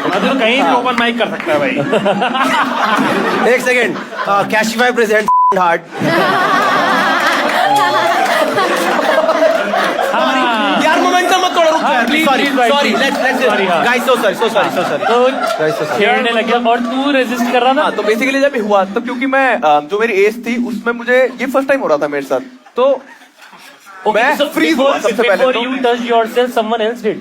मतलब कहीं भी ओपन माइक कर सकता है भाई। एक सेकेंड, कैशिफाई प्रेजेंट हार्ट। यार मोमेंटम मत तोड़ो, रुक यार, please, sorry please, sorry, please. Let's Sorry, हाँ. Guys, so sorry. तो छेड़ने लग गया और तू रेजिस्ट कर रहा था। तो बेसिकली जब हुआ तब क्योंकि मैं जो मेरी एज थी उसमें मुझे ये फर्स्ट टाइम हो रहा था मेरे साथ, तो मैं फ्रीज हुआ सबसे पहले। Before you touched yourself, someone else did.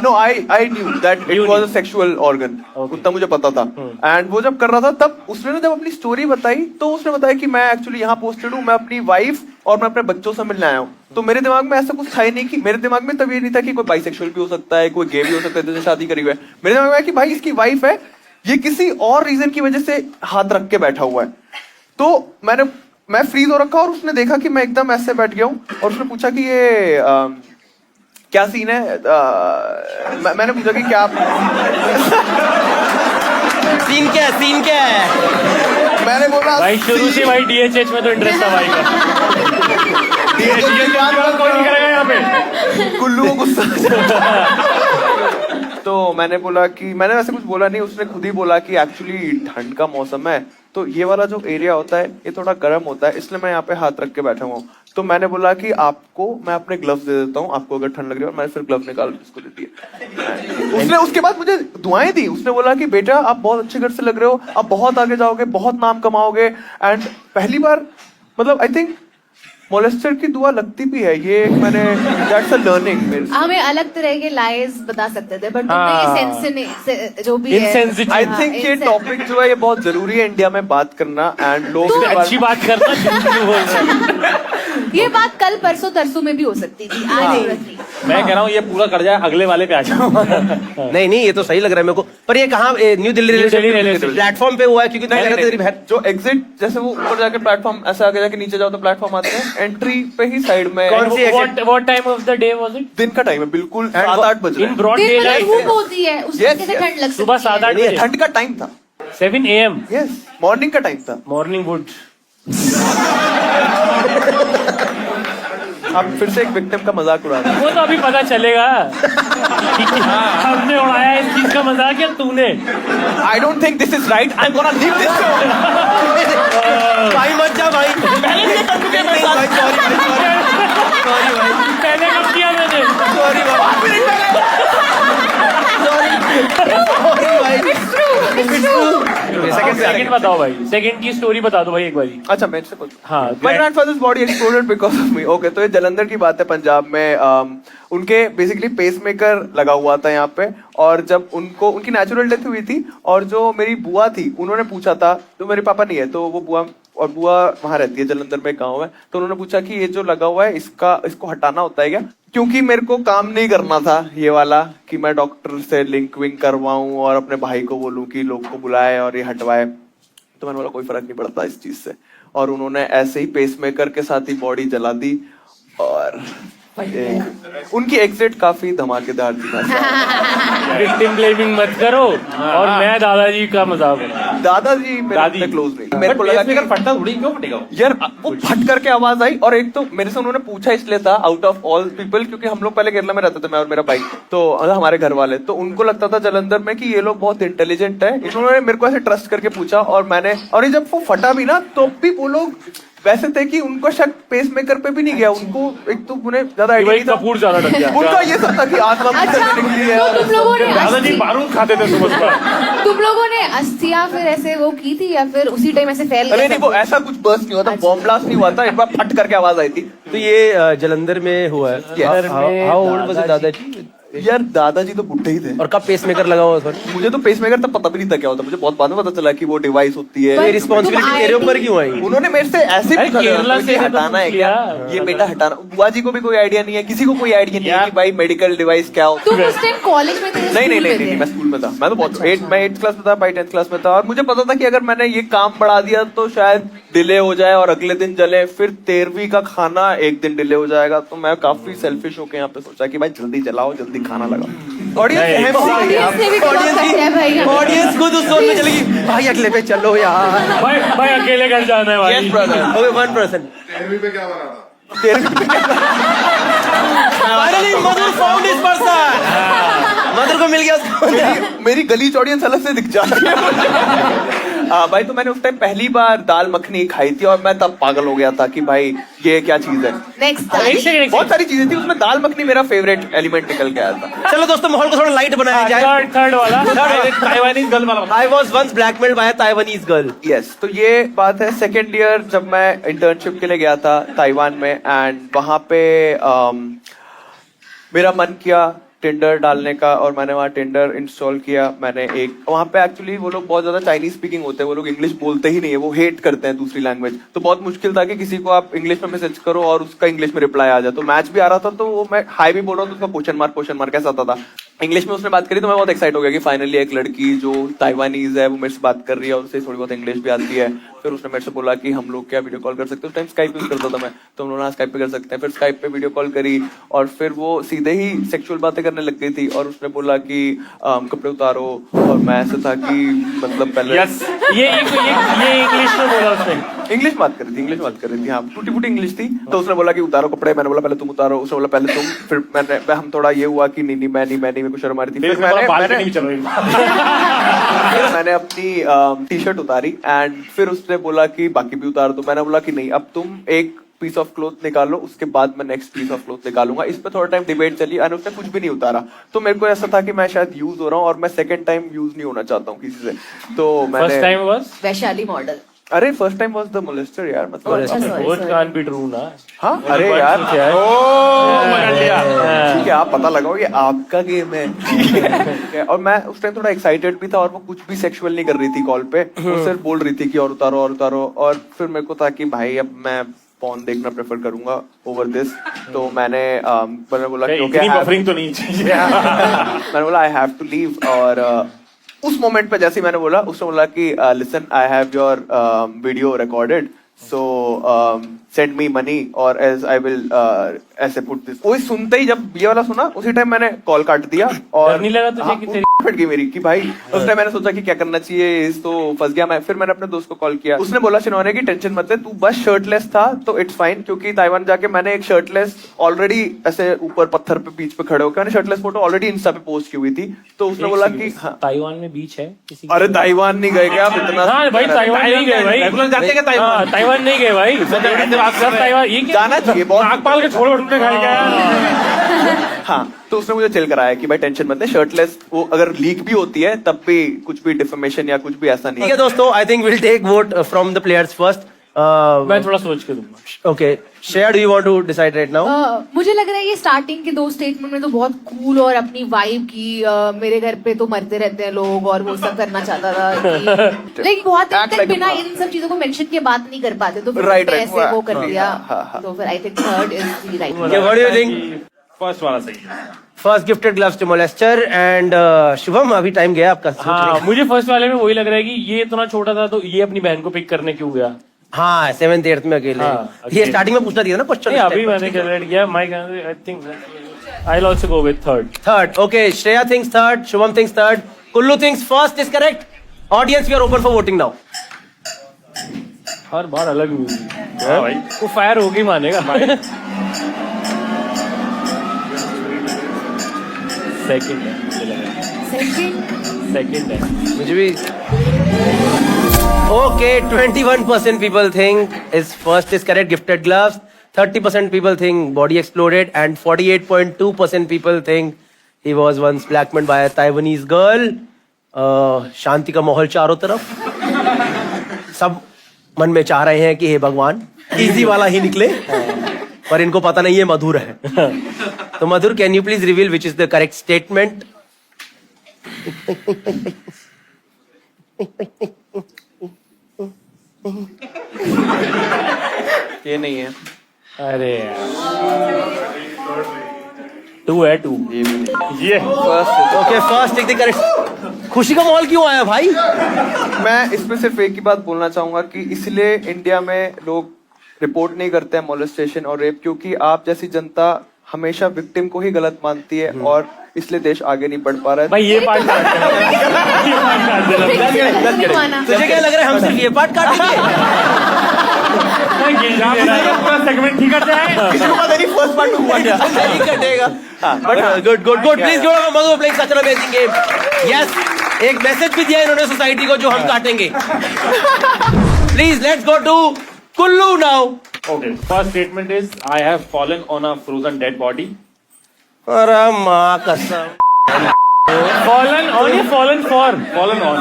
No I knew that it was a sexual organ, उतना मुझे पता था। एंड वो जब कर रहा था तब उसने ना जब अपनी स्टोरी बताई तो उसने बताया कि मैं एक्चुअली यहाँ पोस्टेड हूँ, मैं अपनी वाइफ और मैं अपने बच्चों से मिलने आया हूँ। तो मेरे दिमाग में ऐसा कुछ था ही नहीं कि मेरे दिमाग में तब ये नहीं था कि कोई बाइसेक्सुअल भी हो सकता है, कोई गे भी हो सकता है जिसने शादी करी हुई है। मेरे दिमाग में है कि भाई इसकी वाइफ है, ये किसी और रीजन की वजह से हाथ रख के बैठा हुआ है। तो मैं फ्रीज हो रखा और उसने देखा कि मैं एकदम ऐसे बैठ गया हूँ और उसने पूछा कि ये क्या सीन है। मैंने पूछा कि क्या सीन क्या है? मैंने बोला भाई शुरू से भाई डीएचएच में तो इंटरेस्ट था भाई का। कोई नहीं करेगा यहाँ पे। कुल्लू को गुस्सा। तो मैंने बोला कि मैंने वैसे कुछ बोला नहीं, उसने खुद ही बोला कि एक्चुअली ठंड का मौसम है तो ये वाला जो एरिया होता है ये थोड़ा गर्म होता है, इसलिए मैं यहाँ पे हाथ रख के बैठा हुआ हूँ। तो मैंने बोला कि आपको मैं अपने ग्लव्स दे देता हूँ, आपको अगर ठंड लग रही है। और मैंने फिर ग्लव्स निकाल के उसको दे दिए। उसने उसके बाद मुझे दुआएं दी, उसने बोला कि बेटा आप बहुत अच्छे घर से लग रहे हो, आप बहुत आगे जाओगे, बहुत नाम कमाओगे। एंड पहली बार मतलब आई थिंक मोलेस्टर की दुआ लगती भी है, ये मैंने दैट्स अ लर्निंग। हमें अलग तरह के लाइज बता सकते थे बट तुमने ये जो भी है, आई थिंक ये टॉपिक जो है ये बहुत जरूरी है इंडिया में बात करना। एंड लोग अच्छी बात करना क्यों बोल रहे। ये बात कल परसों तरसों में भी हो सकती थी, आज जरूरत नहीं। मैं कह रहा हूँ ये पूरा कर जाए, अगले वाले पे आ जाओ। नहीं ये तो सही लग रहा है मेरे को। पर ये कहाँ न्यू दिल्ली रेलवे प्लेटफॉर्म पे हुआ है? क्योंकि तेरी बहन जो एग्जिट जैसे वो ऊपर जाके प्लेटफॉर्म ऐसे आगे जाके नीचे जाओ तो प्लेटफॉर्म आते हैं, एंट्री पे ही साइड में। What time of the day was it? दिन का टाइम है, बिल्कुल 7-8 बजे। In broad दिन में daylight. धूप होती है, उसमें कैसे ठंड लग सकती सुबह 7-8 बजे। ठंड का टाइम था, 7 AM. यस मॉर्निंग का टाइम था। Morning would. आप फिर से एक विक्टिम का मजाक उड़ा रहे हैं। वो तो अभी पता चलेगा। हमने उड़ाया इस चीज का मजाक या तूने? I don't think this is right, I am gonna leave this show. भाई मत जा भाई। पहले कर चुके मेरे साथ। सॉरी भाई। पहले कब किया मैंने? सॉरी सेकंड बताओ भाई, सेकंड की स्टोरी बता दो भाई एक बारी। अच्छा मैं इससे पूछूं। हाँ, my grandfathers body exploded because of me. Okay, तो ये जलंधर की बात है पंजाब में। उनके बेसिकली पेसमेकर लगा हुआ था यहाँ पे, और जब उनकी नेचुरल डेथ हुई थी और जो मेरी बुआ थी उन्होंने पूछा था, तो मेरे पापा नहीं है तो वो बुआ वहां रहती है जलंधर में गाँव में, तो उन्होंने पूछा कि ये जो लगा हुआ है इसको हटाना होता है क्या? क्योंकि मेरे को काम नहीं करना था ये वाला कि मैं डॉक्टर से लिंक विंक करवाऊं और अपने भाई को बोलूं कि लोग को बुलाए और ये हटवाए, तो मैंने बोला कोई फर्क नहीं पड़ता इस चीज से। और उन्होंने ऐसे ही पेसमेकर के साथ ही बॉडी जला दी और उनकी एग्जिट काफी धमाकेदार थी। विक्टिम ब्लेमिंग मत करो और मैं दादाजी का मजाक बना। दादाजी मेरे क्लोज नहीं, मेरे को लगा कि फटता थोड़ी क्यों फटेगा यार, वो फट करके आवाज आई। और एक तो मेरे से उन्होंने पूछा इसलिए था आउट ऑफ ऑल पीपल, क्योंकि हम लोग पहले केरला में रहते थे, मैं और मेरा भाई, तो हमारे घर वाले, तो उनको लगता था जलंधर में कि ये लोग बहुत इंटेलिजेंट है। इन्होंने मेरे को ऐसे ट्रस्ट करके पूछा और ये जब वो फटा भी ना तो भी वो लोग वैसे थे कि उनको शक पेस मेकर पे भी नहीं गया, उनको एक तो उन्हें ज्यादा आइडिया नहीं था, कपूर ज्यादा डर गया उनका ये सब था कि आत्मा अच्छा, से निकली है। तो तुम लोगों ने दादाजी बारूद खाते थे सुबह सुबह। तुम लोगों ने अस्थियां फिर ऐसे वो की थी या फिर उसी टाइम ऐसे फैल अरे गया नहीं, सब वो कुछ? ऐसा कुछ बर्स्ट नहीं हुआ था, बॉम्ब ब्लास्ट नहीं हुआ था, एक बार फट करके आवाज आई थी। तो ये जलंधर में हुआ है। हाउ ओल्ड वाज दादाजी? यार दादाजी तो बुढ़े ही थे। और कब पेसमेकर लगा हुआ सर? मुझे तो पेसमेकर तब पता भी नहीं था क्या होता, मुझे बहुत बाद में पता चला कि वो डिवाइस होती है। ये रिस्पॉन्सिबिलिटी तेरे ऊपर क्यों आई? उन्होंने मेरे से ऐसे अरे पूछा केरला कि से तो हटाना है पूछ क्या, लिया। ये बेटा हटाना। बुआ जी को भी कोई आइडिया नहीं है, किसी को कोई आइडिया नहीं है कि भाई मेडिकल डिवाइस क्या होता तुम उस टाइम कॉलेज में थे? नहीं नहीं नहीं नहीं, मैं स्कूल में था। मैं तो बहुत मैं 8th क्लास में था, भाई 10th क्लास में था। और मुझे पता था कि अगर मैंने ये काम बढ़ा दिया तो शायद डिले हो जाए और अगले दिन जले, फिर 13वीं का खाना एक दिन डिले हो जाएगा। तो मैं काफी सेल्फिश होकर यहाँ पे सोचा कि भाई जल्दी चलाओ, जल्दी खाना लगाओ। ऑडियंस ऑडियंस खुद उस जोन में चलेगी, भाई अगले पे चलो यार, भाई अकेले घर जाना है भाई। Yes, brother. ओके 1%। फाइनली मधुर फाउंड हिज पर्सन, मधुर को मिल गया उसको। मेरी गलीच ऑडियंस अलग से दिख जाती है। भाई तो मैंने उस टाइम पहली बार दाल मखनी खाई थी और मैं तब पागल हो गया था कि भाई ये क्या चीज है। नेक्स्ट बहुत सारी चीजें थी उसमें, दाल मखनी मेरा फेवरेट एलिमेंट निकल के आया था। चलो दोस्तों माहौल को थोड़ा लाइट बनाया जाए। थर्ड वाला ताइवानीज गर्ल वाला। I was once blackmailed by a Taiwanese girl. Yes तो ये बात है सेकेंड ईयर जब मैं इंटर्नशिप के लिए गया था ताइवान में, एंड वहां पे मेरा मन किया टिंडर डालने का और मैंने वहाँ टिंडर इंस्टॉल किया। मैंने एक वहाँ पे एक्चुअली वो लोग बहुत ज्यादा चाइनीज स्पीकिंग होते हैं, वो लोग इंग्लिश बोलते ही नहीं है, वो हेट करते हैं दूसरी लैंग्वेज। तो बहुत मुश्किल था कि किसी को आप इंग्लिश में मैसेज करो और उसका इंग्लिश में रिप्लाई आ जाए। तो मैच भी आ रहा था तो वो मैं हाई भी बोल रहा हूँ तो उसका क्वेश्चन मार्क ऐसा आता था। इंग्लिश में उसने बात करी तो मैं बहुत एक्साइट हो गया कि फाइनली एक लड़की जो ताइवानीज है वो मेरे से बात कर रही है और उसे थोड़ी बहुत इंग्लिश भी आती है। फिर उसने मेरे से बोला कि हम लोग क्या वीडियो कॉल कर सकते हैं, उस टाइम स्काइप यूज करता था मैं, तो हम लोग स्काइप पे कर सकते हैं। फिर स्काइप पे वीडियो कॉल करी और फिर वो सीधे ही सेक्सुअल बातें करने लग गई थी और उसने बोला कि कपड़े उतारो, और मैं ऐसा था कि मतलब पहले ये इंग्लिश में बोला उसने, इंग्लिश बात कर रही थी हाँ, टूटी फूटी इंग्लिश थी। तो उसने बोला कि उतारो कपड़े, मैंने बोला पहले तुम उतारो, उसने बोला पहले तुम, फिर हम थोड़ा ये हुआ कि नहीं मैं नहीं मेरे को शर्म आ रही थी। फिर मैंने अपनी टी शर्ट उतारी एंड फिर उसने बोला कि बाकी भी उतार दो। मैंने बोला कि नहीं, अब तुम एक पीस ऑफ क्लोथ निकालो, उसके बाद मैं नेक्स्ट पीस ऑफ क्लोथ निकालूंगा। इस पे थोड़ा टाइम डिबेट चली और उसने कुछ भी नहीं उतारा। तो मेरे को ऐसा था कि मैं शायद यूज हो रहा हूँ और मैं सेकंड टाइम यूज नहीं होना चाहता हूँ किसी से। तो मैंने first time was Vaishali model. अरे first time was the molester यार, मतलब वो कान भी ट्रू ना। हाँ अरे यार ठीक है, आप पता लगाओ ये आपका गेम है। ठीक है, और मैं उस टाइम थोड़ा एक्साइटेड भी था और वो कुछ भी सेक्सुअल नहीं कर रही थी कॉल पे, वो सिर्फ बोल रही थी कि और उतारो। और फिर मेरे को था कि भाई अब मैं पॉर्न देखना प्रेफर करूंगा ओवर दिस। तो मैंने बोला कि ओके बफरिंग तो नहीं चाहिए। मैंने बोला आई हैव टू लीव। और उस मोमेंट पे जैसे ही मैंने बोला, उसने बोला कि listen I have your video recorded, so send me money और एज आई विल ऐसे पुट दिस। वो सुनते ही जब ये वाला सुना उसी टाइम मैंने कॉल काट दिया और नहीं लगा तुझे कि तेरी फट गई मेरी कि भाई। उस टाइम मैंने सोचा कि क्या करना चाहिए, इस तो फंस गया मैं। फिर मैंने अपने दोस्त को कॉल किया, उसने बोला शिनोने की टेंशन मत ले, तू बस शर्टलेस था तो इट्स फाइन। क्योंकि ताइवान जाके मैंने एक शर्टलेस ऑलरेडी ऐसे ऊपर पत्थर पे बीच पे खड़े होकर मैंने शर्टलेस फोटो ऑलरेडी इंस्टा पे पोस्ट की हुई थी। तो उसने बोला कि ताइवान में बीच है किसी? अरे ताइवान नहीं गए क्या आप इतना? हाँ भाई ताइवान नहीं गए भाई, जाते क्या ताइवान? ताइवान नहीं गए भाई, ताइवान ये जाना चाहिए बहुत। आग पाल के छोड़ उठने खाएगा। हाँ तो उसने मुझे चिल कराया कि भाई टेंशन मत ले, शर्टलेस वो अगर लीक भी होती है तब भी कुछ भी डिफर्मेशन या कुछ भी ऐसा नहीं ठीक है दोस्तों, I think will take vote from the players first. मैं थोड़ा सोच के दूंगा। Okay Shreya, do you want to decide right now? मुझे लग रहा है ये स्टार्टिंग के 2 स्टेटमेंट में तो बहुत कूल और अपनी वाइब की मेरे घर पे तो मरते रहते हैं लोग और वो सब करना चाहता था लेकिन बहुत दिन तक बिना इन सब चीजों को मेंशन के बात नहीं कर पाते, तो फिर ऐसे वो कर दिया। तो फिर I think third is the right. What do you think? First वाला सही है। First gifted gloves to molester and Shubham, अभी टाइम गया आपका। हाँ मुझे फर्स्ट वाले में वही लग रहा है कि ये इतना छोटा था तो ये अपनी बहन को पिक करने क्यों गया? हाँ 7th 8th में अकेले। ये स्टार्टिंग में पूछना दिया ना क्वेश्चन। अभी मैंने कैलकुलेट किया, I think I will also go with third. Okay Shreya thinks third, Shubham thinks third, Kullu thinks first is correct. Audience we are open for voting now. हर बार अलग म्यूजिक भाई, वो फायर होगी मानेगा भाई। सेकंड है मुझे भी। Okay, 21% people think his first is correct, gifted gloves. 30% people think body exploded, and 48.2% people think he was once blackmailed by a Taiwanese girl. शांति का माहौल चारों तरफ. सब मन में चाह रहे हैं कि हे भगवान इजी वाला ही निकले, पर इनको पता नहीं है मधुर है. तो Madhur, can you please reveal which is the correct statement? ये नहीं है. अरे 2 है 2. ये first. Okay, first take the correct. खुशी का माहौल क्यों आया भाई? मैं इसमें सिर्फ एक ही बात बोलना चाहूंगा कि इसलिए इंडिया में लोग रिपोर्ट नहीं करते हैं मोलेस्टेशन और रेप, क्योंकि आप जैसी जनता हमेशा विक्टिम को ही गलत मानती है और इसलिए देश आगे नहीं बढ़ पा रहा है. भाई ये पार्ट काट देना. तुझे क्या लग रहा है हम सिर्फ ये पार्ट काटेंगे? सेगमेंट ठीक करते हैं. किसी को पता नहीं फर्स्ट पार्ट हुआ क्या. नहीं कटेगा. But good good good. Please give a Madhu playing such an amazing game. Yes, एक मैसेज भी दिया इन्होंने सोसाइटी को जो हम काटेंगे. Please let's go to Kullu now. Okay, first statement is I have fallen on a frozen dead body. अरे माँ कसम. फॉलन ऑन या fallen for? Fallen on.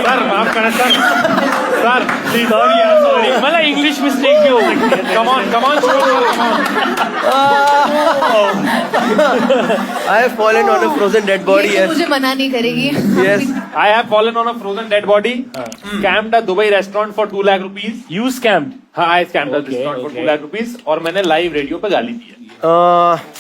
Sir माफ करें सर. Sir please. सॉरी मतलब इंग्लिश मिस्टेक भी हो सकती है. Come on, come on, come I have fallen on a frozen dead body. ये मुझे मना नहीं करेगी. Yes. I have fallen on a frozen dead body. Scammed a Dubai restaurant for 2 lakh rupees. You scammed. हाँ, I scammed a restaurant for 2 lakh rupees और मैंने लाइव रेडियो पे गाली दी है.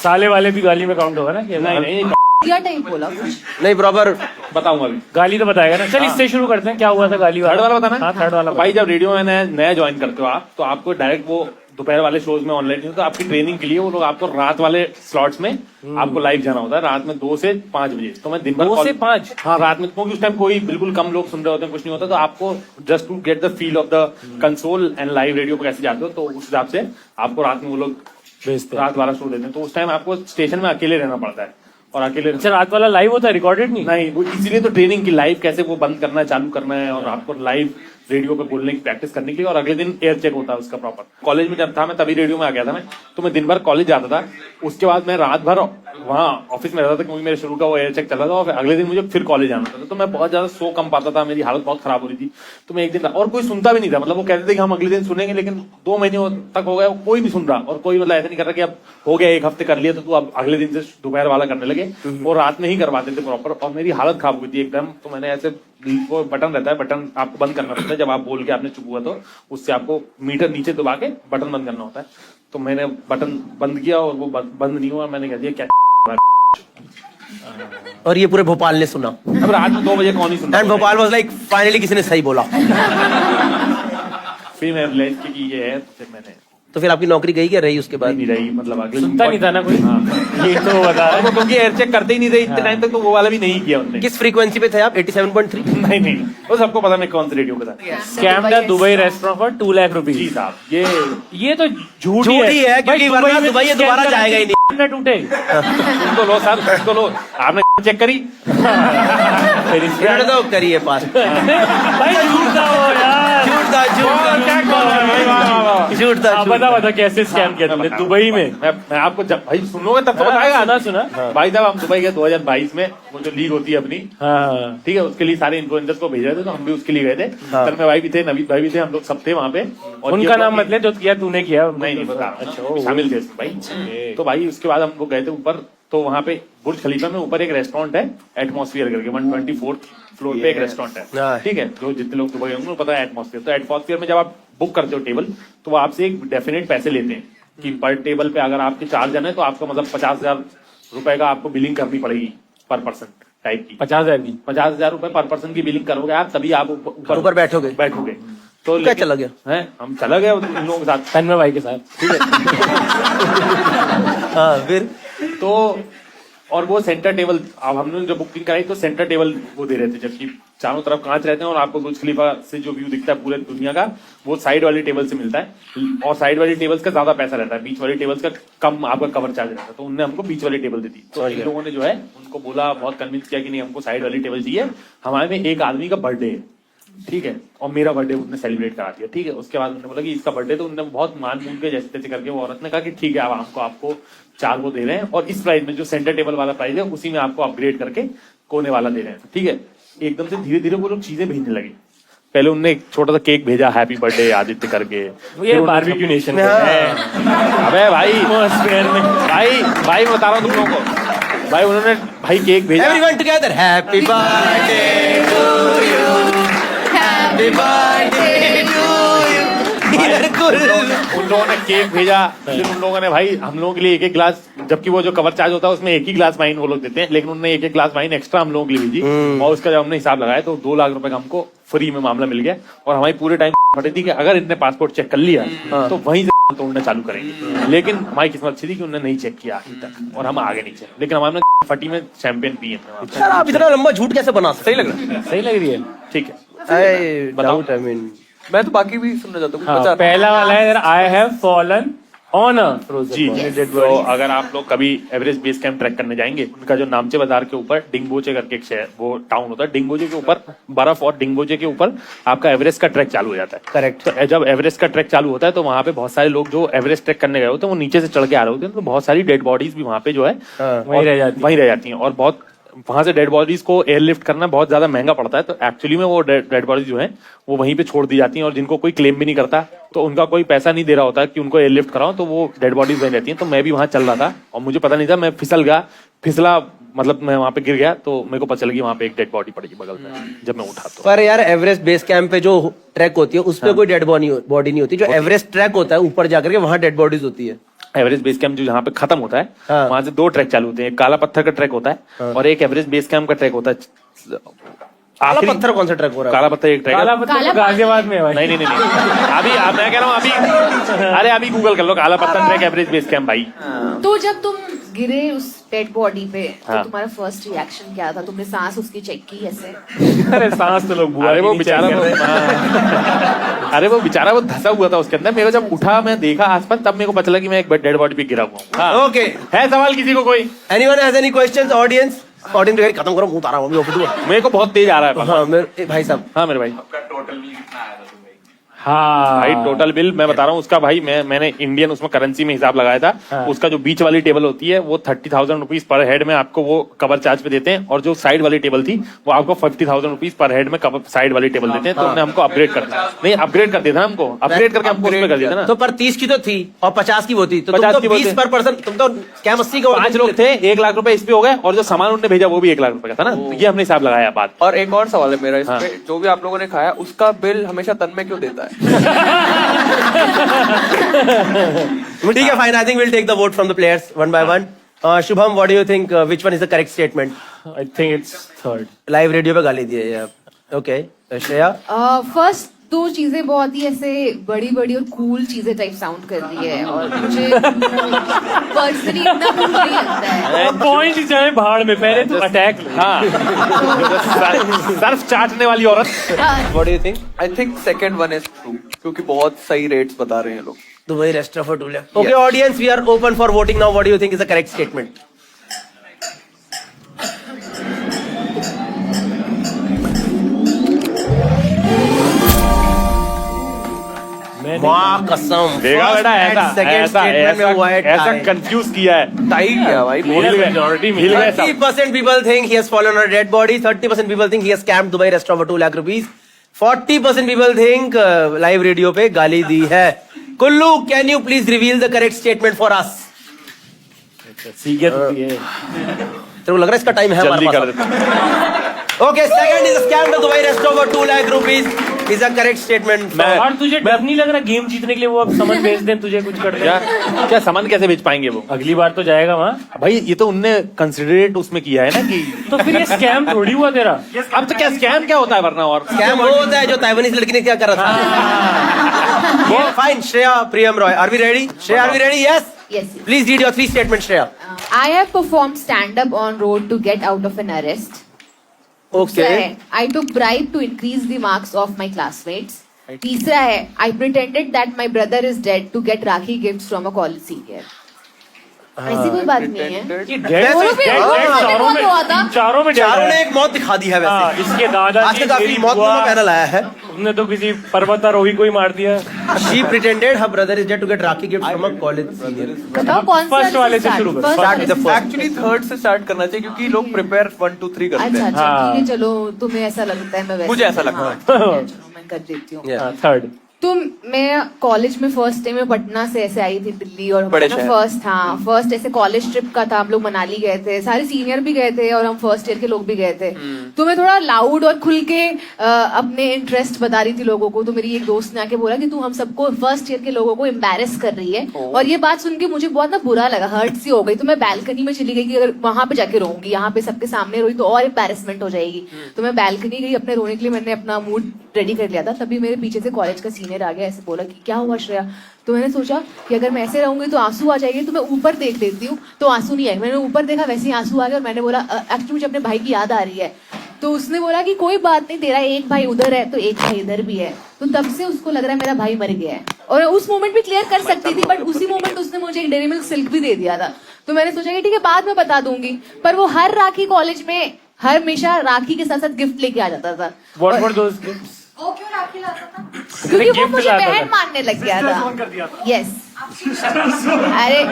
साले वाले भी गाली में काउंट होगा ना? नहीं क्या टाइप बोला कुछ? नहीं प्रॉपर बताऊंगा अभी. गाली तो बताएगा ना. चल इससे शुरू करते हैं. क्या हुआ था गाली वाला? थर्ड वाला बताना. हाँ, थर्ड वाला. भाई जब रेडियो में नया ज्वाइन करते हो आप, तो आपको डायरेक्ट वो दोपहर वाले शोज में ऑनलाइन नहीं, तो आपकी ट्रेनिंग के लिए वो लोग आपको रात वाले स्लॉट्स में आपको लाइव जाना होता है, रात में 2 से 5 बजे. तो मैं दिन भर 2 से 5. हाँ रात में, क्योंकि उस टाइम कोई बिल्कुल कम लोग सुन रहे होते हैं, कुछ नहीं होता, तो आपको just to get the feel of the console and live radio पे कैसे जाते हो, तो उस हिसाब से आपको रात में वो लोग भेजते हैं. रात वाला शो देते हैं. तो उस टाइम आपको स्टेशन में अकेले रहना पड़ता है और अकेले. अच्छा, रात वाला लाइव होता है, रिकॉर्डेड नहीं? नहीं, वो इसीलिए तो ट्रेनिंग की लाइव कैसे वो बंद करना है, चालू करना है, और आपको लाइव रेडियो पे बोलने की प्रैक्टिस करने के लिए. और अगले दिन एयर चेक होता है उसका प्रॉपर. कॉलेज में जब था मैं तभी रेडियो में आ गया था मैं, तो मैं दिन भर कॉलेज जाता था. उसके बाद मैं रात भर वहाँ ऑफिस में रहता था, क्योंकि मेरे शुरू का वो एयर चेक चल रहा था, और अगले दिन मुझे फिर कॉलेज जाना था. तो मैं बहुत ज्यादा सो कम पाता था, मेरी हालत बहुत खराब हो रही थी. तो मैं एक दिन, और कोई सुनता भी नहीं था, मतलब वो कहते थे कि हम अगले दिन सुनेंगे, लेकिन 2 महीने तक हो गया कोई नहीं सुन रहा. और कोई मतलब ऐसा नहीं कर रहा कि अब हो गया 1 हफ्ते कर लिया तो तू अब अगले दिन से दोपहर वाला करने लगे. वो रात में ही करवाते थे प्रॉपर, और मेरी हालत खराब हुई थी एकदम. तो मैंने ऐसे, वो बटन रहता है, बटन आपको बंद करना पड़ता है जब आप बोल के आपने चुप हुआ, तो उससे आपको मीटर नीचे दबा के बटन बंद करना होता है. तो मैंने बटन बंद किया और वो बंद नहीं हुआ. मैंने कह दिया क्या. और ये पूरे भोपाल ने सुना. अब रात में 2 बजे कौन ही सुनता. And Bhopal was like finally किसी ने सही बोला. फिर मैं रियलाइज किया कि ये है, तो फिर मैंने. तो फिर आपकी नौकरी गई क्या रही उसके बाद? नहीं रही, मतलब अगले सुनता नहीं था ना कोई. हाँ. ये तो बता रहा है. क्योंकि एयर चेक करते ही नहीं थे इतने टाइम तक, तो वो वाला भी नहीं किया उन्होंने. किस फ्रीक्वेंसी पे थे आप? 87.3? नहीं, वो सबको पता मैं कौन से रेडियो पे था. Scammed the Dubai restaurant for 2 lakh rupees. जी साहब, ये तो झूठ ही है, क्योंकि वरना दुबई ये दोबारा जाएगा ही नहीं. न टूटे. सुन तो लो सर, सुन तो लो. आपने चेक करी? इन्होंने तो करी है पास. भाई झूठ था वो यार. झूठ था. बता कैसे स्कैम किया तुमने दुबई में? मैं आपको जब भाई सुनोगे तब तो बताएगा. सुना. भाई साहब, हम दुबई गए 2022 में, वो जो लीग होती है अपनी, हाँ ठीक है, उसके लिए सारे इन्फ्लुएंसर्स को भेज रहे थे, तो हम भी उसके लिए गए थे. तन्मय भाई भी थे, नवीद भाई भी थे, हम लोग सब थे वहाँ पे. और उनका नाम मतलब जो किया तूने किया? नहीं बता. अच्छा, शामिल थे इसमें भाई. तो भाई उसके बाद हम लोग गए थे ऊपर, तो वहाँ पे बुर्ज खलीफा में ऊपर एक रेस्टोरेंट है, एटमॉस्फेयर करके, 124th फ्लोर पे एक रेस्टोरेंट है. ठीक है, जो जितने लोग दुबई होंगे पता है एटमॉस्फेयर. तो एटमॉस्फेयर में जब आप बुक करते हो टेबल, तो वो आपसे एक डेफिनेट पैसे लेते हैं कि पर टेबल पे अगर आपके 4 जन है तो आपको मतलब 50,000 रुपए का आपको बिलिंग करनी पड़ेगी पर पर्सन टाइप की. 50,000 रुपए पर पर्सन की बिलिंग करोगे आप, तभी आप ऊपर बैठोगे. तो क्या चला गया है, हम चला गए इन लोगों के साथ, तन्मय भाई के साथ. ठीक है. हाँ, फिर तो और वो सेंटर टेबल, अब हमने जब बुकिंग कराई तो सेंटर टेबल वो दे रहे थे, जबकि चारों तरफ कांच रहते हैं और आपको बुर्ज खलीफा से जो व्यू दिखता है पूरे दुनिया का वो साइड वाली टेबल से मिलता है, और साइड वाली टेबल्स का ज्यादा पैसा रहता है, बीच वाली टेबल्स का कम आपका कवर चार्ज रहता है, तो उनने हमको बीच वाली टेबल दी थी। तो इन लोगों ने जो है उनको बोला, बहुत कन्विंस किया कि नहीं हमको साइड वाली टेबल चाहिए, हमारे में एक आदमी का बर्थडे है, ठीक है, और मेरा बर्थडे उन्होंने सेलिब्रेट करा दिया, ठीक है। उसके बाद उन्होंने बोला कि इसका बर्थडे, तो उन्होंने बहुत मान मून के जैसे तैसे करके वो औरत ने कहा कि ठीक है, अब हमको आपको 4 वो दे रहे हैं, और इस प्राइस में जो सेंटर टेबल वाला प्राइस है उसी में आपको अपग्रेड करके कोने वाला दे रहे हैं, ठीक है। एकदम से धीरे धीरे वो लोग चीजें भेजने लगे। पहले उनने एक छोटा सा केक भेजा, हैप्पी बर्थडे आदित्य करके, ये बारबेक्यू नेशन है। अबे भाई भाई मैं बता रहा हूँ तुम लोगों को, भाई उन्होंने भाई केक भेजा, everyone together happy birthday to you, happy birthday to you. उन लोगों ने केक भेजा, फिर उन लोगों ने भाई हम लोगों के लिए एक गिलास, जबकि वो जो कवर चार्ज होता है उसमें एक ही गिलास वाइन वो लोग देते हैं, लेकिन उन्होंने एक गिलास वाइन एक्स्ट्रा हम लोगों के लिए भेजी, और उसका जब हमने हिसाब लगाया तो 2 लाख रुपए का हमको फ्री में मामला मिल गया। और हमारी पूरे टाइम फटी थी कि अगर इतने पासपोर्ट चेक कर लिया तो वहीं से तोड़ना चालू करेंगे, लेकिन हमारी किस्मत अच्छी थी कि उन्होंने नहीं चेक किया आखिर तक और हम आगे नीचे, लेकिन हमारे फटी में चैंपियन पी है। आप इतना लंबा झूठ कैसे बना सकते? सही लग रहा है, सही लग रही है, ठीक है। बताओ। मैं तो बाकी भी सुनना चाहता हूँ। हाँ, पहला वाला है आई हैव फॉलन ऑन जी। तो अगर आप लोग कभी एवरेस्ट बेस कैंप ट्रैक करने जाएंगे, उनका जो नामचे बाजार के ऊपर डिंगबोचे करके एक शहर वो टाउन होता है, डिंगबोचे के ऊपर बर्फ और डिंगबोचे के ऊपर आपका एवरेस्ट का ट्रैक चालू हो जाता है। करेक्ट। तो जब एवरेस्ट का ट्रैक चालू होता है तो वहाँ पे बहुत सारे लोग जो एवरेस्ट ट्रैक करने गए होते हैं वो नीचे से चढ़ के आ रहे होते हैं, तो बहुत सारी डेड बॉडीज भी वहाँ पे जो है वहीं रह जाती हैं, और बहुत वहां से डेड बॉडीज को एयरलिफ्ट करना बहुत ज्यादा महंगा पड़ता है, तो एक्चुअली में वो डेड बॉडीज जो है वो वहीं पे छोड़ दी जाती हैं, और जिनको कोई क्लेम भी नहीं करता, तो उनका कोई पैसा नहीं दे रहा होता कि उनको एयरलिफ्ट कराओ, तो वो डेड बॉडीज वहीं रहती हैं। तो मैं भी वहां चल रहा था और मुझे पता नहीं था, मैं फिसला मतलब मैं वहां पे गिर गया, तो मेरे को पता चल गया वहां पे एक डेड बॉडी पड़ी बगल में, जब मैं उठा तो। पर यार एवरेस्ट बेस कैंप पे जो ट्रैक होती है उसपे कोई डेड बॉडी नहीं होती, जो एवरेस्ट ट्रैक होता है ऊपर जाकर के वहां डेड बॉडीज होती है। एवरेस्ट बेस कैंप जो जहाँ पे खत्म होता है वहां से 2 ट्रैक चालू होते हैं, एक काला पत्थर का ट्रैक होता है और एक एवरेस्ट बेस कैंप का ट्रैक होता है। काला पत्थर कौन सा ट्रैक हो रहा है? काला पत्थर एक ट्रैक, काला पत्थर गाजियाबाद में है। नहीं अभी मैं कह रहा हूँ अभी, अरे अभी गूगल कर लो काला पत्थर ट्रैक एवरेस्ट बेस कैंप भाई। तो जब तुम गिरे उस डेड बॉडी पे तो हाँ। तुम्हारा फर्स्ट रिएक्शन क्या था? तुमने सांस उसकी चेक की ऐसे? अरे सांस तो लोग अरे वो बेचारा अरे वो बेचारा वो धसा हुआ था उसके अंदर, मेरे को जब उठा मैं देखा आसपास तब मेरे को पता चला कि मैं एक डेड बॉडी पे गिरा हुआ हूँ। ओके, है सवाल किसी को कोई? Anyone has any questions? Audience खत्म करो, मुंह उतारा हूं अभी। मेरे को बहुत तेज आ रहा है। हाँ मेरे भाई साहब। हाँ मेरे भाई, हाँ भाई टोटल बिल मैं बता रहा हूँ उसका भाई, मैंने इंडियन उसमें करेंसी में हिसाब लगाया था। हाँ। उसका जो बीच वाली टेबल होती है वो 30,000 रुपीज पर हेड में आपको वो कवर चार्ज पे देते हैं, और जो साइड वाली टेबल थी वो आपको 50,000 रुपीज पर हेड में कवर साइड वाली टेबल देते हैं। तो उन्होंने हमको अपग्रेड कर दिया, नहीं अपग्रेड कर दिया था हमको, अपग्रेड करके हमको उसमें कर दिया था ना। तो पर 30 की तो थी और 50 की वो थी, तो 50 तुम की तो वो 20 थी। पर पर्सन, तुम तो क्या 80 का 5 लोग थे, 1 लाख रुपए इस पे हो गए, और जो सामान उन्होंने भेजा वो भी 1 लाख रुपए का था ना, तो ये हमने हिसाब लगाया बात। और एक और सवाल है मेरा इस पे, जो भी आप लोगों ने खाया उसका बिल हमेशा तन में क्यों देता है? ठीक है, fine. I think will take the vote from the players one by one. Shubham, what do you think, which one is the correct statement? I think it's third. Live radio पे गाली दी है यार। ओके श्रेया। फर्स्ट 2 चीजें बहुत ही ऐसे बड़ी बड़ी और कूल चीजें टाइप साउंड कर रही है, और मुझे पर्सनली इतना कूल नहीं लगता है। पॉइंट ही जाए भाड़ में, पहले तो अटैक। हाँ सर्फ चाटने वाली औरत। What do you think? I think second one is true, क्योंकि बहुत सही रेट्स बता रहे हैं लोग। Dubai restaurant two lakh. Okay audience, we are open for voting now. What do you think is the correct statement? वाह कसम, देखा बेटा, ऐसा कंफ्यूज किया है, टाई किया भाई। मेजॉरिटी मिल गए। 30% people think he has fallen on a dead body. 30% people think he has scammed Dubai restaurant for 2 lakh rupees. 40% people think live radio पे गाली दी है। Kullu, can you please reveal the correct statement for us? सीखिए तो ये तेरे को लग रहा है इसका टाइम है जल्दी हमारे कर पास? देते। Okay, second is a scam to Dubai restaurant for 2 lakh rupees. Is a correct statement. और तुझे डर नहीं लग रहा गेम जीतने के लिए वो अब समन भेज दें तुझे कुछ कर दें? क्या सामान कैसे भेज पाएंगे वो? अगली बार तो जाएगा वहाँ भाई ये तो उनने कंसिडरेट उसमें किया है ना कि तो फिर ये स्कैम थोड़ी हुआ तेरा। अब तो क्या स्कैम क्या होता है वरना? और स्कैम वो होता है जो ताइवानीज लड़की ने क्या करा था। Fine, Shreya Priyam Roy. Are we ready? Shreya, are we ready? Yes. Yes. Please read your 3 statements, Shreya. I have performed stand-up on road to get out of an arrest. दूसरा Okay. है, I took bribe to increase the marks of my classmates. तीसरा है, I pretended that my brother is dead to get Rakhi gifts from a college senior. ऐसी कोई बात नहीं है। दोनों पे बहुत हुआ था। चारों में चारों ने एक मौत दिखा दी है वैसे। इसके दादा आज तक काफी मौत का पैनल आया है। उसने तो किसी पर्वतारोही को ही मार दिया। She pretended her brother is dead to get Rakhi gifts from a college senior. बताओ कौन सा फर्स्ट वाले से शुरू करो। Start with the first. Actually third से स्टार्ट करना चाहिए क्योंकि लोग प्रिपेयर 1 2 3 करते अच्छा हैं। अच्छा ठीक है चलो तुम्हें ऐसा लगता है मैं वैसे मुझे ऐसा लगता है चलो मैं कर देती हूँ। थर्ड तो मैं कॉलेज में फर्स्ट टाइम में पटना से ऐसे आई थी दिल्ली और बड़े हमारा शहर। फर्स्ट हाँ फर्स्ट ऐसे कॉलेज ट्रिप का था। हम लोग मनाली गए थे, सारे सीनियर भी गए थे और हम फर्स्ट ईयर के लोग भी गए थे। तो मैं थोड़ा लाउड और खुल के अपने इंटरेस्ट बता रही थी लोगों को। तो मेरी एक दोस्त ने आके बोला कि तू हम सबको फर्स्ट ईयर के लोगों को एम्बेरस कर रही है। और ये बात सुन के मुझे बहुत ना बुरा लगा, हर्ट सी हो गई। तो मैं बैल्कनी में चली गई कि अगर वहां पे जाके रोऊंगी, यहाँ पे सबके सामने रोई तो और एम्बेरसमेंट हो जाएगी। तो मैं बैल्कनी गई अपने रोने के लिए, मैंने अपना मूड रेडी कर लिया था। तभी मेरे पीछे से कॉलेज का सीनियर आ गया, ऐसे बोला कि क्या हुआ श्रेया। तो मैंने सोचा कि अगर मैं ऐसे रहूंगी तो आंसू आ जाएंगे, तो मैं ऊपर देख लेती हूँ। तो आंसू नहीं आए, मैंने ऊपर देखा वैसे ही आंसू आ गए। और मैंने बोला एक्चुअली मुझे अपने भाई की याद आ रही है। तो उसने बोला कि कोई बात नहीं, तेरा एक भाई उधर है तो एक भाई इधर भी है। तो तब से उसको लग रहा है मेरा भाई मर गया है। और उस मोमेंट भी क्लियर कर सकती थी, बट उसी मोमेंट उसने मुझे एक डेरी मिल्क सिल्क भी दे दिया था। तो मैंने सोचा कि ठीक है बाद में बता दूंगी। पर वो हर राखी कॉलेज में हर हमेशा राखी के साथ साथ गिफ्ट लेके आ जाता था। What were those gifts? वो क्यों राखी लाता था? क्योंकि वो गिफ्ट मुझे लाता बहन था। मानने लग गया था। यस अरे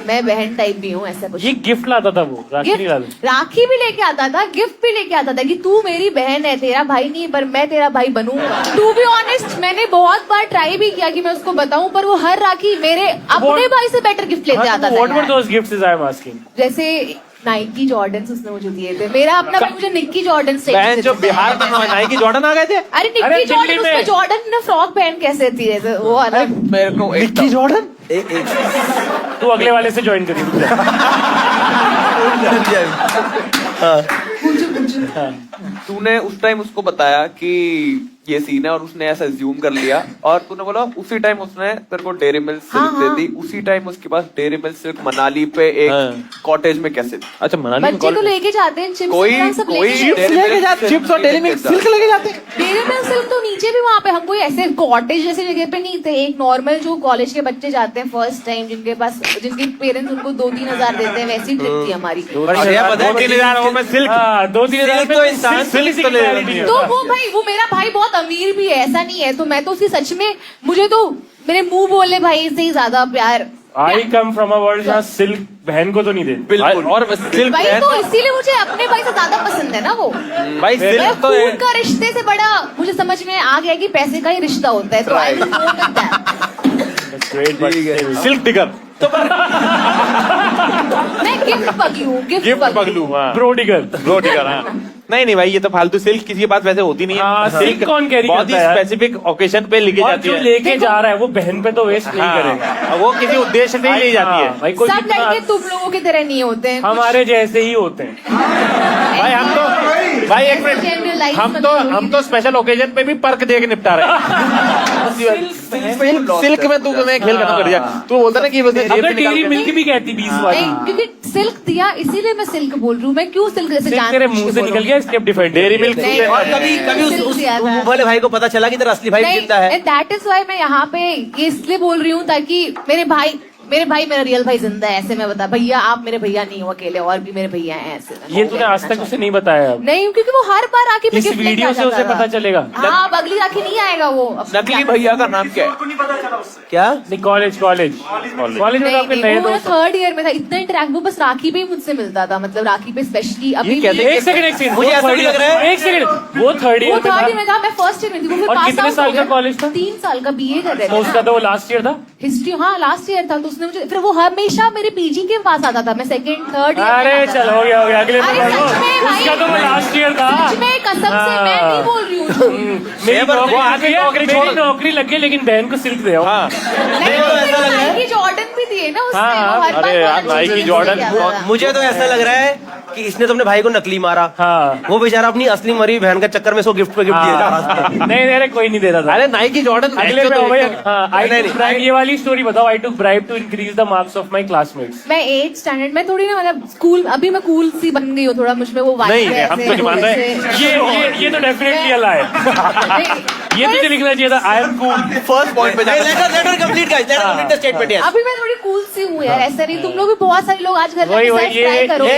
मैं बहन टाइप भी हूँ, ऐसा कुछ। ये गिफ्ट लाता था वो, राखी नहीं लाता। राखी भी लेके आता था, गिफ्ट भी लेके आता था कि तू मेरी बहन है, तेरा भाई नहीं पर मैं तेरा भाई बनूंगा। टू बी ऑनेस्ट मैंने बहुत बार ट्राई भी किया कि मैं उसको बताऊं, पर वो हर राखी मेरे अपने भाई से बेटर गिफ्ट लेते आता था। What were those gifts I am asking? जैसे नाइकी जॉर्डन्स उसने मुझे दिए थे। मेरा अपना भाई मुझे निक्की जॉर्डन्स जो बिहार में नाइकी जॉर्डन आ गए थे। अरे निक्की जॉर्डन उसमें जॉर्डन ने फ्रॉक पहन कैसे थी जैसे वो अलग। मेरे को निक्की जॉर्डन तू अगले वाले से ज्वाइन करी। तूने उस टाइम उसको बताया कि ये सीन है और उसने ऐसा ज्यूम कर लिया और तूने बोला उसी टाइम उसने तेरे को डेरी मिल्क सिल्क दे दी। उसी टाइम उसके पास डेरी मिल्क सिल्क मनाली पे एक कॉटेज में कैसे थी? अच्छा मनाली में बच्चे तो लेके जाते हैं चिप्स कोई लेके जाते हैं। चिप्स और डेरी मिल्क सिल्क लेके जाते हैं। डेरी मिल्क सिल्क तो नीचे भी वहाँ पे हम कोई ऐसे कॉटेज जैसे जगह पे नहीं थे। एक नॉर्मल जो कॉलेज के बच्चे जाते हैं फर्स्ट टाइम, जिनके पास जिनके पेरेंट्स उनको 2-3 हजार देते हैं, वैसी ट्रिप थी हमारी। 2-3 हजार में सिल्क 2-3 हजार तो इंसान सिल्क तो ले रही है। तो वो भाई वो मेरा भाई बहुत अमीर भी है, ऐसा नहीं है। तो मैं तो उसकी सच में मुझे तो मेरे मुंह बोले भाई से ही ज्यादा प्यार। आई कम फ्रॉम अ वर्ल्ड जहाँ सिल्क बहन को तो नहीं देती। बिल्कुल। और सिल्क भाई तो इसीलिए मुझे अपने भाई से ज्यादा पसंद है ना वो। भाई सिल्क तो खून का रिश्ते से बड़ा मुझे समझ में आ गया कि पैसे का ही रिश्ता होता है। तो I will go with that. Silk tiger मैं गिफ्ट पगलू हूँ, गिफ्ट पगलू। Bro digger. नहीं भाई ये तो फालतू सिल्क किसी के पास वैसे होती नहीं है। सिल्क कौन कैरी बहुत ही करता है? स्पेसिफिक ओकेजन पे लेके और जाती जो है। लेके जा रहा है वो बहन पे तो वेस्ट नहीं करेगा। हाँ, वो किसी उद्देश्य से ही ले जाती है। भाई कोई सब लड़के तुम लोगों की तरह नहीं होते हैं। हमारे जैसे ही होते हैं। भाई हम तो भाई एक मिनट हम तो स्पेशल ओकेजन पे भी पर्क दे के निपटा रहे हैं। सिल्क में तू मैं खेल खत्म कर दिया। तू बोलता ना कि बस अगर डेयरी मिल्क भी कहती 20 वाली। नहीं, क्योंकि सिल्क दिया इसीलिए मैं सिल्क बोल रही हूँ। मैं क्यों सिल्क जैसे सिल्क तेरे मुंह से निकल गया, स्टेप डिफाइंड। डेयरी मिल्क और कभी उस वाले भाई को पता चला कि तेरा असली भाई जिंदा है। दैट इज वाई मैं यहाँ पे ये इसलिए बोल रही हूँ ताकि मेरे भाई मेरा रियल भाई जिंदा है। ऐसे मैं बता भैया आप मेरे भैया नहीं हो अकेले, और भी मेरे भैया हैं ऐसे। ये तूने आज तक उसे नहीं बताया? नहीं क्योंकि वो हर बार आके इस वीडियो से उसे पता चलेगा। हाँ अब अगली राखी नहीं आएगा वो। नकली भैया का नाम क्या है? नहीं पता चला उससे। क्या? नहीं कॉलेज में तो आपके नए दोस्त। थर्ड ईयर में था, इतना इंटरेक्ट वो बस राखी पे ही मुझसे मिलता था। मतलब राखी पे स्पेशली अभी एक सेकंड मुझे ऐसा भी लग रहा है। एक सेकंड वो थर्ड ईयर में था, मैं फर्स्ट ईयर में थी। वो फिर और पास कितने आउट साल हो गया। का कॉलेज था? 3 साल का बीए कर रहे थे। उसका तो वो लास्ट ईयर था। हिस्ट्री हाँ लास्ट ईयर था। तो उसने मुझे फिर वो हमेशा मेरे पीजी के पास आता था। मैं सेकंड थर्ड अरे चल हो गया अगले में अरे सच में भाई, उसका तो वो लास्ट ईयर था। सच में कसम से मैं नहीं बोल रही हूँ। मेरी नौकरी लगी लेकिन बहन को सिल्क दे। नाइकी जॉर्डन भी दिए ना उसने। वो हर बार नाइकी जॉर्डन मुझे तो ऐसा लग रहा है कि इसने तो अपने भाई को नकली मारा। हाँ। वो बेचारा अपनी असली मरी बहन के चक्कर में इसको गिफ्ट पे गिफ्ट दिया जा रहा था। नहीं अरे कोई नहीं दे रहा था। अरे नाइकी जॉर्डन अगले पे हो भाई। हाँ, I took bribe, ये वाली स्टोरी बताओ। I took bribe to increase the marks of my classmates। मैं 8th स्टैंडर्ड में थोड़ी ना मतलब स्कूल अभी मैं कूल सी बन गई हूँ थोड़ा मुझ में वो वाइब नहीं हम तो नहीं मान रहे हैं। ये तो डेफिनेटली अला है। ये तुझे लिखना चाहिए था I am cool. First point पे letter complete guys, letter complete the statement. Yes अभी मैं थोड़ी कूल सी हूँ यार, ऐसा नहीं। तुम लोग भी बहुत सारे लोग आज घर में ट्राई करोगे।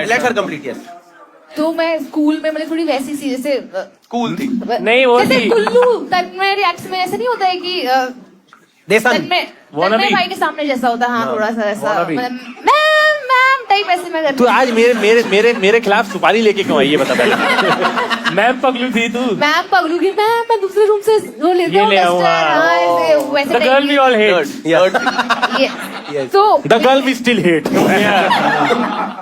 Letter complete. यस तो मैं स्कूल में मतलब थोड़ी वैसी सी जैसे कूल थी। नहीं वो जैसे थी कुल्लू तन्मय रिएक्ट में ऐसा नहीं होता है कि तन्मय भाई के सामने जैसा होता है। हाँ थोड़ा सा ऐसा मतलब मैम टाइप ऐसे मैं करती तू आज मेरे खिलाफ सुपारी लेके क्यों आई ये बता पहले। मैम पगलू थी तू। मैम पगलू की मैम मैं दूसरे रूम से वो लेती हूँ The girl we all hate। तो the girl we still hate.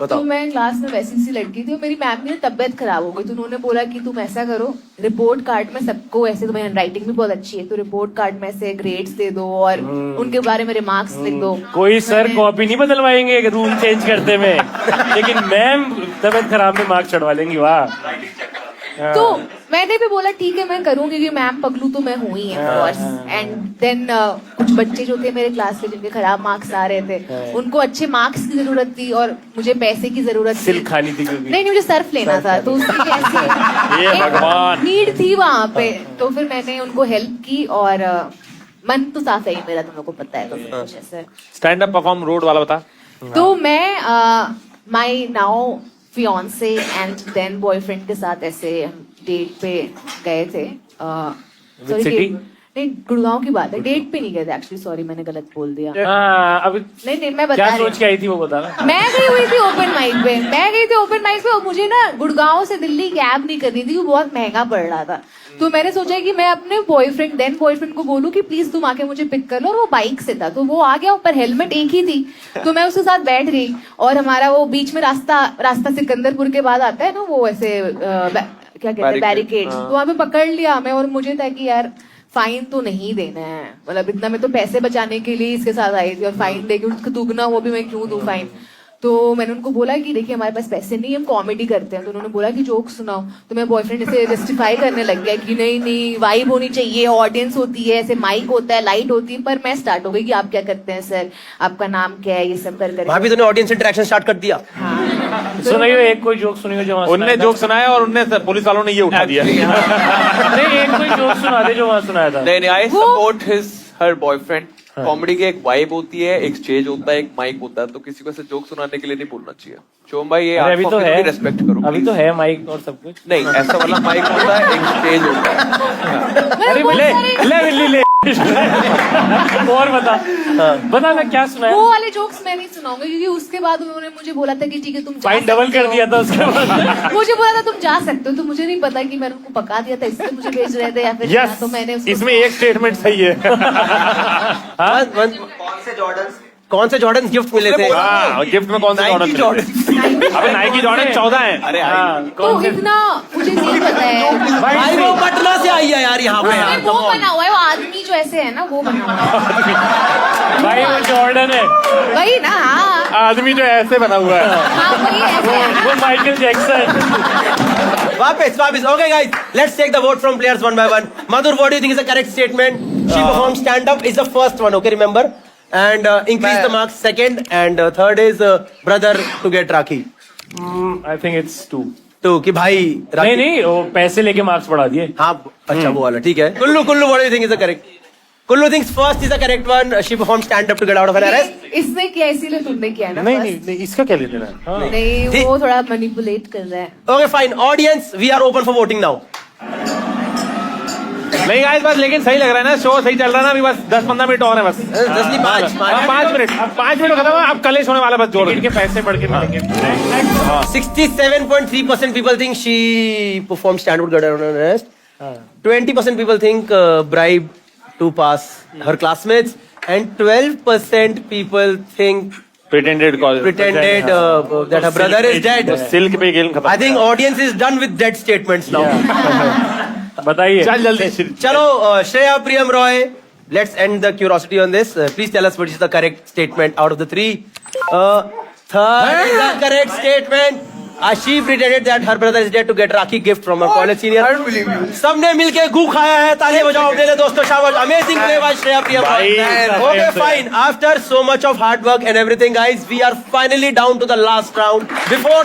तो मैं क्लास में वैसी सी लड़की थी और मेरी मैम की तबीयत खराब हो गई तो उन्होंने बोला कि तुम ऐसा करो रिपोर्ट कार्ड में सबको ऐसे, तुम्हारी हैंडराइटिंग भी बहुत अच्छी है तो रिपोर्ट कार्ड में से ग्रेड्स दे दो और उनके बारे में रिमार्क्स लिख दो। कोई सर कॉपी नहीं बदलवाएंगे रूम चेंज करते में, लेकिन मैम तबीयत खराब में मार्क्स चढ़वा लेंगी। वाह। तो मैंने भी बोला ठीक है मैं करूंगी क्योंकि मैम पगलू तो मैं हुई है कोर्स। एंड देन कुछ बच्चे जो थे मेरे क्लास के जिनके खराब मार्क्स आ रहे थे उनको अच्छे मार्क्स की जरूरत थी और मुझे पैसे की जरूरत थी। सिल्क खानी थी क्योंकि नहीं मुझे सर्फ लेना था तो उसकी कैसी नीड थी वहां पे। तो फिर मैंने उनको हेल्प की और मन तो साफ है ही मेरा, तुम लोग को पता है। तो कुछ ऐसे स्टैंड अप परफॉर्म रोड वाला बता। तो मैं my now fiancee and then boyfriend के साथ ऐसे डेट पे गए थे। city? नहीं गुड़गांव की बात है, डेट पे नहीं गए थे एक्चुअली। सॉरी मैंने गलत बोल दिया। अभी नहीं मैं बता क्या रही सोच के आई थी वो बता ना। मैं गई हुई थी ओपन माइक पे और मुझे ना गुड़गांव से दिल्ली कैब नहीं करनी थी, वो बहुत महंगा पड़ रहा था। तो मैंने सोचा कि मैं अपने बॉयफ्रेंड को बोलूं कि प्लीज तुम आके मुझे पिक कर लो। और वो बाइक से था तो वो आ गया, ऊपर हेलमेट एक ही थी तो मैं उसके साथ बैठ गई और हमारा वो बीच में रास्ता सिकंदरपुर के बाद आता है ना वो ऐसे क्या कहते हैं बैरिकेड, तो वहां पे पकड़ लिया हमें। और मुझे था कि यार फाइन तो नहीं देना है, मतलब इतना मैं तो पैसे बचाने के लिए इसके साथ आई थी और फाइन देके उसको दुगना वो भी मैं क्यों दूं फाइन। तो मैंने उनको बोला कि देखिए हमारे पास पैसे नहीं, हम कॉमेडी करते हैं। तो उन्होंने बोला कि जोक सुनाओ। तो मेरा बॉयफ्रेंड ऐसे जस्टिफाई करने लग गया कि नहीं वाइब होनी चाहिए, ऑडियंस होती है, ऐसे माइक होता है, लाइट होती है। पर मैं स्टार्ट हो गई कि आप क्या करते हैं सर, आपका नाम क्या है, ये सब कर भाभी तूने ऑडियंस इंटरेक्शन स्टार्ट कर दिया। सुनाइयो एक कोई जोक सुनियो जो उनने जोक सुनाया और उनने पुलिस वालों ने ये उठा दिया। नहीं एक कोई जोक सुना दे जो वहाँ सुनाया था। नहीं I support her boyfriend. Comedy की एक वाइब होती है, एक स्टेज होता है, एक माइक होता है, तो किसी को ऐसे जोक सुनाने के लिए नहीं बोलना चाहिए। शोम भाई ये अभी तो है, रेस्पेक्ट करो। अभी तो है माइक और सब कुछ। नहीं ऐसा वाला माइक होता है, एक स्टेज होता है। अरे ले और बता ना क्या सुनाया। वो वाले जोक्स मैं नहीं सुनाऊंगी क्योंकि उसके बाद उन्होंने मुझे बोला था कि ठीक है तुम फाइन डबल कर दिया था उसके बाद। मुझे बोला था तुम जा सकते हो, तो मुझे नहीं पता कि मैंने उनको पका दिया था इसलिए मुझे भेज रहे थे या फिर तो मैंने इसमें एक स्टेटमेंट सही है। कौन से जॉर्डन गिफ्ट मिले थे? गिफ्ट में कौन से जॉर्डन? अबे नाइकी जॉर्डन 14 है। अरे तो इतना मुझे नहीं पता है भाई वो पटना से आई है यार यहाँ पे। वो बना हुआ है, वो आदमी जो ऐसे है ना वो बना हुआ है। भाई वो जॉर्डन है वही ना। हाँ आदमी जो ऐसे बना हुआ है। हाँ वही ऐसे। वो माइकल जैक्सन। वापस okay guys, let's take the vote from players one by one. Madhur, what do you think is the correct statement? She perform stand up is the first one, okay, remember? And increase the marks second, and third is brother to get Rakhi. I think it's 2. तो कि भाई नहीं वो पैसे लेके मार्क्स बढ़ा दिए। हाँ अच्छा वो वाला ठीक है। Kullu what do you think is the correct? Kullu thinks first is the correct one. She performed stand up to get out of an arrest. इसने किया इसीलिए तुमने किया ना। नहीं इसका क्या लेना है? नहीं वो थोड़ा मैनिपुलेट कर रहा है। Okay fine, audience we are open for voting now. नहीं गाइस बस, लेकिन सही लग रहा है ना, शो सही चल रहा है ना। अभी बस 10-15 मिनट और है बस। 5 मिनट खत्म है। अब कलेश होने वाला, बस जोड़ के पैसे बढ़ के मिलेंगे। 67.3% people think she performed stand up to get out of an arrest. 20% people think bribe to pass her classmates, and 12% people think pretended that her brother is dead. Silk पे गेम खत्म। I think audience is done with dead statements now. बताइए चल जल्दी। चलो Shreya Priyam Roy, let's end the curiosity on this. Please tell us what is the correct statement out of the three. Third is the correct statement. She pretended that her brother is dead to get Rakhi gift from her college senior. I don't believe you. सबने मिलके गू खाया है. तालियां बजाओ अपने लिए दोस्तों. शाबाश. Amazing play by Shreya Priya. Okay, fine. After so much of hard work and everything, guys, we are finally down to the last round. Before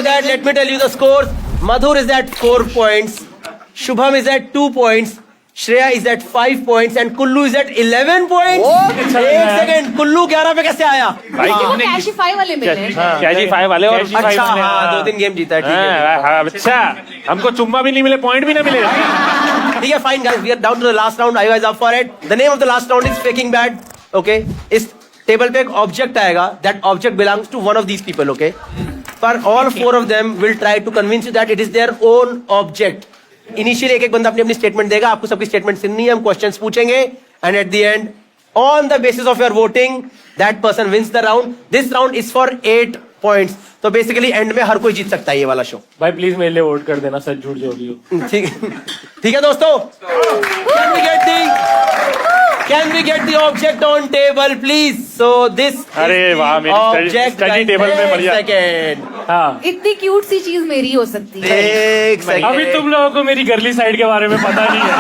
that, let me tell you the scores. Madhur is at 4 points. Shubham is at 2 points. Shreya is at 5 points and Kullu is at 11 points. एक सेकंड, कुल्लू 11 पे कैसे आया? भाई कितने कैशिफाई वाले मिले कैजी 5 वाले और अच्छा हाँ, 2-3 गेम जीता है. ठीक है. अच्छा हमको चुम्मा भी नहीं मिले, पॉइंट भी ना मिले. ठीक है, fine guys, we are down to the last round. Are you guys up for it? The name of the last round is Faking Bad. Okay, इस टेबल पे एक ऑब्जेक्ट आएगा. That object belongs to one of these people. Okay, but all 4 of them will try to convince you that it is their own object. Initially एक बंदा अपनी अपनी स्टेटमेंट देगा. आपको सबकी स्टेटमेंट सुननी है. हम क्वेश्चंस पूछेंगे and at the end on the basis of your voting that person wins the round. This round is for 8 points. तो बेसिकली एंड में हर कोई जीत सकता है ये वाला शो. भाई प्लीज मेरे लिए वोट कर देना, सच झूठ जो भी हो. ठीक है दोस्तों. Can we get the object on table, please? So this अरे वाह, मेरी object स्टडी टेबल में बढ़िया. सेकेंड. हाँ इतनी क्यूट सी चीज मेरी हो सकती है. एक सेकेंड. अभी तुम लोगों को मेरी गर्ली साइड के बारे में पता नहीं है.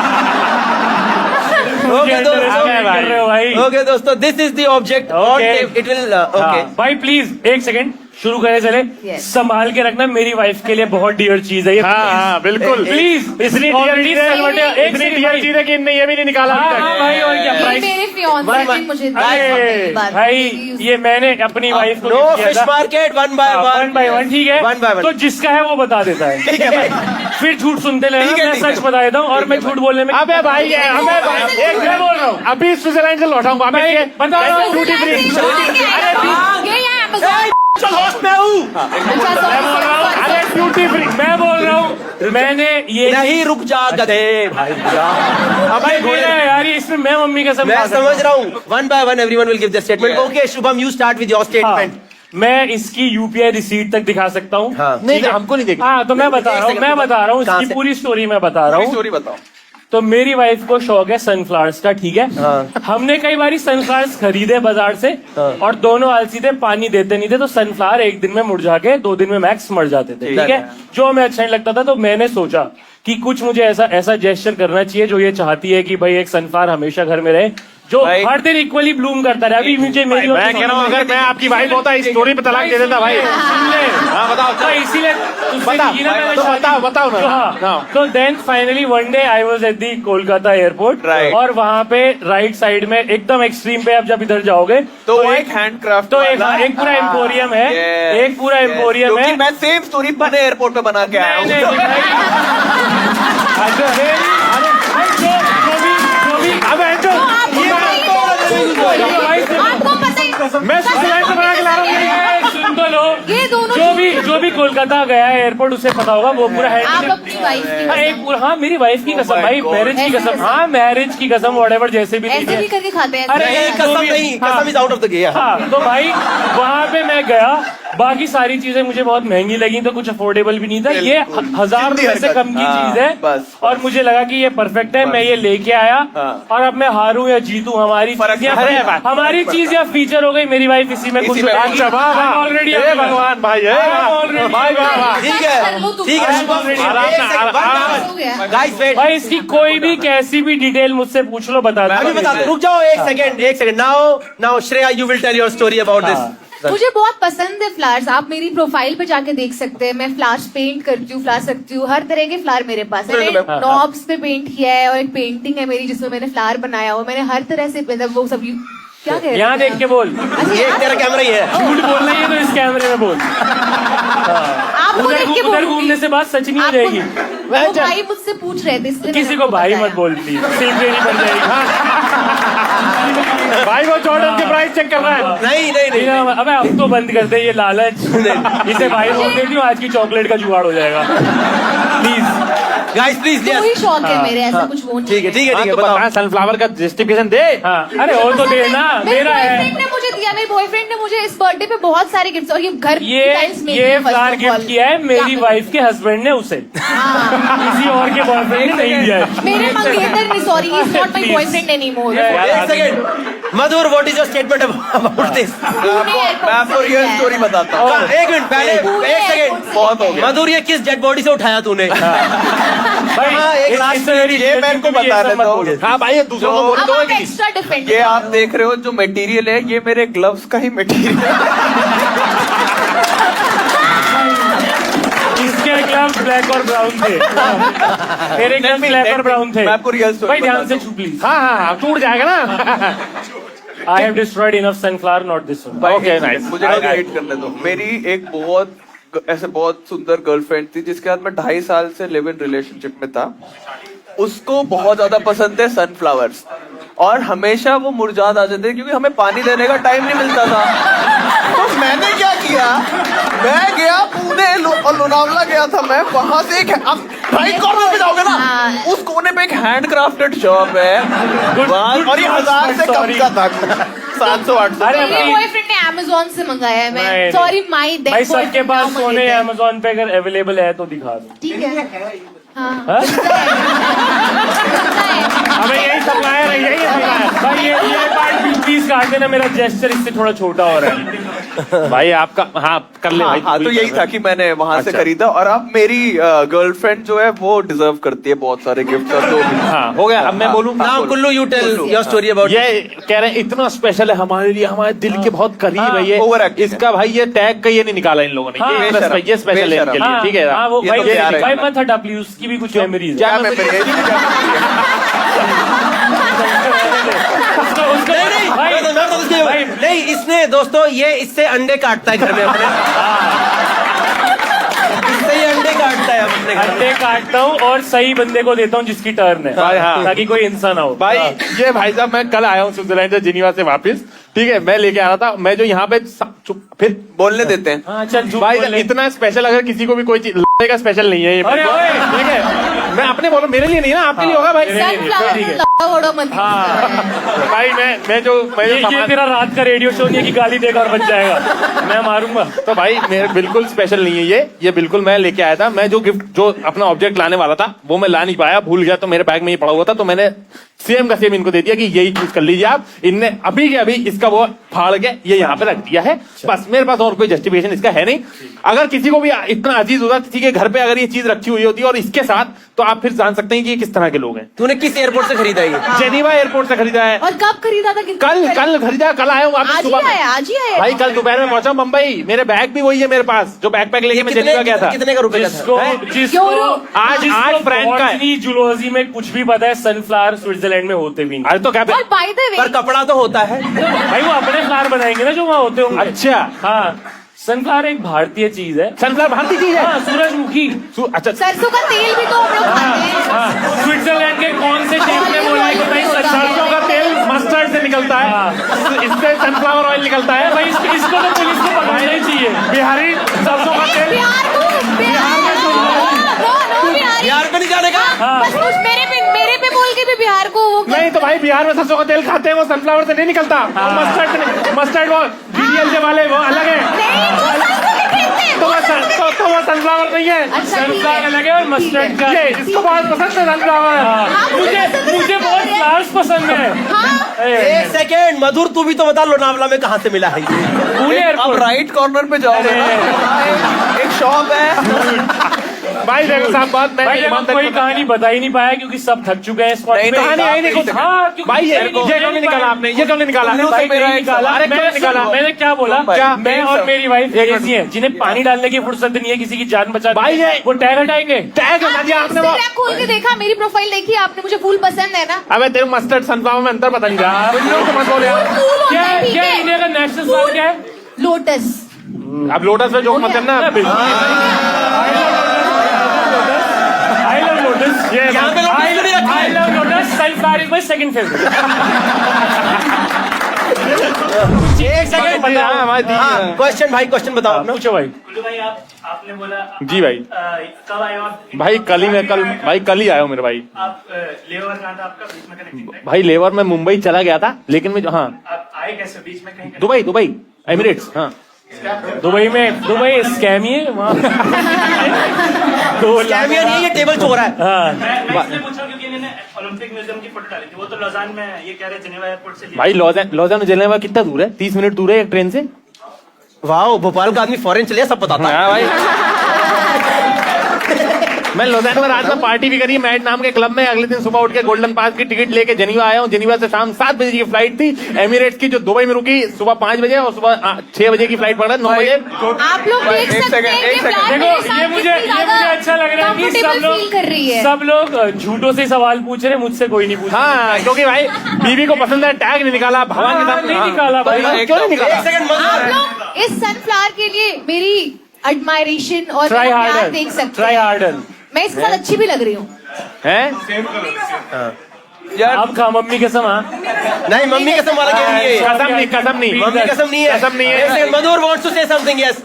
Okay, कर रहे हो भाई. Okay, दोस्तों, this is the object on table. It will okay. भाई प्लीज एक सेकंड शुरू करें चले. Yes. संभाल के रखना, मेरी वाइफ के लिए बहुत डियर चीज है ये. हाँ बिल्कुल. प्लीज इतनी डियर चीज है कि इनने ये भी नहीं निकाला. हाँ भाई और क्या ये प्राइस. मेरे fiancé ने मुझे दिया. भाई ये मैंने अपनी वाइफ को No gift किया fish था. market, one by one. 1 by 1 ठीक है. One by one. तो जिसका है वो बता देता है. ठीक है भाई. फिर झूठ सुनते लेना. ठीक है, मैं ठीक है. सच बता देता हूँ और मैं झूठ बोलने में. अबे भाई एक मैं बोल रहा हूँ. अभी स्विट्जरलैंड से लौटाऊंगा. बता रहा हूँ. Duty free. चल होस्ट में हूँ. अरे ड्यूटी फ्री मैं बोल रहा हूँ. मैंने ये नहीं, रुक जा गधे भाई. भाई मेरा है यार ये, इसमें मैं मम्मी का सब मैं समझ रहा हूँ. One by one everyone will give their statement. Okay, Shubham, you start with your statement. मैं इसकी यूपीआई रिसीट तक दिखा सकता हूँ. हाँ. नहीं हमको नहीं देखना. हाँ तो मैं बता रहा हूँ कहाँ इसकी से? पूरी स्टोरी मैं बता रहा हूँ. स्टोरी बताओ. तो मेरी वाइफ को शौक है सनफ्लावर्स का. ठीक है. हमने कई बारी सनफ्लावर्स खरीदे बाजार से और दोनों आलसी थे, पानी देते नहीं थे. तो सनफ्लावर एक दिन में मुरझा के 2 दिन में मैक्स मर जाते थे. ठीक है. जो हमें अच्छा नहीं लगता था तो मैंने सोचा कि कुछ मुझे ऐसा जेस्चर करना चाहिए जो ये चाहती है कि भाई एक सनफ्लावर हमेशा घर में रहे जो हर दिन इक्वली ब्लूम करता रहे. अभी मुझे मेरी मैं कह रहा हूँ अगर मैं आपकी वाइफ होता इस स्टोरी पे तलाक दे देता भाई. हाँ बताओ. इसीलिए बताओ ना. हाँ. तो then finally one day I was at the Kolkata airport और वहाँ पे राइट साइड में एकदम एक्सट्रीम पे आप जब इधर जाओगे तो एक हैंडक्राफ्ट. तो एक पूरा एम्पोरियम है. एक पूरा एम्पोरियम है. मैं सेम स्टोरी पुणे एयरपोर्ट पे बना के आया हूँ. मैं स्विट्जरलैंड से बना के ला रहा हूँ. सुन तो लो. ये दोनों जो भी कोलकाता गया है एयरपोर्ट उसे पता होगा वो पूरा आप अपनी वाइफ की हाँ मेरी वाइफ की कसम भाई. मैरिज की कसम. हाँ मैरिज की कसम व्हाटएवर जैसे भी ऐसे भी करके खाते हैं. अरे कसम नहीं, कसम is out of the game. हाँ तो भाई वहाँ पे मैं गया. बाकी सारी चीजें मुझे बहुत महंगी लगी तो कुछ अफोर्डेबल भी नहीं था. ये 1000 रुपए से कम की चीज है और मुझे लगा कि ये परफेक्ट है. मैं ये लेके आया और अब मैं हारूं या जीतूं हमारी चीज या फीचर हो गई. मेरी वाइफ इसी में खुश ऑलरेडी. भगवान भाई भाई इसकी कोई भी कैसी भी डिटेल मुझसे पूछ लो बता दो. अभी बता दो. रुक जाओ एक second. Now Shreya you will tell your story about this. मुझे बहुत पसंद है फ्लावर्स. आप मेरी प्रोफाइल पे जाके देख सकते हैं. मैं फ्लावर्स पेंट करती हूँ, फ्लावर्स रखती हूँ. हर तरह के फ्लावर मेरे पास है. मैंने नॉब्स पे पेंट किया है और एक पेंटिंग है मेरी जिसमें मैंने फ्लावर बनाया हुआ. मैंने हर तरह से मतलब वो सब क्या कह रहे हैं यहाँ देख के बोल. ये तेरा कैमरा ही है. झूठ बोलना है तो इस कैमरे में बोल. उधर घूमने से बात सच नहीं हो जाएगी. वो भाई मुझसे पूछ रहे थे इसलिए किसी को भाई मत बोल प्लीज. सीट देनी पड़ जाएगी. भाई वो जॉर्डन के प्राइस चेक कर रहा है. नहीं. अबे अब तो बंद कर दे ये लालच. इसे भाई बोल देती हूँ आज की चॉकलेट का जुगाड़ हो जाएगा. Please guys please. कोई शौक है मेरे ऐसा कुछ वो नहीं. ठीक है बताओ. सनफ्लावर का जस्टिफिकेशन दे. अरे वो तो देना. मेरा है. ने मुझे दिया. मेरे बॉयफ्रेंड ने मुझे इस बर्थडे पे बहुत सारे गिफ्ट्स और ये घर ये फ्लावर गिफ्ट किया है मेरी वाइफ के हस्बैंड ने उसे. किसी और के बॉयफ्रेंड ने नहीं दिया है. मेरे मंगेतर ने. Sorry he is not my boyfriend anymore. एक second. Madhur, what is your statement about this? मैं आपको रियल स्टोरी बताता हूँ। एक मिनट पहले, एक सेकंड, बहुत हो गया। मधुर, ये किस डेड बॉडी से उठाया तूने? भाई एक लास्ट ये मैं इनको बता देता हूँ। हाँ भाई, दूसरों को बोल दो कि एक्स्ट्रा डिफेंड ये आप देख रहे हो जो मटेरियल है, ये मेरे ग्लव्स का ही मटेरियल है। इसके ग्लव्स ब्लैक और ब्राउन थे, मेरे ग्लव्स ब्लैक और ब्राउन थे। मैं आपको रियल स्टोरी भाई ध्यान से छू प्लीज। हाँ हाँ हाँ, टूट जाएगा ना। I have destroyed enough sunflower, not this one. भाई, Okay, nice. मुझे गाइड करने दो। मेरी एक बहुत सुंदर गर्लफ्रेंड थी जिसके साथ मैं 2.5 साल से लिव इन रिलेशनशिप में था। उसको बहुत ज्यादा पसंद है सनफ्लावर्स, और हमेशा वो मुरझा जाते थे क्योंकि हमें पानी देने का टाइम नहीं मिलता था। तो मैंने क्या किया, मैं गया पुणे और लोनावला गया था मैं, वहां से एक आप राइट कॉर्नर पे जाओगे ना, उस कोने पे एक हैंडक्राफ्टेड शॉप है और ये 1000 से कम का था, 700-800। मेरे बॉयफ्रेंड ने अमेज़न से मंगाया है। मैं नहीं, सॉरी माय डेड भाई सबके पास सोने अमेज़न पे अगर अवेलेबल है तो दिखा दो। ठीक है। हाँ हमें यही सप्लायर है, यही सप्लायर। भाई ये पार्ट प्लीज काट देना, मेरा जेस्चर इससे थोड़ा छोटा हो रहा है। भाई आपका, हाँ कर ले भाई। हाँ, तो यही था कि मैंने वहां से खरीदा, और अब मेरी गर्लफ्रेंड जो है वो डिजर्व करती है बहुत सारे गिफ्ट और जो भी। हाँ हो गया, अब मैं बोलूँ। Now Kullu, you tell your story about. ये कह रहे हैं इतना स्पेशल है हमारे लिए, हमारे दिल के बहुत करीब है ये। overacting इसका भाई ये टैग का ये नहीं निकाला इन लोगों ने, ये स्पेशल है इनके लिए, ठीक है। हाँ वो ये तो भाई प्यार है। भाई मत हटा प्लीज, उसकी भी कुछ मेमोरीज। क्या memory है? नहीं, इसने दोस्तों ये इससे अंडे काटता है घर में अपने। इससे ही अंडे काटता है अपने घर में। अंडे काटता हूँ और सही बंदे को देता हूँ जिसकी टर्न है, भाई हाँ। ताकि कोई इंसान हो। भाई ये भाई साहब, मैं कल आया हूँ स्विट्जरलैंड से, जिनीवा से वापस, ठीक है। मैं लेके आ रहा था, मैं जो यहाँ पे फिर बोलने देते हैं। हाँ चल झूठ भाई बोल ले। इतना स्पेशल, अगर किसी को भी कोई चीज का स्पेशल नहीं है ये, अरे ओए। ठीक है। मैं अपने बोलो, मेरे लिए नहीं ना, आपके लिए होगा भाई। भाई मैं जो ये तेरा रात का रेडियो शो नहीं है कि गाली देगा और बच जाएगा, मैं मारूंगा। तो भाई मेरे बिल्कुल स्पेशल नहीं है ये बिल्कुल मैं लेके आया था। मैं जो गिफ्ट, जो अपना ऑब्जेक्ट लाने वाला था वो मैं ला नहीं पाया, भूल गया, तो मेरे बैग में ही पड़ा हुआ था, तो मैंने सेम का सेम इनको दे दिया कि यही चूज कर लीजिए आप। इनने अभी के अभी इसका वो फाड़ के ये यहाँ पे रख दिया है, बस। मेरे पास और कोई जस्टिफिकेशन इसका है नहीं। अगर किसी को भी इतना अजीज होता, ठीक है, घर पे अगर ये चीज रखी हुई होती और इसके साथ, तो आप फिर जान सकते हैं कि ये किस तरह के लोग हैं। तूने किस एयरपोर्ट से खरीदा ये? जेनीवा एयरपोर्ट से खरीदा है। और कब खरीदा था? कल खरीदा, कल आया हूँ आज ही आया, आज ही आया। भाई कल दोपहर में पहुंचा मुंबई। मेरे बैग भी वही है मेरे पास, जो बैकपैक लेके मैं जेनीवा गया था। कितने का रुपए का था? जिसको आज फ्रेंड का है। जूलॉजी में कुछ भी पता है, सनफ्लावर स्विट्जरलैंड में होते भी नहीं। अरे तो क्या और बाय द वे, पर कपड़ा तो होता है भाई, वो अपने फ्लावर बनाएंगे ना जो वहाँ होते होंगे। अच्छा हाँ, सनफ्लावर एक भारतीय चीज है। सनफ्लावर भारतीय चीज है? हाँ, सूरजमुखी। अच्छा, सरसों का तेल भी तो हम लोग खाते हैं। हाँ, स्विट्जरलैंड के कौन से शेप में बोला है कि भाई सरसों का तेल मस्टर्ड से निकलता है, इससे सनफ्लावर ऑयल निकलता है। भाई इसको तो पुलिस को पकड़ना ही चाहिए। बिहारी सरसों का तेल बिहार में नहीं जाने का। बस कुछ मेरे पे बोल के भी बिहार को वो नहीं, तो भाई बिहार में सरसों का तेल खाते हैं, वो सनफ्लावर से नहीं निकलता। मस्टर्ड वो डीडीएल वाले वो अलग है, तो वो सनफ्लावर नहीं है। सनफ्लावर अलग है और मस्टर्ड का। इसको बहुत पसंद है सनफ्लावर। मुझे बहुत फ्लावर्स पसंद है। एक सेकेंड मधुर, तू भी तो बता लोनावला में कहाँ से मिला है ये? पूरे अब एयरपोर्ट। राइट कॉर्नर पे जाओगे ना, एक शॉप है। भाई देखो साहब, बात मैं भाई हम कोई कहानी बता ही नहीं पाया क्योंकि सब थक चुके हैं इस स्पॉट पे। कहानी आई नहीं कुछ। हाँ, क्योंकि भाई ये नहीं क्यों नहीं निकाला आपने? ये क्यों नहीं निकाला? भाई मेरा नहीं निकाला। अरे क्यों नहीं निकाला? मैंने क्या बोला? क्या? मैं और मेरी वाइफ ऐसी हैं जिन्हें पानी डालने की फुर्सत नहीं है किसी की जान बचाने। भाई ये वो टैग हटाएंगे। टैग हटा दिया आपने। वो खोल के देखा, मेरी प्रोफाइल देखी आपने, मुझे फूल पसंद है ना। अबे तेरे मस्टर्ड सनफ्लावर में अंतर पता नहीं रहा। मत बोल यार। क्या इंडिया का नेशनल फ्लावर क्या है? लोटस। अब लोटस में जो मत करना। I love lotus. यहाँ पे लोटस भी रखा है। I love lotus. Sunflower is my second favorite. एक सेकेंड हाँ, क्वेश्चन भाई, क्वेश्चन बताओ अपना। पूछो भाई। भाई आपने बोला जी भाई। कब आए हो आप? भाई कल ही आया हूँ मेरे भाई। आप लेवर कहाँ था आपका? बीच में कनेक्टिंग भाई लेवर में मुंबई चला गया था, लेकिन मैं हाँ आप आए कैसे बीच में? कहीं दुबई एमिरेट्स। हाँ दुबई स्कैम ही है वहाँ। कैमियन ये टेबल चोर है। हाँ, मैं इसलिए पूछ रहा हूँ क्योंकि इन्होंने ओलंपिक म्यूजियम की फोटो डाली थी, वो तो लॉजान में है, ये कह रहे जिनेवा एयरपोर्ट से भाई लॉजान जिनेवा कितना दूर है? 30 मिनट दूर है एक ट्रेन से। वाह, भोपाल का आदमी फॉरेन चले सब बताता है। हाँ भाई मैं लुधियाना में रात में पार्टी भी करी मैट नाम के क्लब में। अगले दिन सुबह उठ के गोल्डन पास की टिकट लेके जनीवा आया हूँ। जनीवा से शाम 7 बजे की फ्लाइट थी एमिरेट्स की, जो दुबई में रुकी सुबह 5 बजे और सुबह 6 बजे की फ्लाइट पकड़ा 9 बजे। आप लोग देख सकते हैं कि प्यार मेरे देखो साथ ये मुझे अच्छा लग रहा है कि फील कर रही है। सब लोग झूठों से सवाल पूछ रहे हैं, मुझसे कोई नहीं पूछ रहा। हाँ क्योंकि भाई बीवी को पसंद है, टैग नहीं निकाला, भगवान के साथ नहीं निकाला भाई, क्यों नहीं निकाला? आप लोग इस सनफ्लावर के लिए मेरी एडमायरेशन और ट्राई मेरा प्यार हार्डर, देख सकते ट्राई हैं। हार्डर। मैं इसके साथ अच्छी भी लग रही हूँ। हैं? यार अब खा मम्मी कसम। हाँ नहीं, मम्मी कसम वाला गेम नहीं है। कसम नहीं, कसम नहीं, मम्मी कसम नहीं है। कसम नहीं है। एक second, Madhur wants to say something. Yes,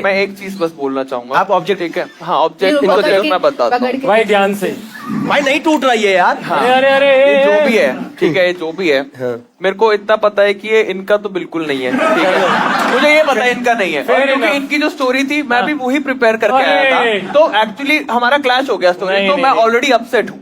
मैं एक चीज बस बोलना चाहूंगा। आप ऑब्जेक्ट ठीक है? हाँ ऑब्जेक्ट इनको जरूर मैं बताता हूँ भाई ध्यान से। भाई नहीं टूट रही है यार। हाँ, अरे अरे ये जो भी है ठीक है, ये जो भी है मेरे को इतना पता है कि ये इनका तो बिल्कुल नहीं है। ठीक है, मुझे ये पता है इनका नहीं है, और क्योंकि इनकी जो स्टोरी थी मैं भी वही प्रिपेयर करके आया था, तो एक्चुअली हमारा क्लैश हो गया स्टोरी, तो मैं ऑलरेडी अपसेट हूँ।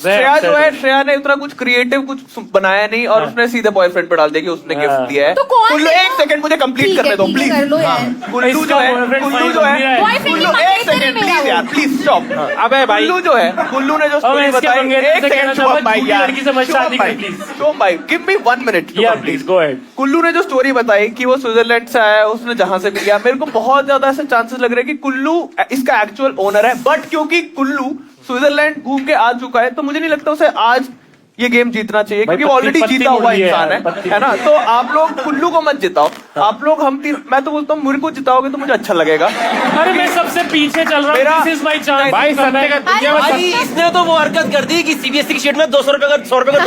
श्रेया जो है, श्रेया ने उतना कुछ क्रिएटिव कुछ बनाया नहीं और उसने सीधे बॉयफ्रेंड पे डाल दिया कि उसने गिफ्ट दिया है। तो कौन कुल्लू, है? एक सेकंड मुझे कंप्लीट करने दो प्लीज। कर लो यार। कुल्लू जो है, कुल्लू जो है, कुल्लू एक सेकंड प्लीज यार, प्लीज स्टॉप। अबे भाई कुल्लू जो है, कुल्लू ने जो स्टोरी बताई, एक सेकंड शुभम भाई यार, लड़की से मत शादी कर प्लीज। शुभम भाई give me 1 minute. Please go ahead. Kullu ने जो स्टोरी बताई कि वो स्विट्जरलैंड से आया, उसने जहां से भी गया, मेरे को बहुत ज्यादा ऐसे चांसेस लग रहे हैं कि कुल्लू इसका एक्चुअल ओनर है, बट क्योंकि कुल्लू स्विट्जरलैंड घूम के आ चुका है तो मुझे नहीं लगता उसे आज ये गेम जीतना चाहिए, क्योंकि वो ऑलरेडी जीता हुआ इंसान है ना। तो आप लोग कुल्लू को मत जिताओ, आप लोग हम तीन, मैं तो बोलता हूँ मेरे को जिताओगे तो मुझे अच्छा लगेगा। अरे मैं सबसे पीछे चल रहा हूँ, दिस इज माय चांस। भाई सत्य का दुनिया में भाई इसने तो वो हरकत कर दी कि सीबीएसई की शीट में 200 रुपए का 100 रुपए का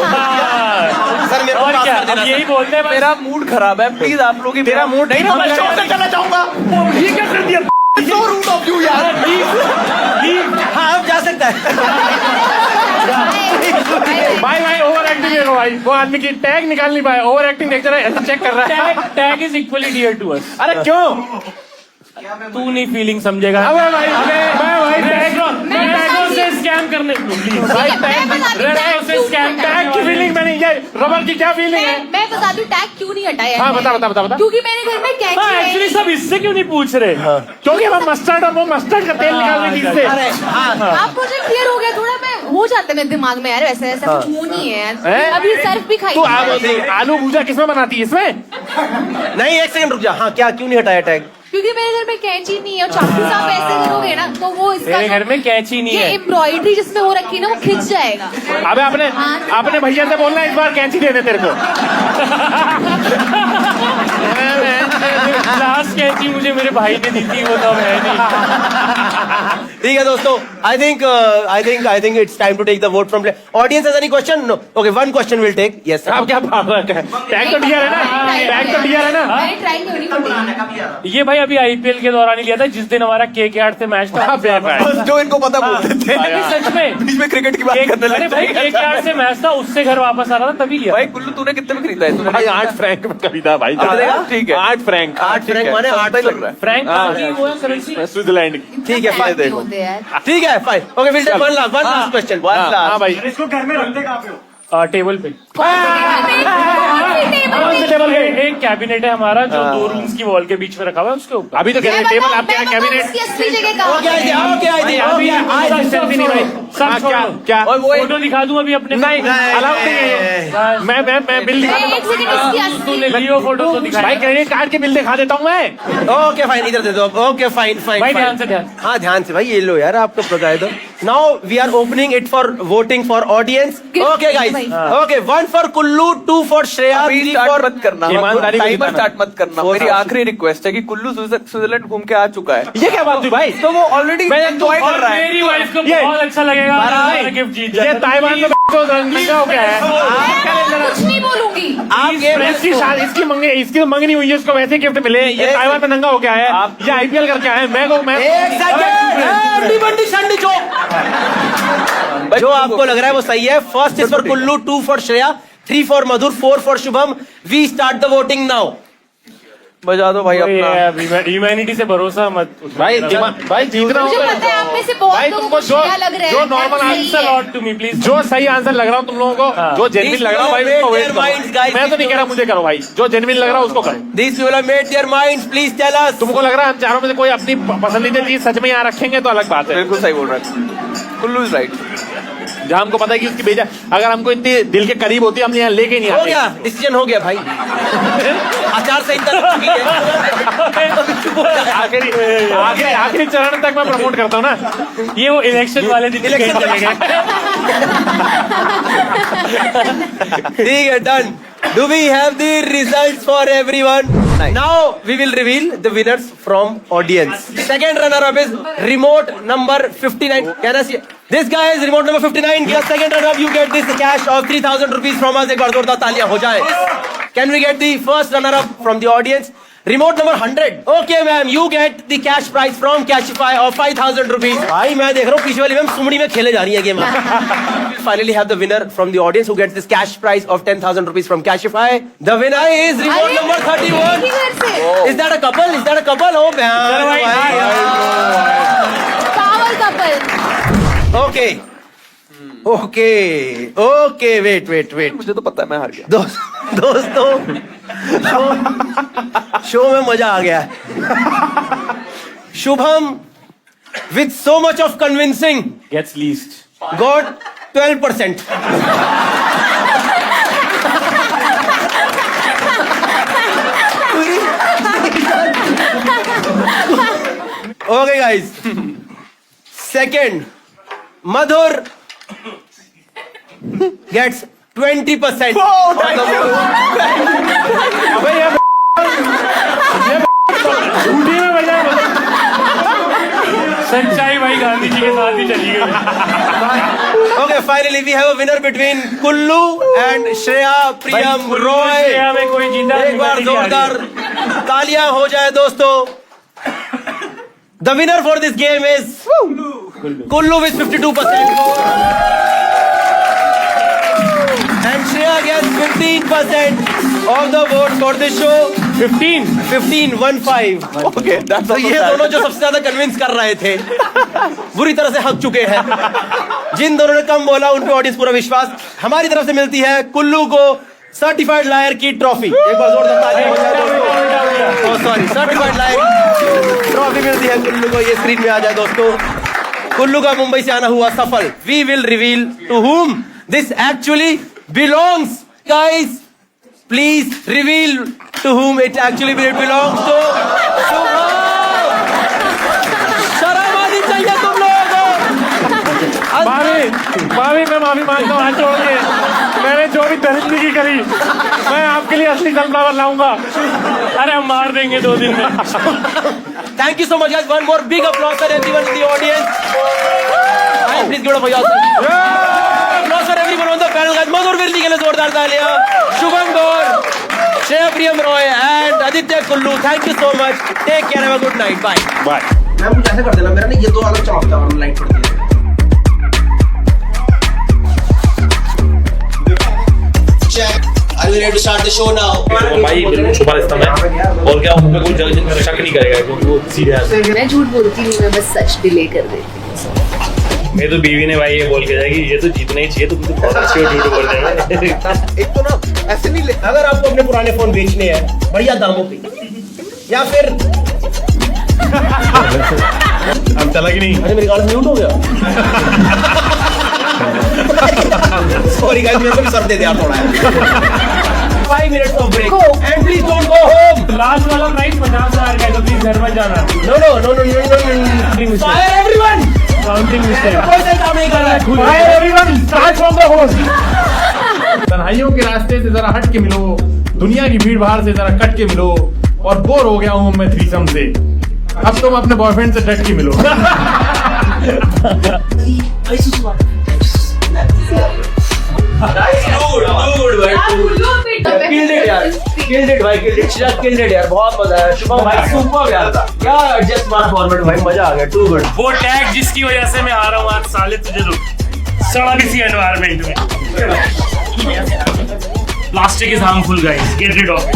सर मेरे को और पास क्या, कर देना अब यही सर। बोलते हैं। मेरा मूड खराब है, प्लीज आप लोग ही तेरा मूड नहीं, मैं शो से चला जाऊंगा। ये क्या कर दिया? So rude of you यार। हाँ अब जा सकता है। भाई ओवर एक्टिंग देखो भाई, वो आदमी की टैग निकाल नहीं पाया, ओवर एक्टिंग देख रहा है, ऐसा चेक कर रहा है। Tag is equally dear to us. अरे क्यों? तू नहीं फीलिंग समझेगा। अबे भाई टैगों से स्कैम करने प्लीज भाई टैग से स्कैम टैग की फीलिंग मैंने, ये रबर की क्या फीलिंग है? मैं बताती हूँ टैग क्यों नहीं हटाया। हाँ बता। क्योंकि मेरे घर में कैंची है। एक्चुअली सब इससे क्यों नहीं पूछ रहे? क्योंकि हम मस्टर्ड और वो मस्टर्ड का तेल निकालने की इससे। आप मुझे क्लियर हो गया थोड़ा, मैं हो जाता है मेरे दिमाग में यार, वैसे ऐसा कुछ मुंह नहीं है यार। अभी सर्फ भी खाई। तू आलू भूजा किसमें बनाती है? इसमें नहीं एक सेकंड रुक जा। हाँ क्या क्यों नहीं हटाया टैग? क्योंकि मेरे घर में कैंची नहीं है और चाकू से आप ऐसे करोगे ना तो वो इसका मेरे घर में कैंची नहीं ये है। एम्ब्रॉयडरी जिसमें वो रखी है ना वो खिंच जाएगा। अबे अपने भैया से बोलना इस बार कैंची दे दे तेरे को। लास्ट कैंची मुझे मेरे भाई ने दी थी, वो तो अब है नहीं। ठीक है दोस्तों, I think it's time to take the vote from audience. Has any question? No. Okay, one question we'll take. Yes. अब क्या टैग तो डियर है ना, टैग तो डियर है ना। मैंने ट्राई क्यों नहीं करी? ये भाई अभी आईपीएल के दौरान ही लिया था, जिस दिन हमारा KKR से मैच था। बस जो इनको पता बोलते थे। सच में बीच में क्रिकेट की बात करने अरे लगे। भाई KKR से मैच था, उससे घर वापस आ रहा था तभी लिया। भाई कुल्लू तूने कितने में खरीदा है? भाई 8 फ्रैंक में खरीदा भाई। ठीक है 8 फ्रैंक। 8 फ्रैंक माने 8 लग रहा है। फ्रैंक की वो है करेंसी। स्विट्जरलैंड। ठीक है फाइन। देखो होते यार। ठीक है fine. Okay will take one last question. हाँ भाई इसको घर में रखते कहाँ पे हो? टेबल पे टेबल पे एक कैबिनेट है हमारा जो 2 रूम्स की वॉल के बीच में रखा हुआ है, उसके ऊपर। अभी तो टेबल आप क्या कैबिनेट असली जगह कहाँ ओके आइडिया। सब क्या फोटो दिखा दूं अभी अपने? नहीं अलाउड नहीं है। मैं बिल दिखा एक सेकंड इसकी असली तूने लियो फोटो तो दिखा। भाई क्रेडिट कार्ड के बिल दिखा देता हूँ मैं। ओके फाइन, इधर दे दो। ओके फाइन भाई ध्यान से ध्यान। हाँ ध्यान से भाई, ये लो यार आपको बताए दो। Now we are opening it for voting for audience. Okay guys, okay 1 for Kullu, 2 for Shreya, 3 start for मत करना, ईमानदारी से टाइमर बताना। स्टार्ट मत करना। मेरी आखिरी रिक्वेस्ट है कि कुल्लू स्विट्जरलैंड घूम के आ चुका है। ये क्या बात हुई भाई? तो वो ऑलरेडी एंजॉय कर रहा है। मेरी वाइफ को ये- बहुत अच्छा लगेगा भाई, गिफ्ट जीत ये ताइवान में लंका हो गया है। कुछ नहीं बोलूंगी। इसकी मंगनी हुई है, उसको वैसे गिफ्ट मिले। ये ताइवान में नंगा हो गया है, ये आईपीएल करके आया है। मैं एक सेकंड बंडी संडी जो आपको लग रहा है वो सही है। First is for Kullu, 2 for Shreya, 3 for Madhur, 4 for Shubham. We start the voting now. बजा दो भाई अपना। ह्यूमैनिटी से भरोसा मत उठो। भाई जीतना मुझे पता है आप में से बहुत भाई लोगों तुमको को शिया लग रहा है। जो normal answer lot to me please. जो सही आंसर लग रहा हो तुम लोगों को, जो जेन्युइन लग रहा हो भाई उसको वेट करो। मैं तो नहीं कह रहा मुझे करो भाई, जो जेन्युइन लग रहा हो उसको करो। These people have made their minds. Please tell us. तुमको लग रहा है हम चारों में से कोई अपनी पसंदीदा चीज सच में यहाँ रखेंगे तो अलग बात है। बिल्कुल सही बोल रहा है, कुल्लू इज राइट। जहाँ हमको पता है कि उसकी बेजा अगर हमको इतनी दिल के करीब होती है हम यहाँ लेके नहीं हो आते। गया, डिसीजन हो गया भाई। आचार संहिता लग चुकी है। आखिरी चरण तक मैं प्रमोट करता हूँ ना। ये वो इलेक्शन वाले दिन इलेक्शन चले गए। ठीक है, done. Do we have the results for everyone? Nice. Now we will reveal the winners from audience. Second runner-up is remote number 59. Can I see? This guy is remote number 59. Yes, second runner-up, you get this cash of 3,000 rupees from us. एक बार जोरदार तालियां हो जाए. Can we get the first runner-up from the audience? Remote number 100. Okay, ma'am, you get the cash prize from Cashify of 5,000 rupees. भाई मैं देख रहा हूँ पीछे वाली मैम सुमड़ी में खेले जा रही है game. Finally have the winner from the audience who gets this cash prize of 10,000 rupees from Cashify. The winner is remote number 31. Is that a couple? Is that a couple? Oh, man. Power couple. Okay. Okay, wait. मुझे तो पता है मैं हार गया। दोस्तों शो में मजा आ गया है। Shubham with so much of convincing Gets least. got 12%. Okay, guys. Second, Madhur gets 20%. सच्चाई भाई गांधी जी के साथ ही चली गई। Okay, finally we have a winner between Kullu and Shreya Priyam Roy. Shreya में कोई जीता एक बार जोरदार तालियां हो जाए दोस्तों। The winner for this game is Kullu with 52%. And Shreya gets 15% of the votes for this show. 15. Okay, that's तो ये दोनों जो सबसे ज्यादा कन्विंस कर रहे थे बुरी तरह से हक चुके हैं। जिन दोनों ने कम बोला उन पे ऑडियंस पूरा विश्वास। हमारी तरफ से मिलती है कुल्लू को सर्टिफाइड लायर की ट्रॉफी। एक बार जोरदार तालियां हो जाए दोस्तों। सॉरी, सर्टिफाइड लायर ट्रॉफी मिलती है कुल्लू को। ये स्क्रीन में आ जाए दोस्तों। कुल्लू का मुंबई से आना हुआ सफल। We will reveal to whom this actually belongs. Guys, please reveal to whom it actually belongs to. शर्म आनी चाहिए तुम लोगों को। माफी मैं माफी मांगता हूँ हाथ जोड़ के। मैंने जो भी दरिंदगी करी मैं आपके लिए असली सनफ्लावर लाऊंगा। अरे हम मार देंगे 2 दिन में। Thank you so much, guys. One more big applause for everyone in the audience. And please give it up for yourself. Applause for everyone on the panel, guys. Madhur Virli के लिए जोरदार तालियां। Shubham Gaur, Shreya Priyam Roy and Aditya Kullu. Thank you so much. Take care. Have a good night. Bye. Bye. Ma'am कुछ ऐसे कर देना, मेरा ना ये 2 अलग चमकता है और लाइट पड़ती है। Check. Are we ready to start the show now? भाई बिल्कुल छुपा देता मैं। और क्या उन पे कोई शक नहीं करेगा क्योंकि वो सीरियस है। मैं झूठ बोलती हूँ, मैं बस सच डिले कर देती हूँ। मेरी तो बीवी ने भाई ये बोल के जाए कि ये तो जीतना ही चाहिए, तो मुझे बहुत अच्छी झूठ बोल रहे हैं। एक तो ना ऐसे नहीं ले, अगर आपको अपने पुराने फोन बेचने हैं बढ़िया दामों पे या फिर अब चला कि नहीं? अरे मेरे गाल म्यूट हो गया। सॉरी गाइस, मेरे को भी सर दे दिया थोड़ा। 5 minutes of break and please don't go home. Last वाला प्राइस 50,000 का है, तो प्लीज घर मत जाना। No. Fire everyone. Counting mistake. कोई सही काम नहीं कर रहा है। Fire everyone, start from the host. तन्हाइयों के रास्ते से जरा हट के मिलो, दुनिया की भीड़ भाड़ से जरा कट के मिलो, और बोर हो गया हूँ मैं थ्रीसम से। अब तुम अपने बॉयफ्रेंड से डट के मिलो। बहुत मजा आया। शुभम भाई सुपर यार, क्या एडजस्ट मारा फॉर्मेट भाई, मजा आ गया। To good. वो टैग जिसकी वजह से मैं आ रहा हूँ आज, साले तुझे तो सड़ा भी सी एनवायरमेंट में। Plastic is harmful guys, get rid of it.